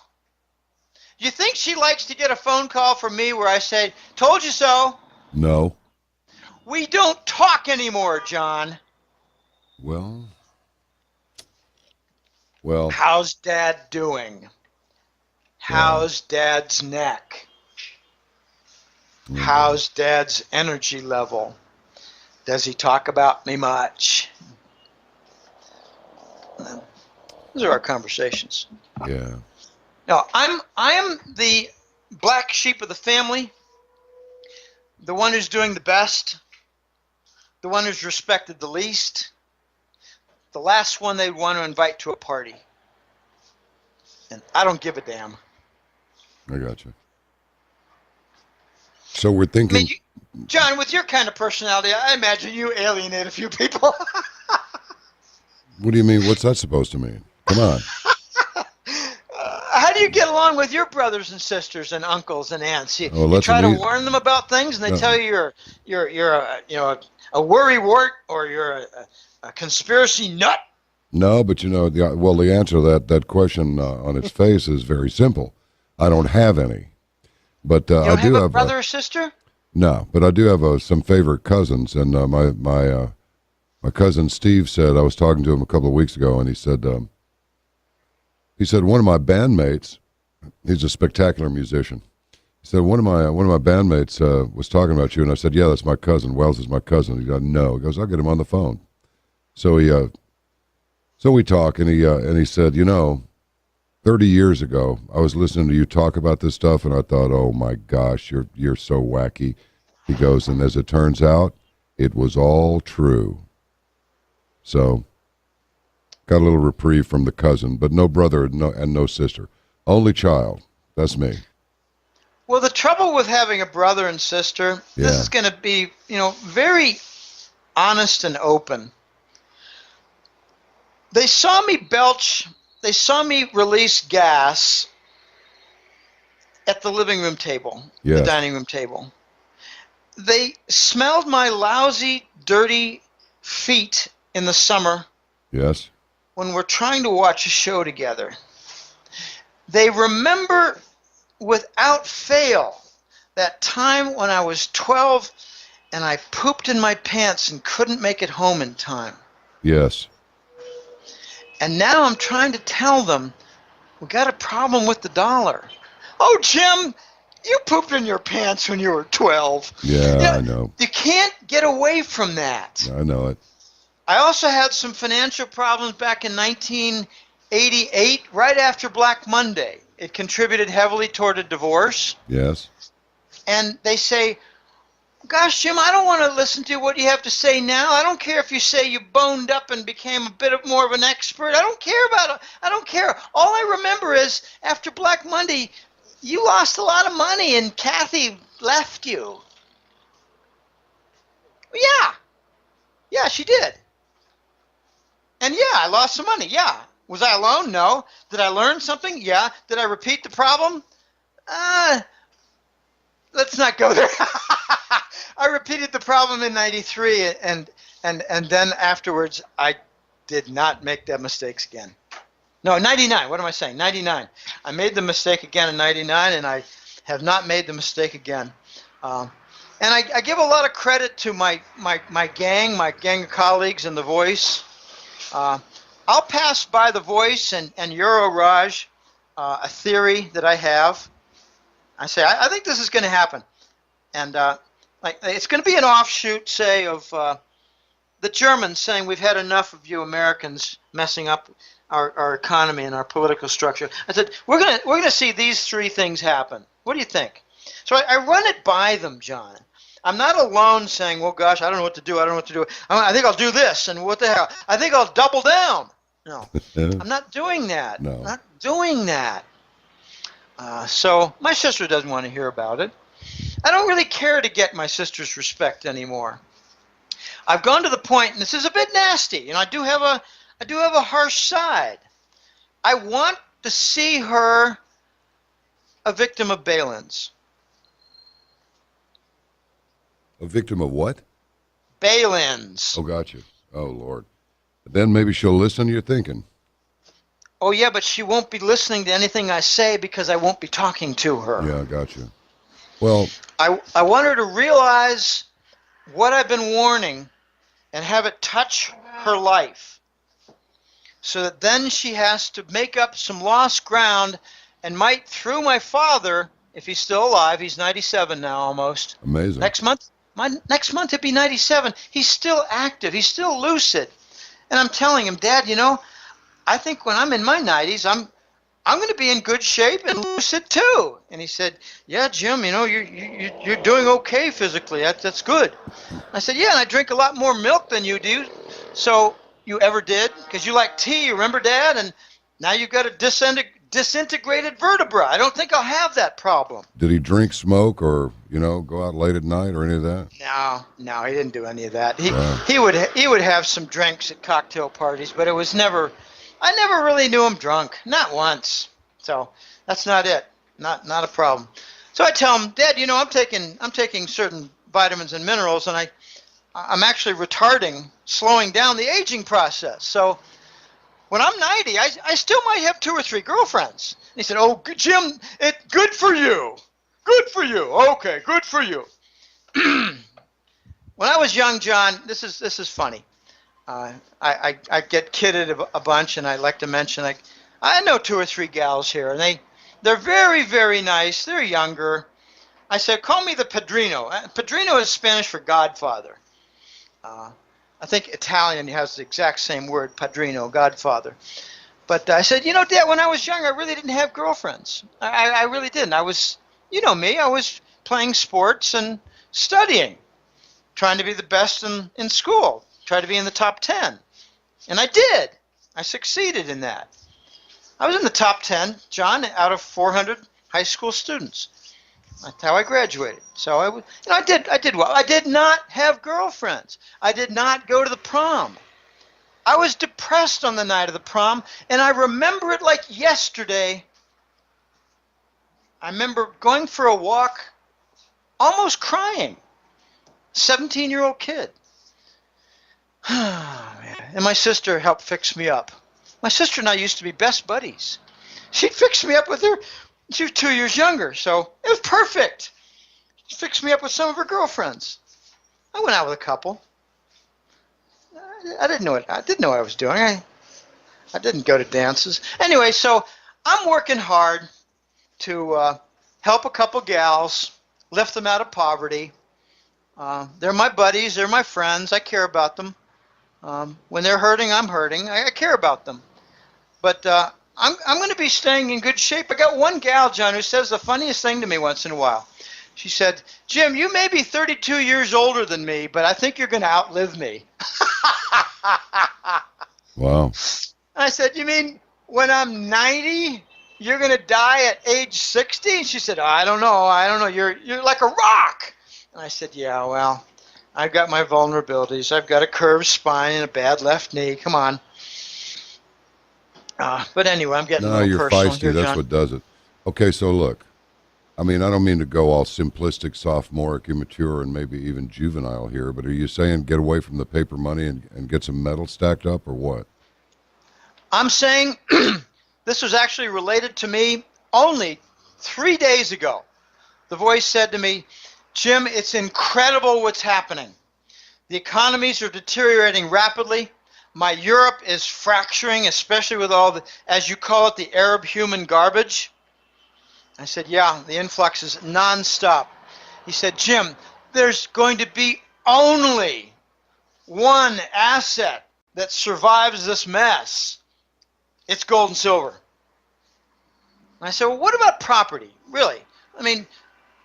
Do you think she likes to get a phone call from me where I say, told you so? No. We don't talk anymore, John. Well. How's Dad doing? How's Dad's neck? How's Dad's energy level? Does he talk about me much? Those are our conversations. Yeah. Now, I am the black sheep of the family, the one who's doing the best, the one who's respected the least, the last one they'd want to invite to a party. And I don't give a damn. I got you. So we're thinking... I mean, John, with your kind of personality, I imagine you alienate a few people. What do you mean? What's that supposed to mean? Come on. How do you get along with your brothers and sisters and uncles and aunts? You that's try to warn them about things, and they tell you you're a worrywart or you're a conspiracy nut. No, but the answer to that question on its face is very simple. I don't have any, but I do have a brother or sister. No, but I do have some favorite cousins, and my cousin Steve said, I was talking to him a couple of weeks ago, and he said one of my bandmates, he's a spectacular musician. He said one of my bandmates was talking about you, and I said, yeah, that's my cousin. Wells is my cousin. He goes, no. He goes, I'll get him on the phone. So we talk, and he said, 30 years ago, I was listening to you talk about this stuff, and I thought, oh my gosh, you're so wacky. He goes, and as it turns out, it was all true. So, got a little reprieve from the cousin, but no brother and no sister. Only child. That's me. Well, the trouble with having a brother and sister, this is going to be, very honest and open. They saw me belch. They saw me release gas at the living room table, the dining room table. They smelled my lousy, dirty feet in the summer. Yes. When we're trying to watch a show together. They remember without fail that time when I was 12 and I pooped in my pants and couldn't make it home in time. Yes. And now I'm trying to tell them, we got a problem with the dollar. Oh, Jim, you pooped in your pants when you were 12. Yeah, I know. You can't get away from that. I know it. I also had some financial problems back in 1988, right after Black Monday. It contributed heavily toward a divorce. Yes. And they say, gosh, Jim, I don't want to listen to what you have to say now. I don't care if you say you boned up and became a bit more of an expert. I don't care about it. I don't care. All I remember is after Black Monday, you lost a lot of money and Kathy left you. Yeah. Yeah, she did. And yeah, I lost some money. Yeah. Was I alone? No. Did I learn something? Yeah. Did I repeat the problem? Let's not go there. I repeated the problem in 93 and then afterwards I did not make that mistakes again. No, 99. What am I saying? 99. I made the mistake again in 99 and I have not made the mistake again. And I give a lot of credit to my gang of colleagues in The Voice. I'll pass by The Voice and Euroraj, a theory that I have. I say, I think this is going to happen. And it's going to be an offshoot, say, of the Germans saying we've had enough of you Americans messing up our economy and our political structure. I said, we're going to see these three things happen. What do you think? So I run it by them, John. I'm not alone saying, well, gosh, I don't know what to do. I don't know what to do. I think I'll do this, and what the hell? I think I'll double down. No, I'm not doing that. No. I'm not doing that. So my sister doesn't want to hear about it. I don't really care to get my sister's respect anymore. I've gone to the point, and this is a bit nasty, and I do have a harsh side. I want to see her a victim of bail-ins. A victim of what? Bail-ins. Oh, gotcha. Oh, Lord. Then maybe she'll listen to your thinking. Oh, yeah, but she won't be listening to anything I say because I won't be talking to her. Yeah, gotcha. Well, I want her to realize what I've been warning and have it touch her life so that then she has to make up some lost ground and might, through my father, if he's still alive, he's 97 now almost. amazing. Next month he'll be 97. He's still active. He's still lucid. And I'm telling him, Dad, I think when I'm in my 90s, I'm going to be in good shape and lucid too. And he said, yeah, Jim, you're doing okay physically. That's good. I said, yeah, and I drink a lot more milk than you do. So you ever did? Because you like tea, remember, Dad? And now you've got a disintegrated vertebra. I don't think I'll have that problem. Did he drink, smoke, or, go out late at night or any of that? No, he didn't do any of that. He would have some drinks at cocktail parties, but it was never. I never really knew him drunk, not once. So that's not it. Not a problem. So I tell him, Dad, I'm taking certain vitamins and minerals, and I'm actually slowing down the aging process. So when I'm 90, I still might have 2 or 3 girlfriends. And he said, oh, Jim, good for you. Good for you. Okay, good for you. When I was young, John, this is funny. I get kidded a bunch, and I like to mention I know 2 or 3 gals here, and they're very, very nice. They're younger. I said, call me the Padrino. Padrino is Spanish for Godfather. I think Italian has the exact same word, Padrino, Godfather. But I said, Dad, when I was young, I really didn't have girlfriends. I really didn't. I was, me, I was playing sports and studying, trying to be the best in school. Try to be in the top 10. And I did. I succeeded in that. I was in the top 10, John, out of 400 high school students. That's how I graduated. So I did well. I did not have girlfriends. I did not go to the prom. I was depressed on the night of the prom, and I remember it like yesterday. I remember going for a walk, almost crying. 17-year-old kid. And my sister helped fix me up. My sister and I used to be best buddies. She fixed me up with her. She was 2 years younger, so it was perfect. She fixed me up with some of her girlfriends. I went out with a couple. I didn't know what I was doing. I didn't go to dances. Anyway, so I'm working hard to help a couple gals, lift them out of poverty. They're my buddies. They're my friends. I care about them. When they're hurting, I'm hurting. I care about them. But I'm going to be staying in good shape. I got one gal, John, who says the funniest thing to me once in a while. She said, Jim, you may be 32 years older than me, but I think you're going to outlive me. Wow. I said, you mean when I'm 90, you're going to die at age 60? She said, I don't know. You're like a rock. And I said, yeah, well, I've got my vulnerabilities. I've got a curved spine and a bad left knee. Come on. But anyway, I'm getting a little you're personal feisty. here, That's John. what does it. Okay, so look. I mean, I don't mean to go all simplistic, sophomoric, immature, and maybe even juvenile here, but are you saying get away from the paper money and get some metal stacked up, or what? I'm saying this was actually related to me only 3 days ago. The voice said to me, Jim, it's incredible what's happening. The economies are deteriorating rapidly. My Europe is fracturing, especially with all the, as you call it, the Arab human garbage. I said, yeah, the influx is nonstop. He said, Jim, there's going to be only one asset that survives this mess. It's gold and silver. And I said, well, what about property? Really? I mean,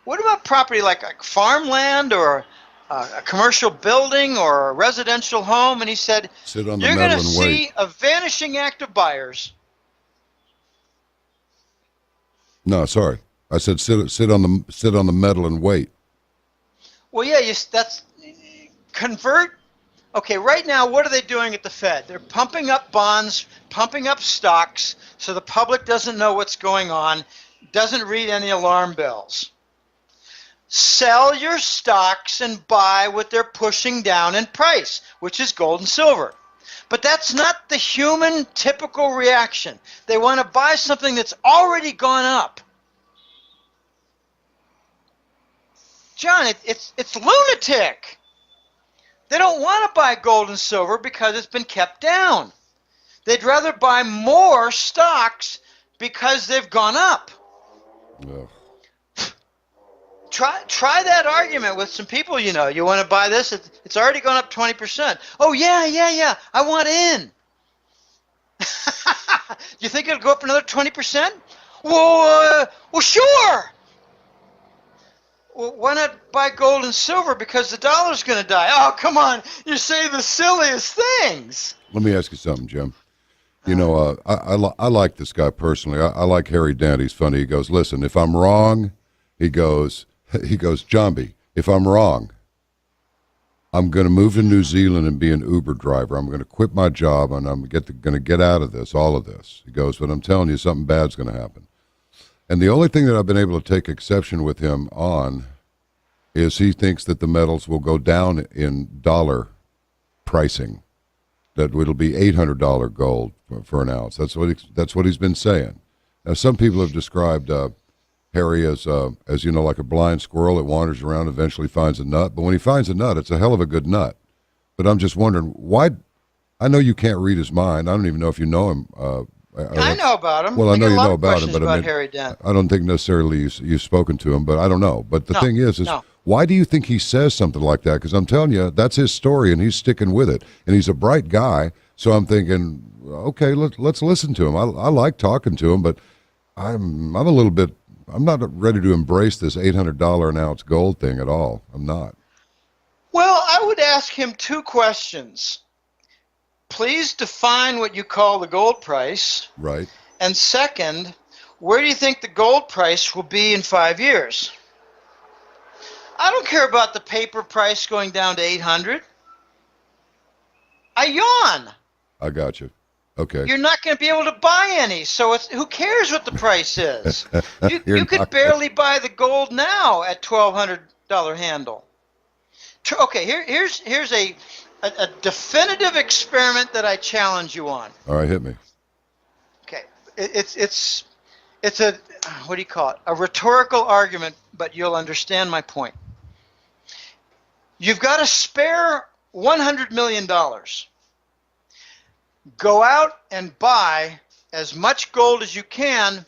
what about property like farmland or a commercial building or a residential home? And he said, Sit on the you're going to metal and see wait. a vanishing act of buyers. No, sorry. I said sit on the metal and wait. Well, yeah, that's convert. Okay, right now, what are they doing at the Fed? They're pumping up bonds, pumping up stocks, so the public doesn't know what's going on, doesn't read any alarm bells. Sell your stocks and buy what they're pushing down in price, which is gold and silver. But that's not the human typical reaction. They want to buy something that's already gone up. John, it's lunatic. They don't want to buy gold and silver because it's been kept down. They'd rather buy more stocks because they've gone up. Ugh. Try that argument with some people you know. You want to buy this? It's already gone up 20%. Oh, yeah. I want in. You think it'll go up another 20%? Well, sure. Well, why not buy gold and silver because the dollar's going to die? Oh, come on. You say the silliest things. Let me ask you something, Jim. You know, I like this guy personally. I like Harry Dent. He's funny. He goes, listen, if I'm wrong, he goes, John B., if I'm wrong, I'm going to move to New Zealand and be an Uber driver. I'm going to quit my job, and I'm going to get out of this, all of this. He goes, but I'm telling you, something bad's going to happen. And the only thing that I've been able to take exception with him on is he thinks that the metals will go down in dollar pricing, that it'll be $800 gold for an ounce. That's what he's been saying. Now, some people have described Harry as you know, like a blind squirrel that wanders around, eventually finds a nut. But when he finds a nut, it's a hell of a good nut. But I'm just wondering why. I know you can't read his mind. I don't even know if you know him. I know about him. Well, I know you know about him, but I mean, Harry Dent. I don't think necessarily you've spoken to him, but I don't know. But the thing is why do you think he says something like that? Because I'm telling you, that's his story, and he's sticking with it. And he's a bright guy, so I'm thinking, okay, let's listen to him. I like talking to him, but I'm a little bit. I'm not ready to embrace this $800 an ounce gold thing at all. I'm not. Well, I would ask him two questions. Please define what you call the gold price. Right. And second, where do you think the gold price will be in 5 years? I don't care about the paper price going down to 800. I yawn. I got you. Okay. You're not going to be able to buy any, so who cares what the price is? You could barely buy the gold now at $1,200 handle. Okay, here's a definitive experiment that I challenge you on. All right, hit me. Okay, it's It's a, what do you call it? A rhetorical argument, but you'll understand my point. You've got a spare $100 million. Go out and buy as much gold as you can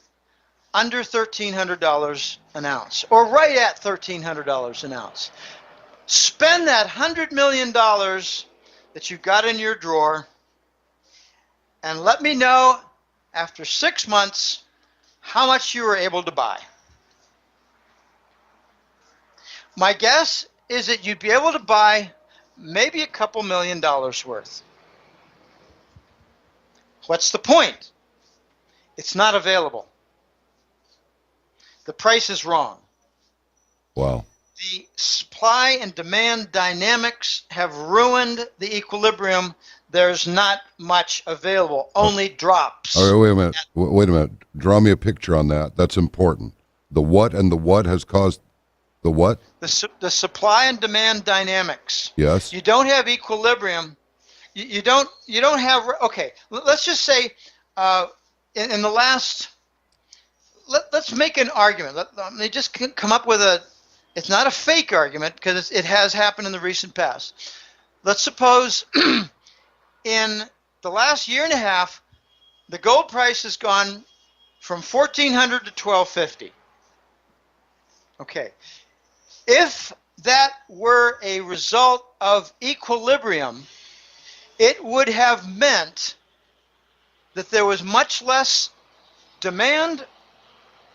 under $1,300 an ounce, or right at $1,300 an ounce. Spend that $100 million that you've got in your drawer, and let me know after 6 months how much you were able to buy. My guess is that you'd be able to buy maybe a couple $1 million worth. What's the point? It's not available. The price is wrong. Wow. The supply and demand dynamics have ruined the equilibrium. There's not much available, only drops. All right, wait a minute. Wait a minute. Draw me a picture on that. That's important. The what and the what has caused the what? The supply and demand dynamics. Yes. You don't have equilibrium. You don't have, okay, let's just say in the last, let's make an argument. Let me just come up with it's not a fake argument because it has happened in the recent past. Let's suppose in the last year and a half, the gold price has gone from $1,400 to $1,250. Okay. If that were a result of equilibrium, it would have meant that there was much less demand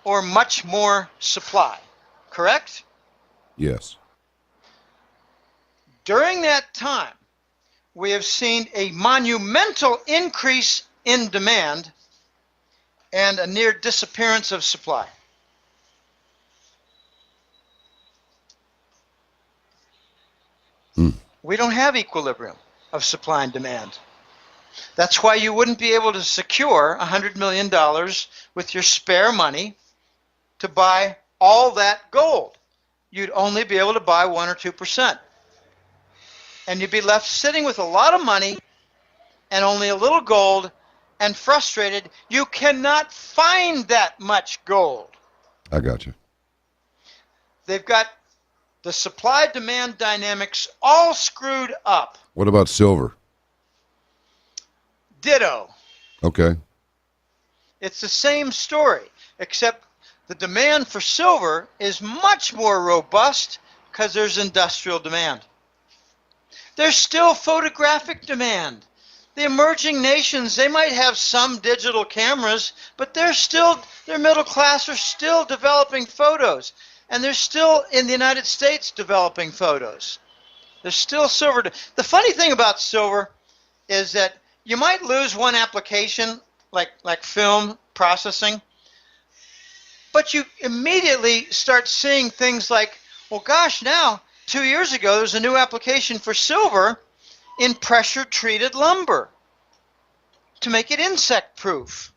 or much more supply, correct? Yes. During that time, we have seen a monumental increase in demand and a near disappearance of supply. We don't have equilibrium of supply and demand. That's why you wouldn't be able to secure $100 million with your spare money to buy all that gold. You'd only be able to buy 1 or 2%. And you'd be left sitting with a lot of money and only a little gold and frustrated. You cannot find that much gold. I got you. They've got the supply-demand dynamics all screwed up. What about silver? Ditto. Okay. It's the same story, except the demand for silver is much more robust because there's industrial demand. There's still photographic demand. The emerging nations, they might have some digital cameras, but their middle class are still developing photos. And they're still in the United States developing photos. There's still silver. The funny thing about silver is that you might lose one application, like film processing, but you immediately start seeing things like, well, gosh, now, 2 years ago, there was a new application for silver in pressure-treated lumber to make it insect-proof.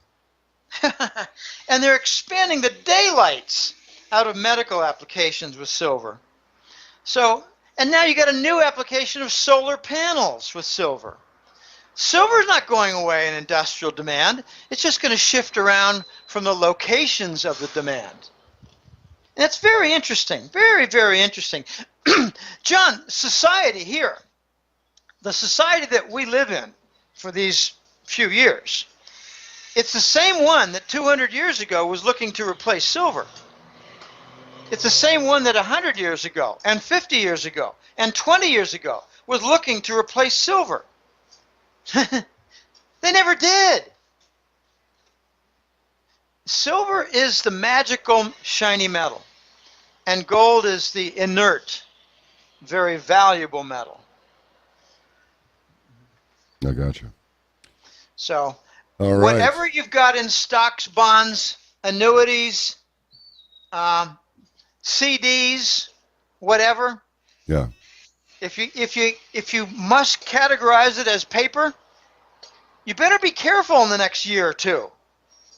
And they're expanding the daylights out of medical applications with silver. So, and now you got a new application of solar panels with silver. Silver's not going away in industrial demand. It's just going to shift around from the locations of the demand. And it's very interesting, very, very interesting. John, society here, the society that we live in for these few years, it's the same one that 200 years ago was looking to replace silver. It's the same one that 100 years ago, and 50 years ago, and 20 years ago was looking to replace silver. They never did. Silver is the magical shiny metal, and gold is the inert, very valuable metal. I got you. So, all right. Whatever you've got in stocks, bonds, annuities, CDs, whatever. Yeah. If you must categorize it as paper, you better be careful in the next year or two,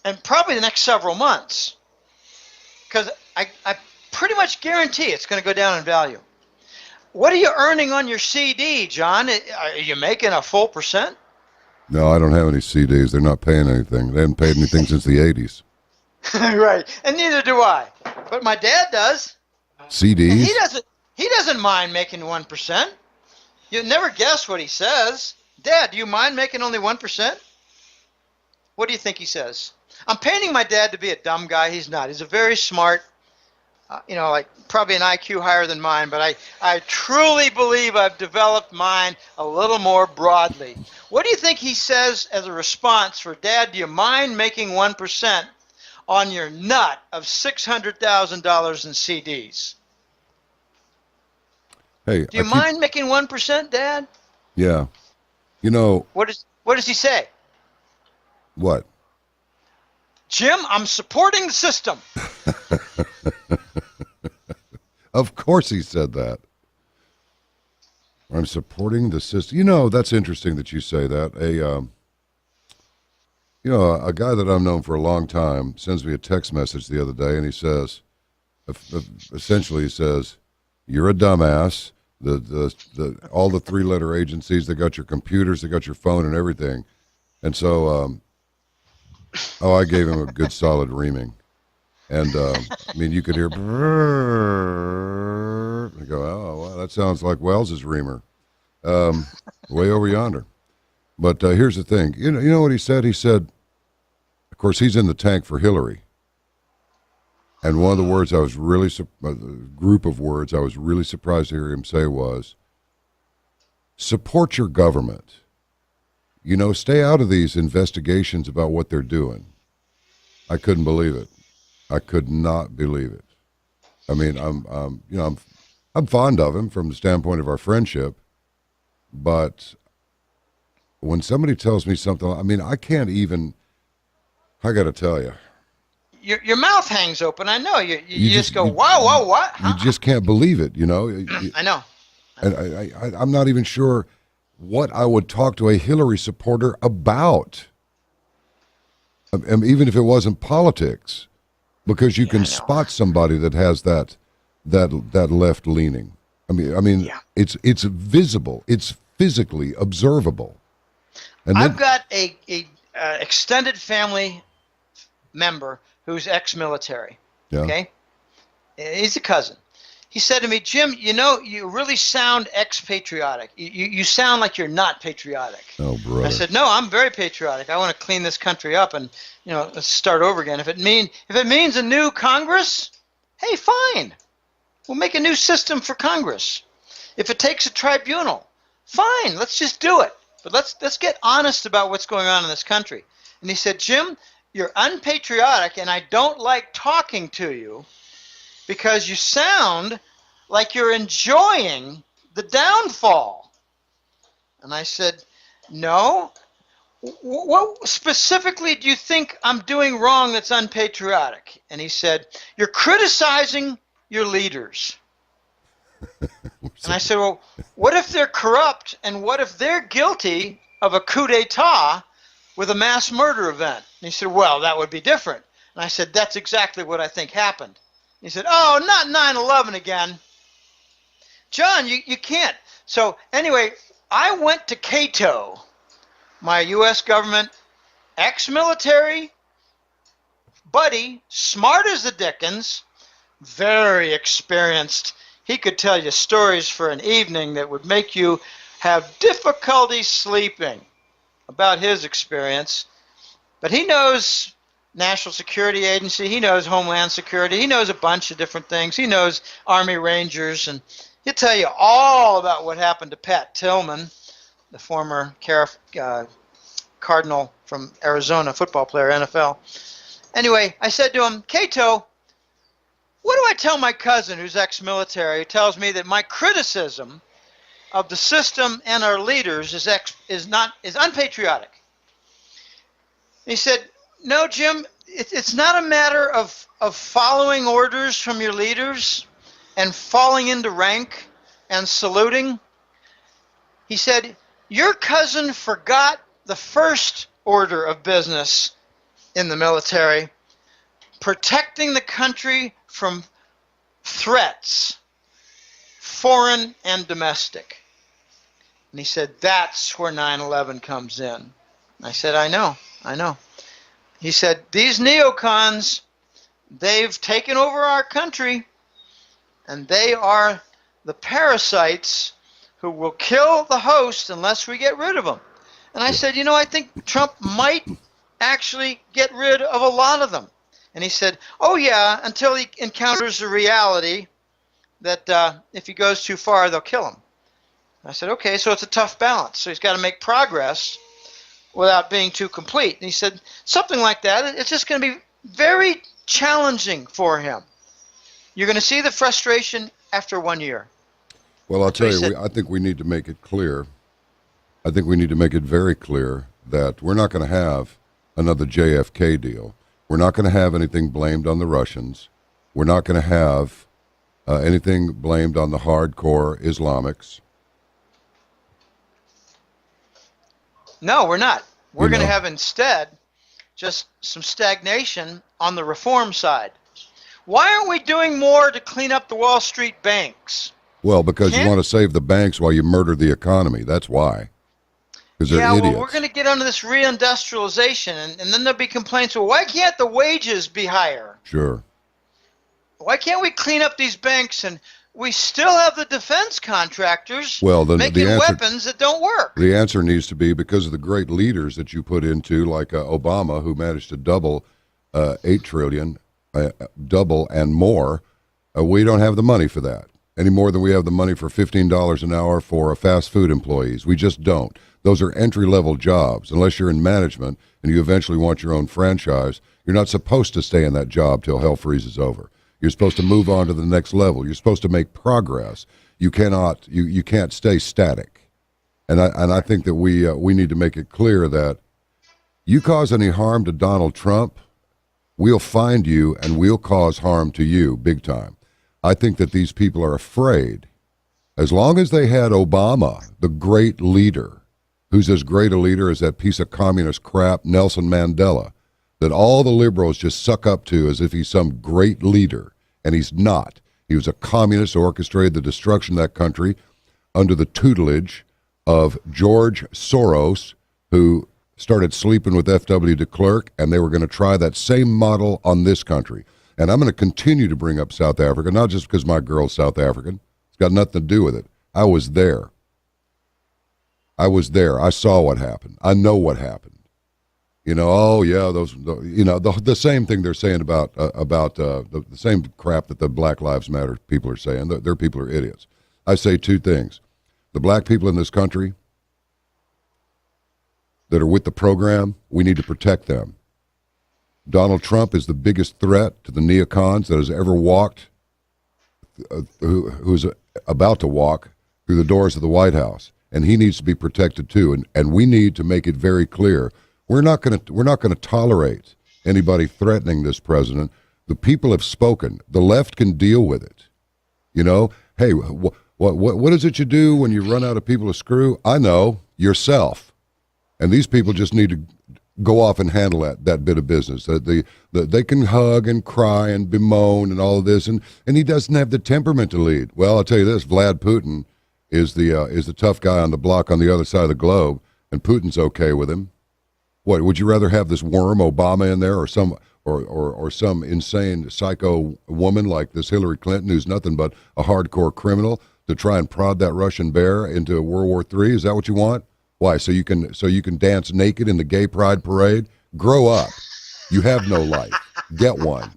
and probably the next several months, because I pretty much guarantee it's going to go down in value. What are you earning on your CD, John? Are you making a full percent? No, I don't have any CDs. They're not paying anything. They haven't paid anything since the 80s. Right. And neither do I. But my dad does. And CDs? he doesn't mind making 1%. You'd never guess what he says. Dad, do you mind making only 1%? What do you think he says? I'm painting my dad to be a dumb guy. He's not. He's a very smart, like probably an IQ higher than mine, but I truly believe I've developed mine a little more broadly. What do you think he says as a response for, Dad, do you mind making 1% on your nut of $600,000 in CDs? Hey, Do you mind making 1%, Dad? Yeah. You know. What does he say? What? Jim, I'm supporting the system. Of course he said that. I'm supporting the system. You know, that's interesting that you say that. A guy that I've known for a long time sends me a text message the other day, and he says, essentially, he says, "You're a dumbass. All the three-letter agencies, they got your computers, they got your phone, and everything." And so, I gave him a good solid reaming, and you could hear. I go, oh, well, that sounds like Wells's reamer, way over yonder. But here's the thing. You know what he said? He said, of course, he's in the tank for Hillary. And one of the words group of words I was really surprised to hear him say was, support your government. Stay out of these investigations about what they're doing. I couldn't believe it. I could not believe it. I mean, I'm fond of him from the standpoint of our friendship, but when somebody tells me something, I can't even. I got to tell you. Your mouth hangs open. I know. You just go, whoa, what? You just can't believe it, I know. And I'm not even sure what I would talk to a Hillary supporter about. Even if it wasn't politics, because you can spot somebody that has that left leaning. It's visible. It's physically observable. And I've got a extended family member who's ex-military. Yeah. Okay, he's a cousin. He said to me, Jim, you really sound ex-patriotic. You sound like you're not patriotic. Oh, brother. I said, no, I'm very patriotic. I want to clean this country up and let's start over again. If it means a new Congress, hey, fine. We'll make a new system for Congress. If it takes a tribunal, fine. Let's just do it. But let's get honest about what's going on in this country. And he said, Jim, you're unpatriotic, and I don't like talking to you because you sound like you're enjoying the downfall. And I said, no. What specifically do you think I'm doing wrong that's unpatriotic? And he said, you're criticizing your leaders. And I said, well, what if they're corrupt, and what if they're guilty of a coup d'etat with a mass murder event? And he said, well, that would be different. And I said, that's exactly what I think happened. He said, oh, not 9/11 again. John, you can't. So anyway, I went to Cato, my U.S. government ex-military buddy, smart as the dickens, very experienced. He could tell you stories for an evening that would make you have difficulty sleeping about his experience. But he knows National Security Agency, he knows Homeland Security, he knows a bunch of different things. He knows Army Rangers, and he'll tell you all about what happened to Pat Tillman, the former Cardinal from Arizona, football player, NFL. Anyway, I said to him, Cato, what do I tell my cousin who's ex-military, who tells me that my criticism of the system and our leaders is unpatriotic? He said, no, Jim, it's not a matter of following orders from your leaders and falling into rank and saluting. He said, your cousin forgot the first order of business in the military, protecting the country from threats, foreign and domestic. And he said, that's where 9/11 comes in. I said, I know. He said, these neocons They've taken over our country, and they are the parasites who will kill the host unless we get rid of them. And I said, I think Trump might actually get rid of a lot of them. And he said, oh, yeah, until he encounters the reality that if he goes too far, they'll kill him. I said, okay, so it's a tough balance. So he's got to make progress without being too complete. And he said, something like that. It's just going to be very challenging for him. You're going to see the frustration after 1 year. Well, I'll tell you, I think we need to make it clear. I think we need to make it very clear that we're not going to have another JFK deal. We're not going to have anything blamed on the Russians. We're not going to have anything blamed on the hardcore Islamics. No, we're not. We're going to have instead just some stagnation on the reform side. Why aren't we doing more to clean up the Wall Street banks? Well, because you want to save the banks while you murder the economy. That's why. Because they're idiots. Well, we're going to get under this reindustrialization, and then there'll be complaints. Well, why can't the wages be higher? Sure. Why can't we clean up these banks? And we still have the defense contractors making weapons that don't work. The answer needs to be because of the great leaders that you put into, like Obama, who managed to double $8 trillion, double and more. We don't have the money for that any more than we have the money for $15 an hour for fast food employees. We just don't. Those are entry-level jobs. Unless you're in management and you eventually want your own franchise, you're not supposed to stay in that job till hell freezes over. You're supposed to move on to the next level. You're supposed to make progress. You cannot. You can't stay static. And I think that we need to make it clear that you cause any harm to Donald Trump, we'll find you and we'll cause harm to you big time. I think that these people are afraid. As long as they had Obama, the great leader, who's as great a leader as that piece of communist crap, Nelson Mandela, that all the liberals just suck up to as if he's some great leader. And he's not. He was a communist who orchestrated the destruction of that country under the tutelage of George Soros, who started sleeping with F.W. de Klerk, and they were going to try that same model on this country. And I'm going to continue to bring up South Africa, not just because my girl's South African. It's got nothing to do with it. I was there. I saw what happened. I know what happened. The same thing they're saying about the same crap that the Black Lives Matter people are saying. Their people are idiots. I say two things. The black people in this country that are with the program, we need to protect them. Donald Trump is the biggest threat to the neocons that has ever walked, who's about to walk through the doors of the White House, and he needs to be protected too. And we need to make it very clear. We're not going to tolerate anybody threatening this president. The people have spoken. The left can deal with it. Hey, what is it you do when you run out of people to screw? I know, yourself. And these people just need to go off and handle that bit of business. They can hug and cry and bemoan and all of this, and he doesn't have the temperament to lead. Well, I'll tell you this: Vlad Putin is the tough guy on the block on the other side of the globe, and Putin's okay with him. What would you rather have, this worm Obama in there, or some insane psycho woman like this Hillary Clinton, who's nothing but a hardcore criminal, to try and prod that Russian bear into World War III? Is that what you want? Why? So you can dance naked in the gay pride parade? Grow up. You have no life. Get one.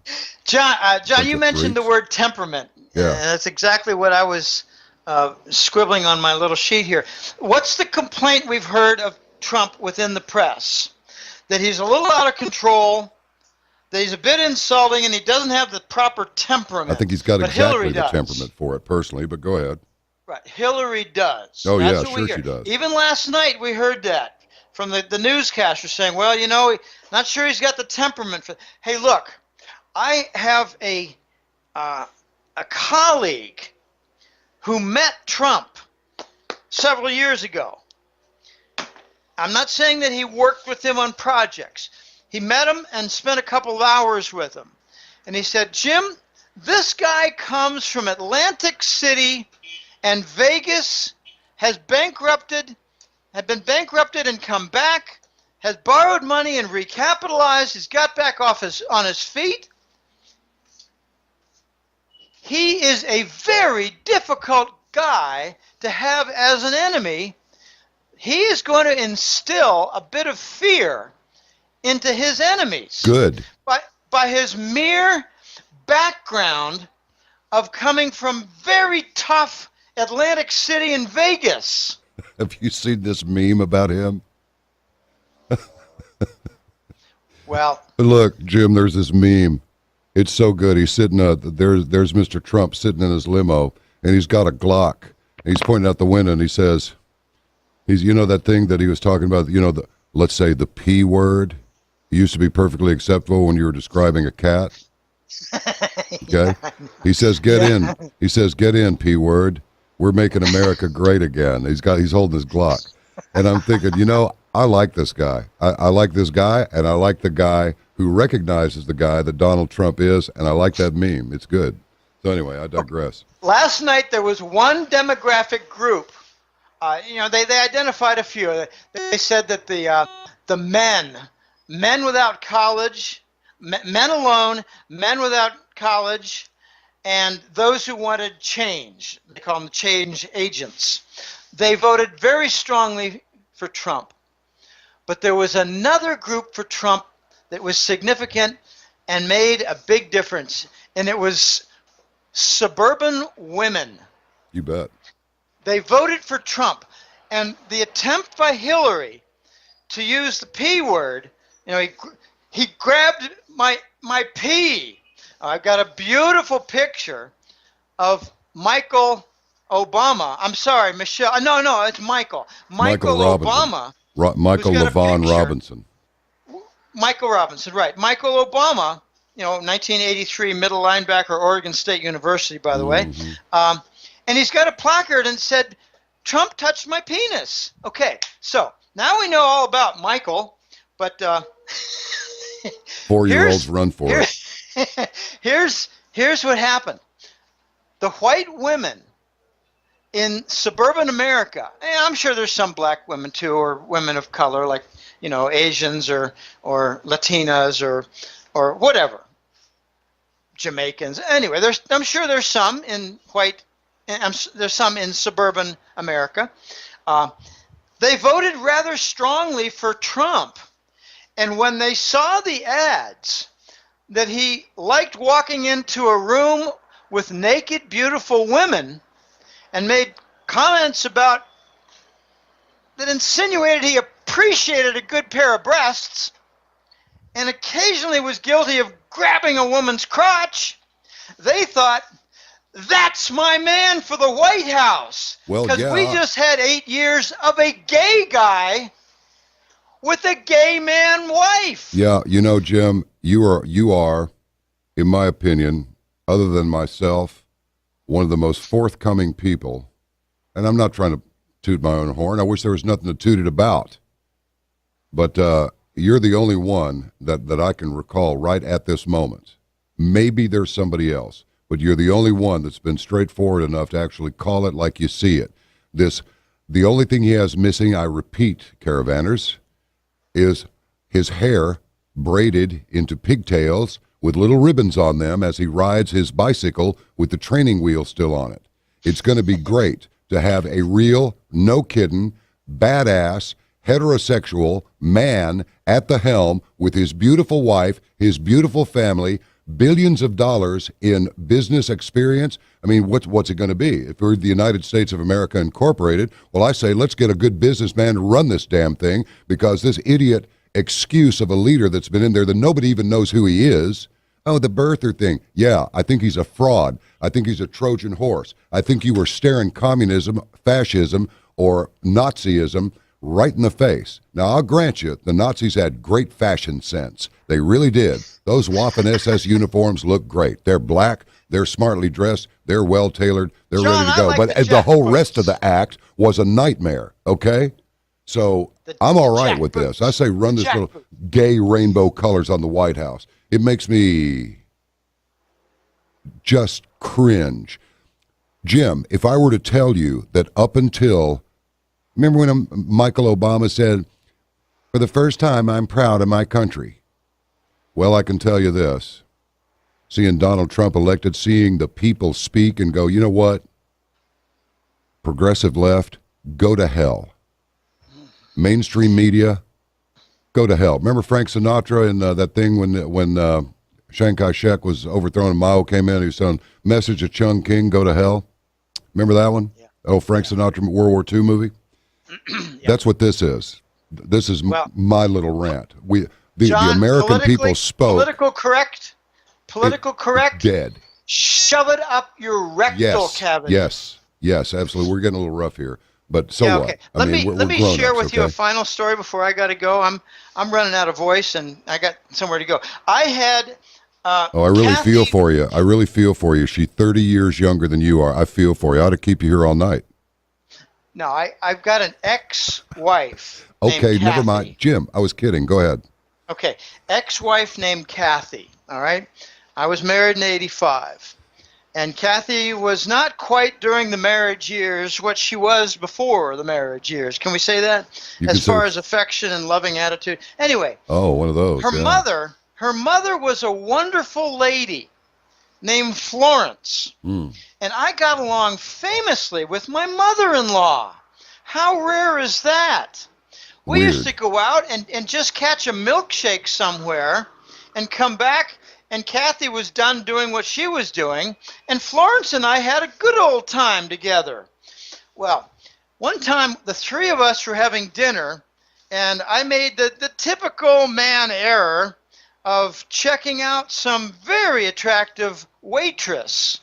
John, you mentioned the word temperament. Yeah. And that's exactly what I was scribbling on my little sheet here. What's the complaint we've heard of Trump within the press? That he's a little out of control, that he's a bit insulting, and he doesn't have the proper temperament. I think he's got exactly the temperament for it, personally, but go ahead. Right, Hillary does. Oh, yeah, sure she does. Even last night we heard that from the newscaster saying, well, not sure he's got the temperament for. Hey, look, I have a colleague who met Trump several years ago. I'm not saying that he worked with him on projects. He met him and spent a couple of hours with him. And he said, Jim, this guy comes from Atlantic City, and Vegas, had been bankrupted and come back, has borrowed money and recapitalized, he's got back on his feet, he is a very difficult guy to have as an enemy. He is going to instill a bit of fear into his enemies. Good. By his mere background of coming from very tough Atlantic City and Vegas. Have you seen this meme about him? Well, look, Jim, there's this meme. It's so good. He's sitting, there's Mr. Trump sitting in his limo, and he's got a Glock. And he's pointing out the window, and he says, you know that thing that he was talking about, let's say the P word? It used to be perfectly acceptable when you were describing a cat. Okay? He says, get in. He says, get in, P word. We're making America great again. He's holding his Glock. And I'm thinking, I like this guy. I like this guy, and I like the guy who recognizes the guy that Donald Trump is, and I like that meme. It's good. So anyway, I digress. Last night there was one demographic group. They identified a few. They said that the men without college, men alone, men without college, and those who wanted change. They call them change agents. They voted very strongly for Trump. But there was another group for Trump that was significant and made a big difference, and it was suburban women. You bet. They voted for Trump, and the attempt by Hillary to use the P word, he grabbed my P. I've got a beautiful picture of Michael Obama. I'm sorry, Michelle. No, it's Michael. Michael Obama. Michael LaVaughn Robinson. Michael Robinson, right. Michael Obama, 1983 middle linebacker, Oregon State University, by the way. And he's got a placard and said, Trump touched my penis. Okay, so now we know all about Michael, but 4-year-olds run for it. Here's what happened. The white women in suburban America, and I'm sure there's some black women too, or women of color, like Asians or Latinas or whatever, Jamaicans. Anyway, I'm sure there's some in there's some in suburban America. They voted rather strongly for Trump, and when they saw the ads that he liked walking into a room with naked, beautiful women, and made comments about that insinuated he appreciated a good pair of breasts and occasionally was guilty of grabbing a woman's crotch, they thought, that's my man for the White House. Well, because we just had 8 years of a gay guy with a gay man wife. Yeah, Jim, you are, in my opinion, other than myself, one of the most forthcoming people, and I'm not trying to toot my own horn. I wish there was nothing to toot it about. But you're the only one that I can recall right at this moment. Maybe there's somebody else, but you're the only one that's been straightforward enough to actually call it like you see it. The only thing he has missing, I repeat, caravanners, is his hair braided into pigtails with little ribbons on them as he rides his bicycle with the training wheel still on it. It's going to be great to have a real, no kidding, badass, heterosexual man at the helm with his beautiful wife, his beautiful family, billions of dollars in business experience. I mean, what's it going to be? If we're the United States of America Incorporated, well, I say let's get a good businessman to run this damn thing, because this idiot excuse of a leader that's been in there that nobody even knows who he is. Oh, the birther thing. Yeah, I think he's a fraud. I think he's a Trojan horse. I think you were staring communism, fascism, or Nazism right in the face. Now, I'll grant you, the Nazis had great fashion sense. They really did. Those Waffen-SS uniforms look great. They're black, they're smartly dressed, they're well-tailored, they're ready to go. Like but the whole rest of the act was a nightmare, okay? So I'm all right with this. I say run this little gay rainbow colors on the White House. It makes me just cringe. Jim, if I were to tell you that up until, remember when Michael Obama said, for the first time, I'm proud of my country. Well, I can tell you this. seeing Donald Trump elected, seeing the people speak and go, you know what? Progressive left, go to hell. Mainstream media, go to hell. Remember Frank Sinatra and that thing when Chiang Kai-shek was overthrown and Mao came in, he was saying, message of Chung King, go to hell. Remember that one? Yeah. Oh, Frank Sinatra World War II movie? Yeah. That's what this is. This is my little rant. The American people spoke. Political correct. Dead. Shove it up your rectal cavity. Yes, absolutely. We're getting a little rough here, but so okay. what? Let me share with you a final story before I got to go. I'm running out of voice and I got somewhere to go. I had. I really feel for you. I really feel for you. She's 30 years younger than you are. I feel for you. I ought to keep you here all night. No, I've got an ex-wife. Okay, never mind. Jim, I was kidding. Go ahead. Okay, ex-wife named Kathy. All right, I was married in '85. And Kathy was not quite during the marriage years what she was before the marriage years. Can we say that? As far as affection and loving attitude. Anyway. Oh, one of those. Her mother was a wonderful lady named Florence. And I got along famously with my mother-in-law. How rare is that? We used to go out and just catch a milkshake somewhere and come back. And Kathy was done doing what she was doing, and Florence and I had a good old time together. Well, one time the three of us were having dinner, and I made the typical man error of checking out some very attractive waitress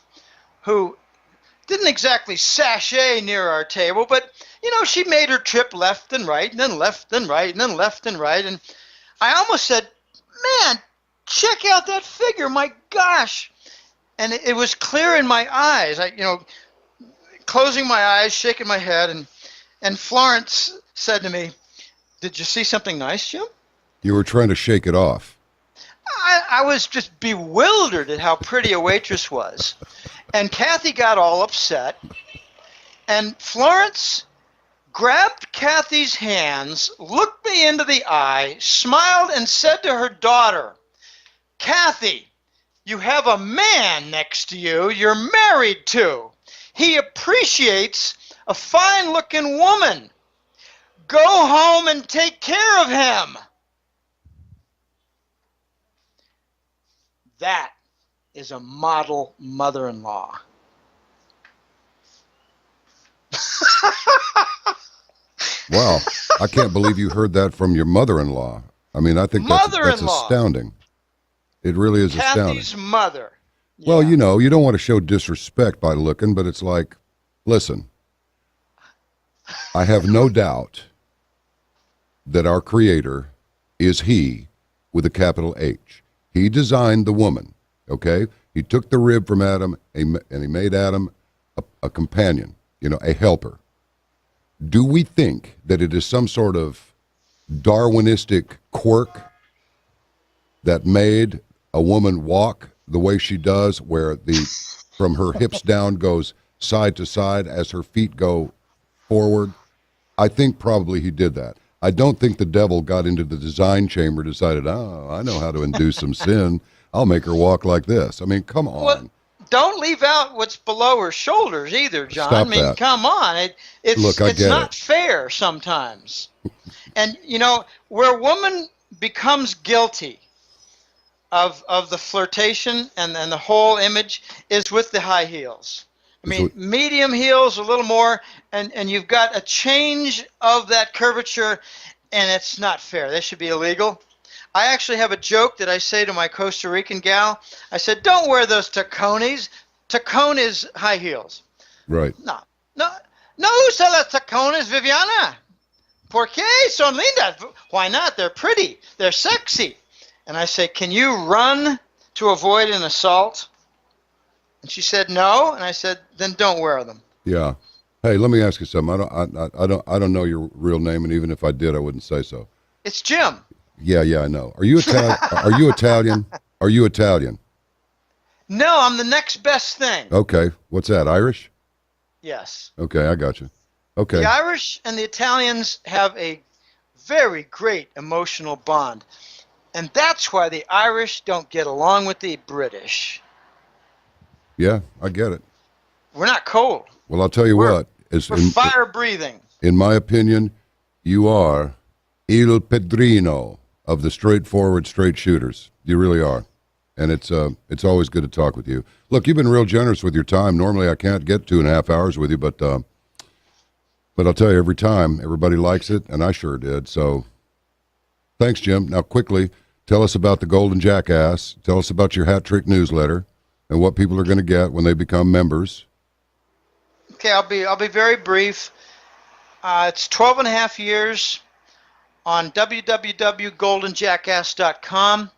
who didn't exactly sashay near our table, but, she made her trip left and right, and then left and right, and then left and right, and I almost said, man, check out that figure, my gosh. And it was clear in my eyes. Closing my eyes, shaking my head, and Florence said to me, did you see something nice, Jim? You were trying to shake it off. I was just bewildered at how pretty a waitress was. And Kathy got all upset. And Florence grabbed Kathy's hands, looked me into the eye, smiled, and said to her daughter, Kathy, you have a man next to you you're married to. He appreciates a fine-looking woman. Go home and take care of him. That is a model mother-in-law. Wow, I can't believe you heard that from your mother-in-law. I mean, I think that's astounding. It really is astounding. Kathy's mother. Yeah. Well, you don't want to show disrespect by looking, but it's like, listen, I have no doubt that our Creator is He with a capital H. He designed the woman, okay? He took the rib from Adam and he made Adam a companion, a helper. Do we think that it is some sort of Darwinistic quirk that made a woman walk the way she does, where from her hips down goes side to side as her feet go forward? I think probably he did that. I don't think the devil got into the design chamber, decided, I know how to induce some sin. I'll make her walk like this. I mean, come on. Well, don't leave out what's below her shoulders either, John. Stop that. Come on. It's not fair sometimes. And, where a woman becomes guilty of the flirtation and the whole image is with the high heels. I mean, medium heels, a little more, and you've got a change of that curvature, and it's not fair. They should be illegal. I actually have a joke that I say to my Costa Rican gal. I said, don't wear those tacones. Tacone is high heels. Right. No usa las tacones, Viviana. ¿Por qué? Son lindas. Why not? They're pretty. They're sexy. And I say, can you run to avoid an assault? And she said, no. And I said, then don't wear them. Yeah. Hey, let me ask you something. I don't know your real name, and even if I did, I wouldn't say so. It's Jim. Yeah, I know. Are you Italian? Are you Italian? Are you Italian? No, I'm the next best thing. Okay. What's that, Irish? Yes. Okay, I got you. Okay. The Irish and the Italians have a very great emotional bond. And that's why the Irish don't get along with the British. Yeah, I get it. We're not cold. Well, I'll tell you what. We're fire breathing. In my opinion, you are Il Pedrino of the straightforward straight shooters. You really are. And it's always good to talk with you. Look, you've been real generous with your time. Normally I can't get 2.5 hours with you, but I'll tell you, every time everybody likes it, and I sure did. So thanks, Jim. Now quickly, tell us about the Golden Jackass. Tell us about your Hat Trick newsletter and what people are going to get when they become members. Okay, I'll be very brief. It's 12 and a half years on www.goldenjackass.com.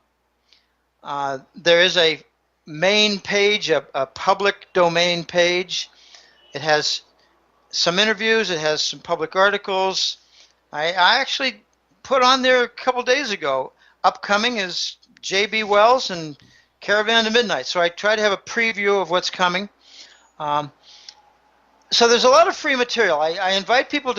There is a main page, a public domain page. It has some interviews. It has some public articles. I actually put on there a couple days ago. Upcoming is J.B. Wells and Caravan to Midnight. So I try to have a preview of what's coming. So there's a lot of free material. I invite people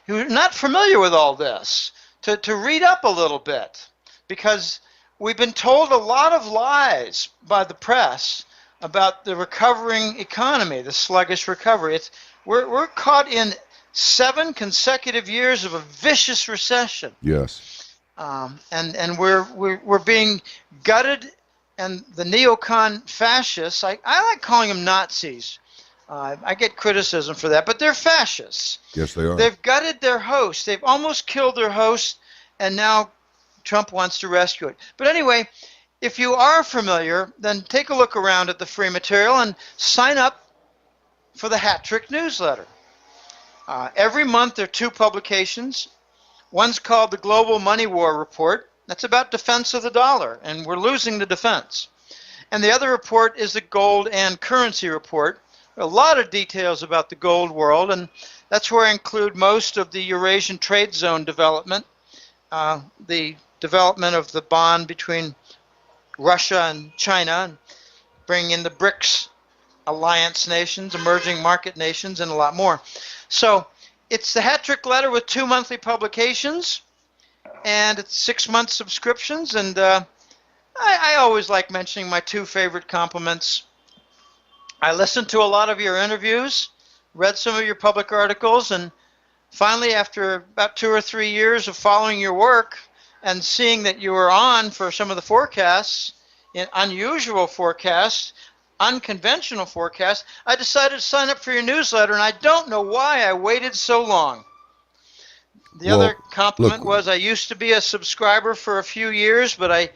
who are not familiar with all this to read up a little bit, because we've been told a lot of lies by the press about the recovering economy, the sluggish recovery. We're caught in 7 consecutive years of a vicious recession. Yes. And we're being gutted, and the neocon fascists, I like calling them Nazis. I get criticism for that, but they're fascists. Yes, they are. They've gutted their host. They've almost killed their host, and now Trump wants to rescue it. But anyway, if you are familiar, then take a look around at the free material and sign up for the Hat Trick newsletter. Every month there are 2 publications. One's called the Global Money War Report. That's about defense of the dollar, and we're losing the defense. And the other report is the Gold and Currency Report. A lot of details about the gold world, and that's where I include most of the Eurasian trade zone development, the development of the bond between Russia and China, and bringing in the BRICS alliance nations, emerging market nations, and a lot more. So it's the Hat Trick letter with 2 monthly publications, and it's 6-month subscriptions. And I always like mentioning my 2 favorite compliments. I listened to a lot of your interviews, read some of your public articles, and finally, after about 2 or 3 years of following your work and seeing that you were on for some of the forecasts, in unusual forecasts, unconventional forecasts, I decided to sign up for your newsletter, and I don't know why I waited so long. The other compliment was I used to be a subscriber for a few years, but I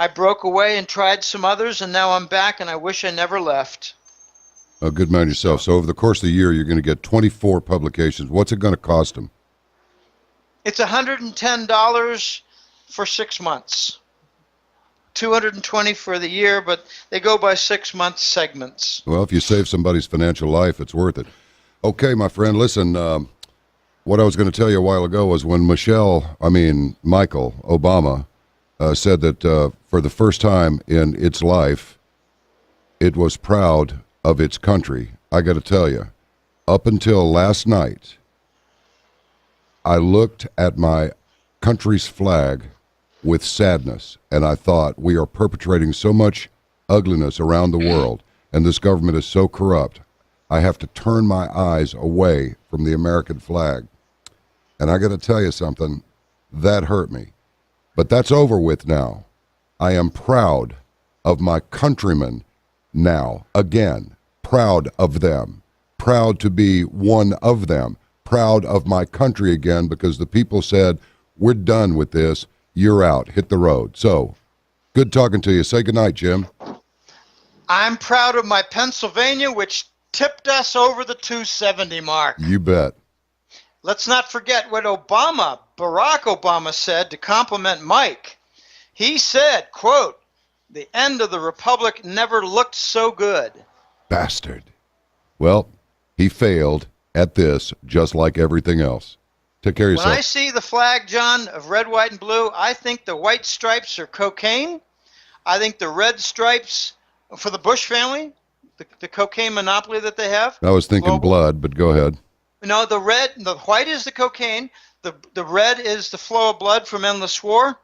broke away and tried some others, and now I'm back, and I wish I never left. A good man yourself. So over the course of the year, you're going to get 24 publications. What's it going to cost them? It's $110 for 6 months. $220 for the year, but they go by 6-month segments. Well, if you save somebody's financial life, it's worth it. Okay, my friend, listen, what I was going to tell you a while ago was when Michael Obama said that for the first time in its life, it was proud of its country. I got to tell you, up until last night, I looked at my country's flag with sadness, and I thought, we are perpetrating so much ugliness around the world, and this government is so corrupt, I have to turn my eyes away from the American flag. And I got to tell you something, that hurt me. But that's over with now. I am proud of my countrymen now, again, proud of them, proud to be one of them, proud of my country again, because the people said, we're done with this, you're out, hit the road. So, good talking to you. Say goodnight, Jim. I'm proud of my Pennsylvania, which tipped us over the 270 mark. You bet. Let's not forget what Barack Obama said to compliment Mike. He said, quote, "The end of the republic never looked so good." Bastard. Well, he failed at this just like everything else. Take care of yourself. When I see the flag, John, of red, white, and blue, I think the white stripes are cocaine. I think the red stripes for the Bush family, the cocaine monopoly that they have. I was thinking blood, but go ahead. No, the white is the cocaine. The red is the flow of blood from endless war.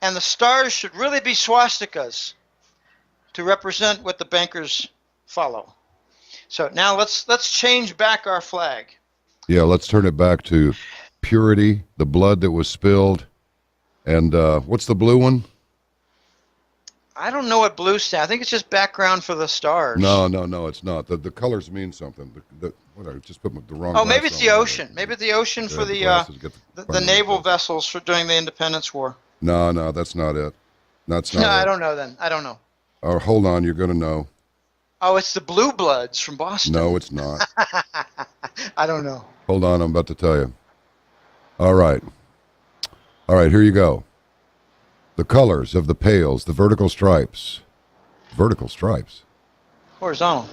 And the stars should really be swastikas to represent what the bankers follow. So now let's change back our flag. Yeah, let's turn it back to purity, the blood that was spilled. And what's the blue one? I don't know what blue stands. I think it's just background for the stars. No, it's not. The colors mean something. What, I just put the wrong. Oh, maybe it's the ocean. Maybe the ocean for the naval vessels for during the Independence War. No, that's not it. That's not No, it. I don't know then. I don't know. Oh, hold on, you're going to know. Oh, it's the Blue Bloods from Boston. No, it's not. I don't know. Hold on, I'm about to tell you. All right, here you go. The colors of the pails, the vertical stripes. Vertical stripes? Horizontal.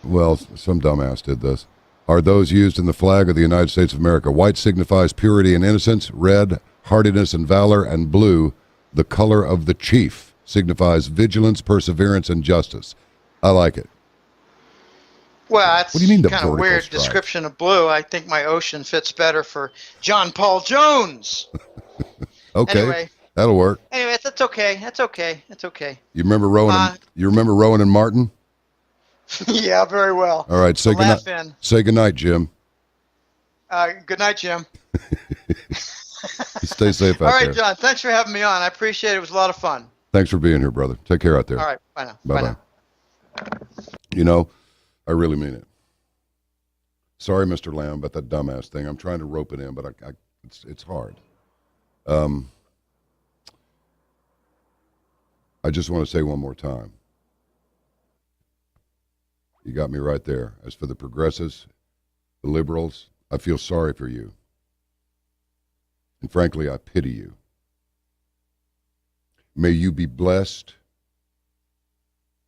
Well, some dumbass did this. Are those used in the flag of the United States of America? White signifies purity and innocence. Red, hardiness and valor. And blue, the color of the chief, signifies vigilance, perseverance, and justice. I like it. Well, that's what do you mean the kind of vertical weird stripes? description of blue. I think my ocean fits better for John Paul Jones. Okay, anyway, that'll work. Anyway, that's okay. That's okay. It's okay. You remember Rowan? You remember Rowan and Martin? Yeah, very well. All right, say goodnight. Say goodnight, Jim. Good night, Jim. Stay safe out there. All right, John. Thanks for having me on. I appreciate it. It was a lot of fun. Thanks for being here, brother. Take care out there. All right. Bye now. Bye-bye. You know, I really mean it. Sorry, Mr. Lamb, about that dumbass thing. I'm trying to rope it in, but it's hard. I just want to say one more time. You got me right there. As for the progressives, the liberals, I feel sorry for you. And frankly, I pity you. May you be blessed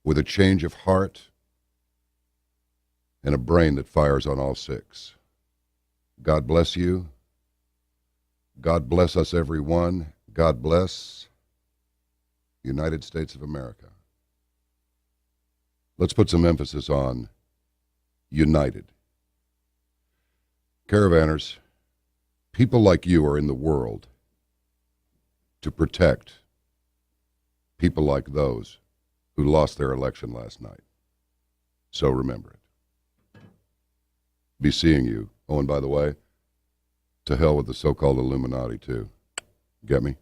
with a change of heart and a brain that fires on all six. God bless you. God bless us, everyone. God bless the United States of America. Let's put some emphasis on united. Caravanners, people like you are in the world to protect people like those who lost their election last night. So remember it. Be seeing you. Oh, and by the way, to hell with the so-called Illuminati, too. Get me?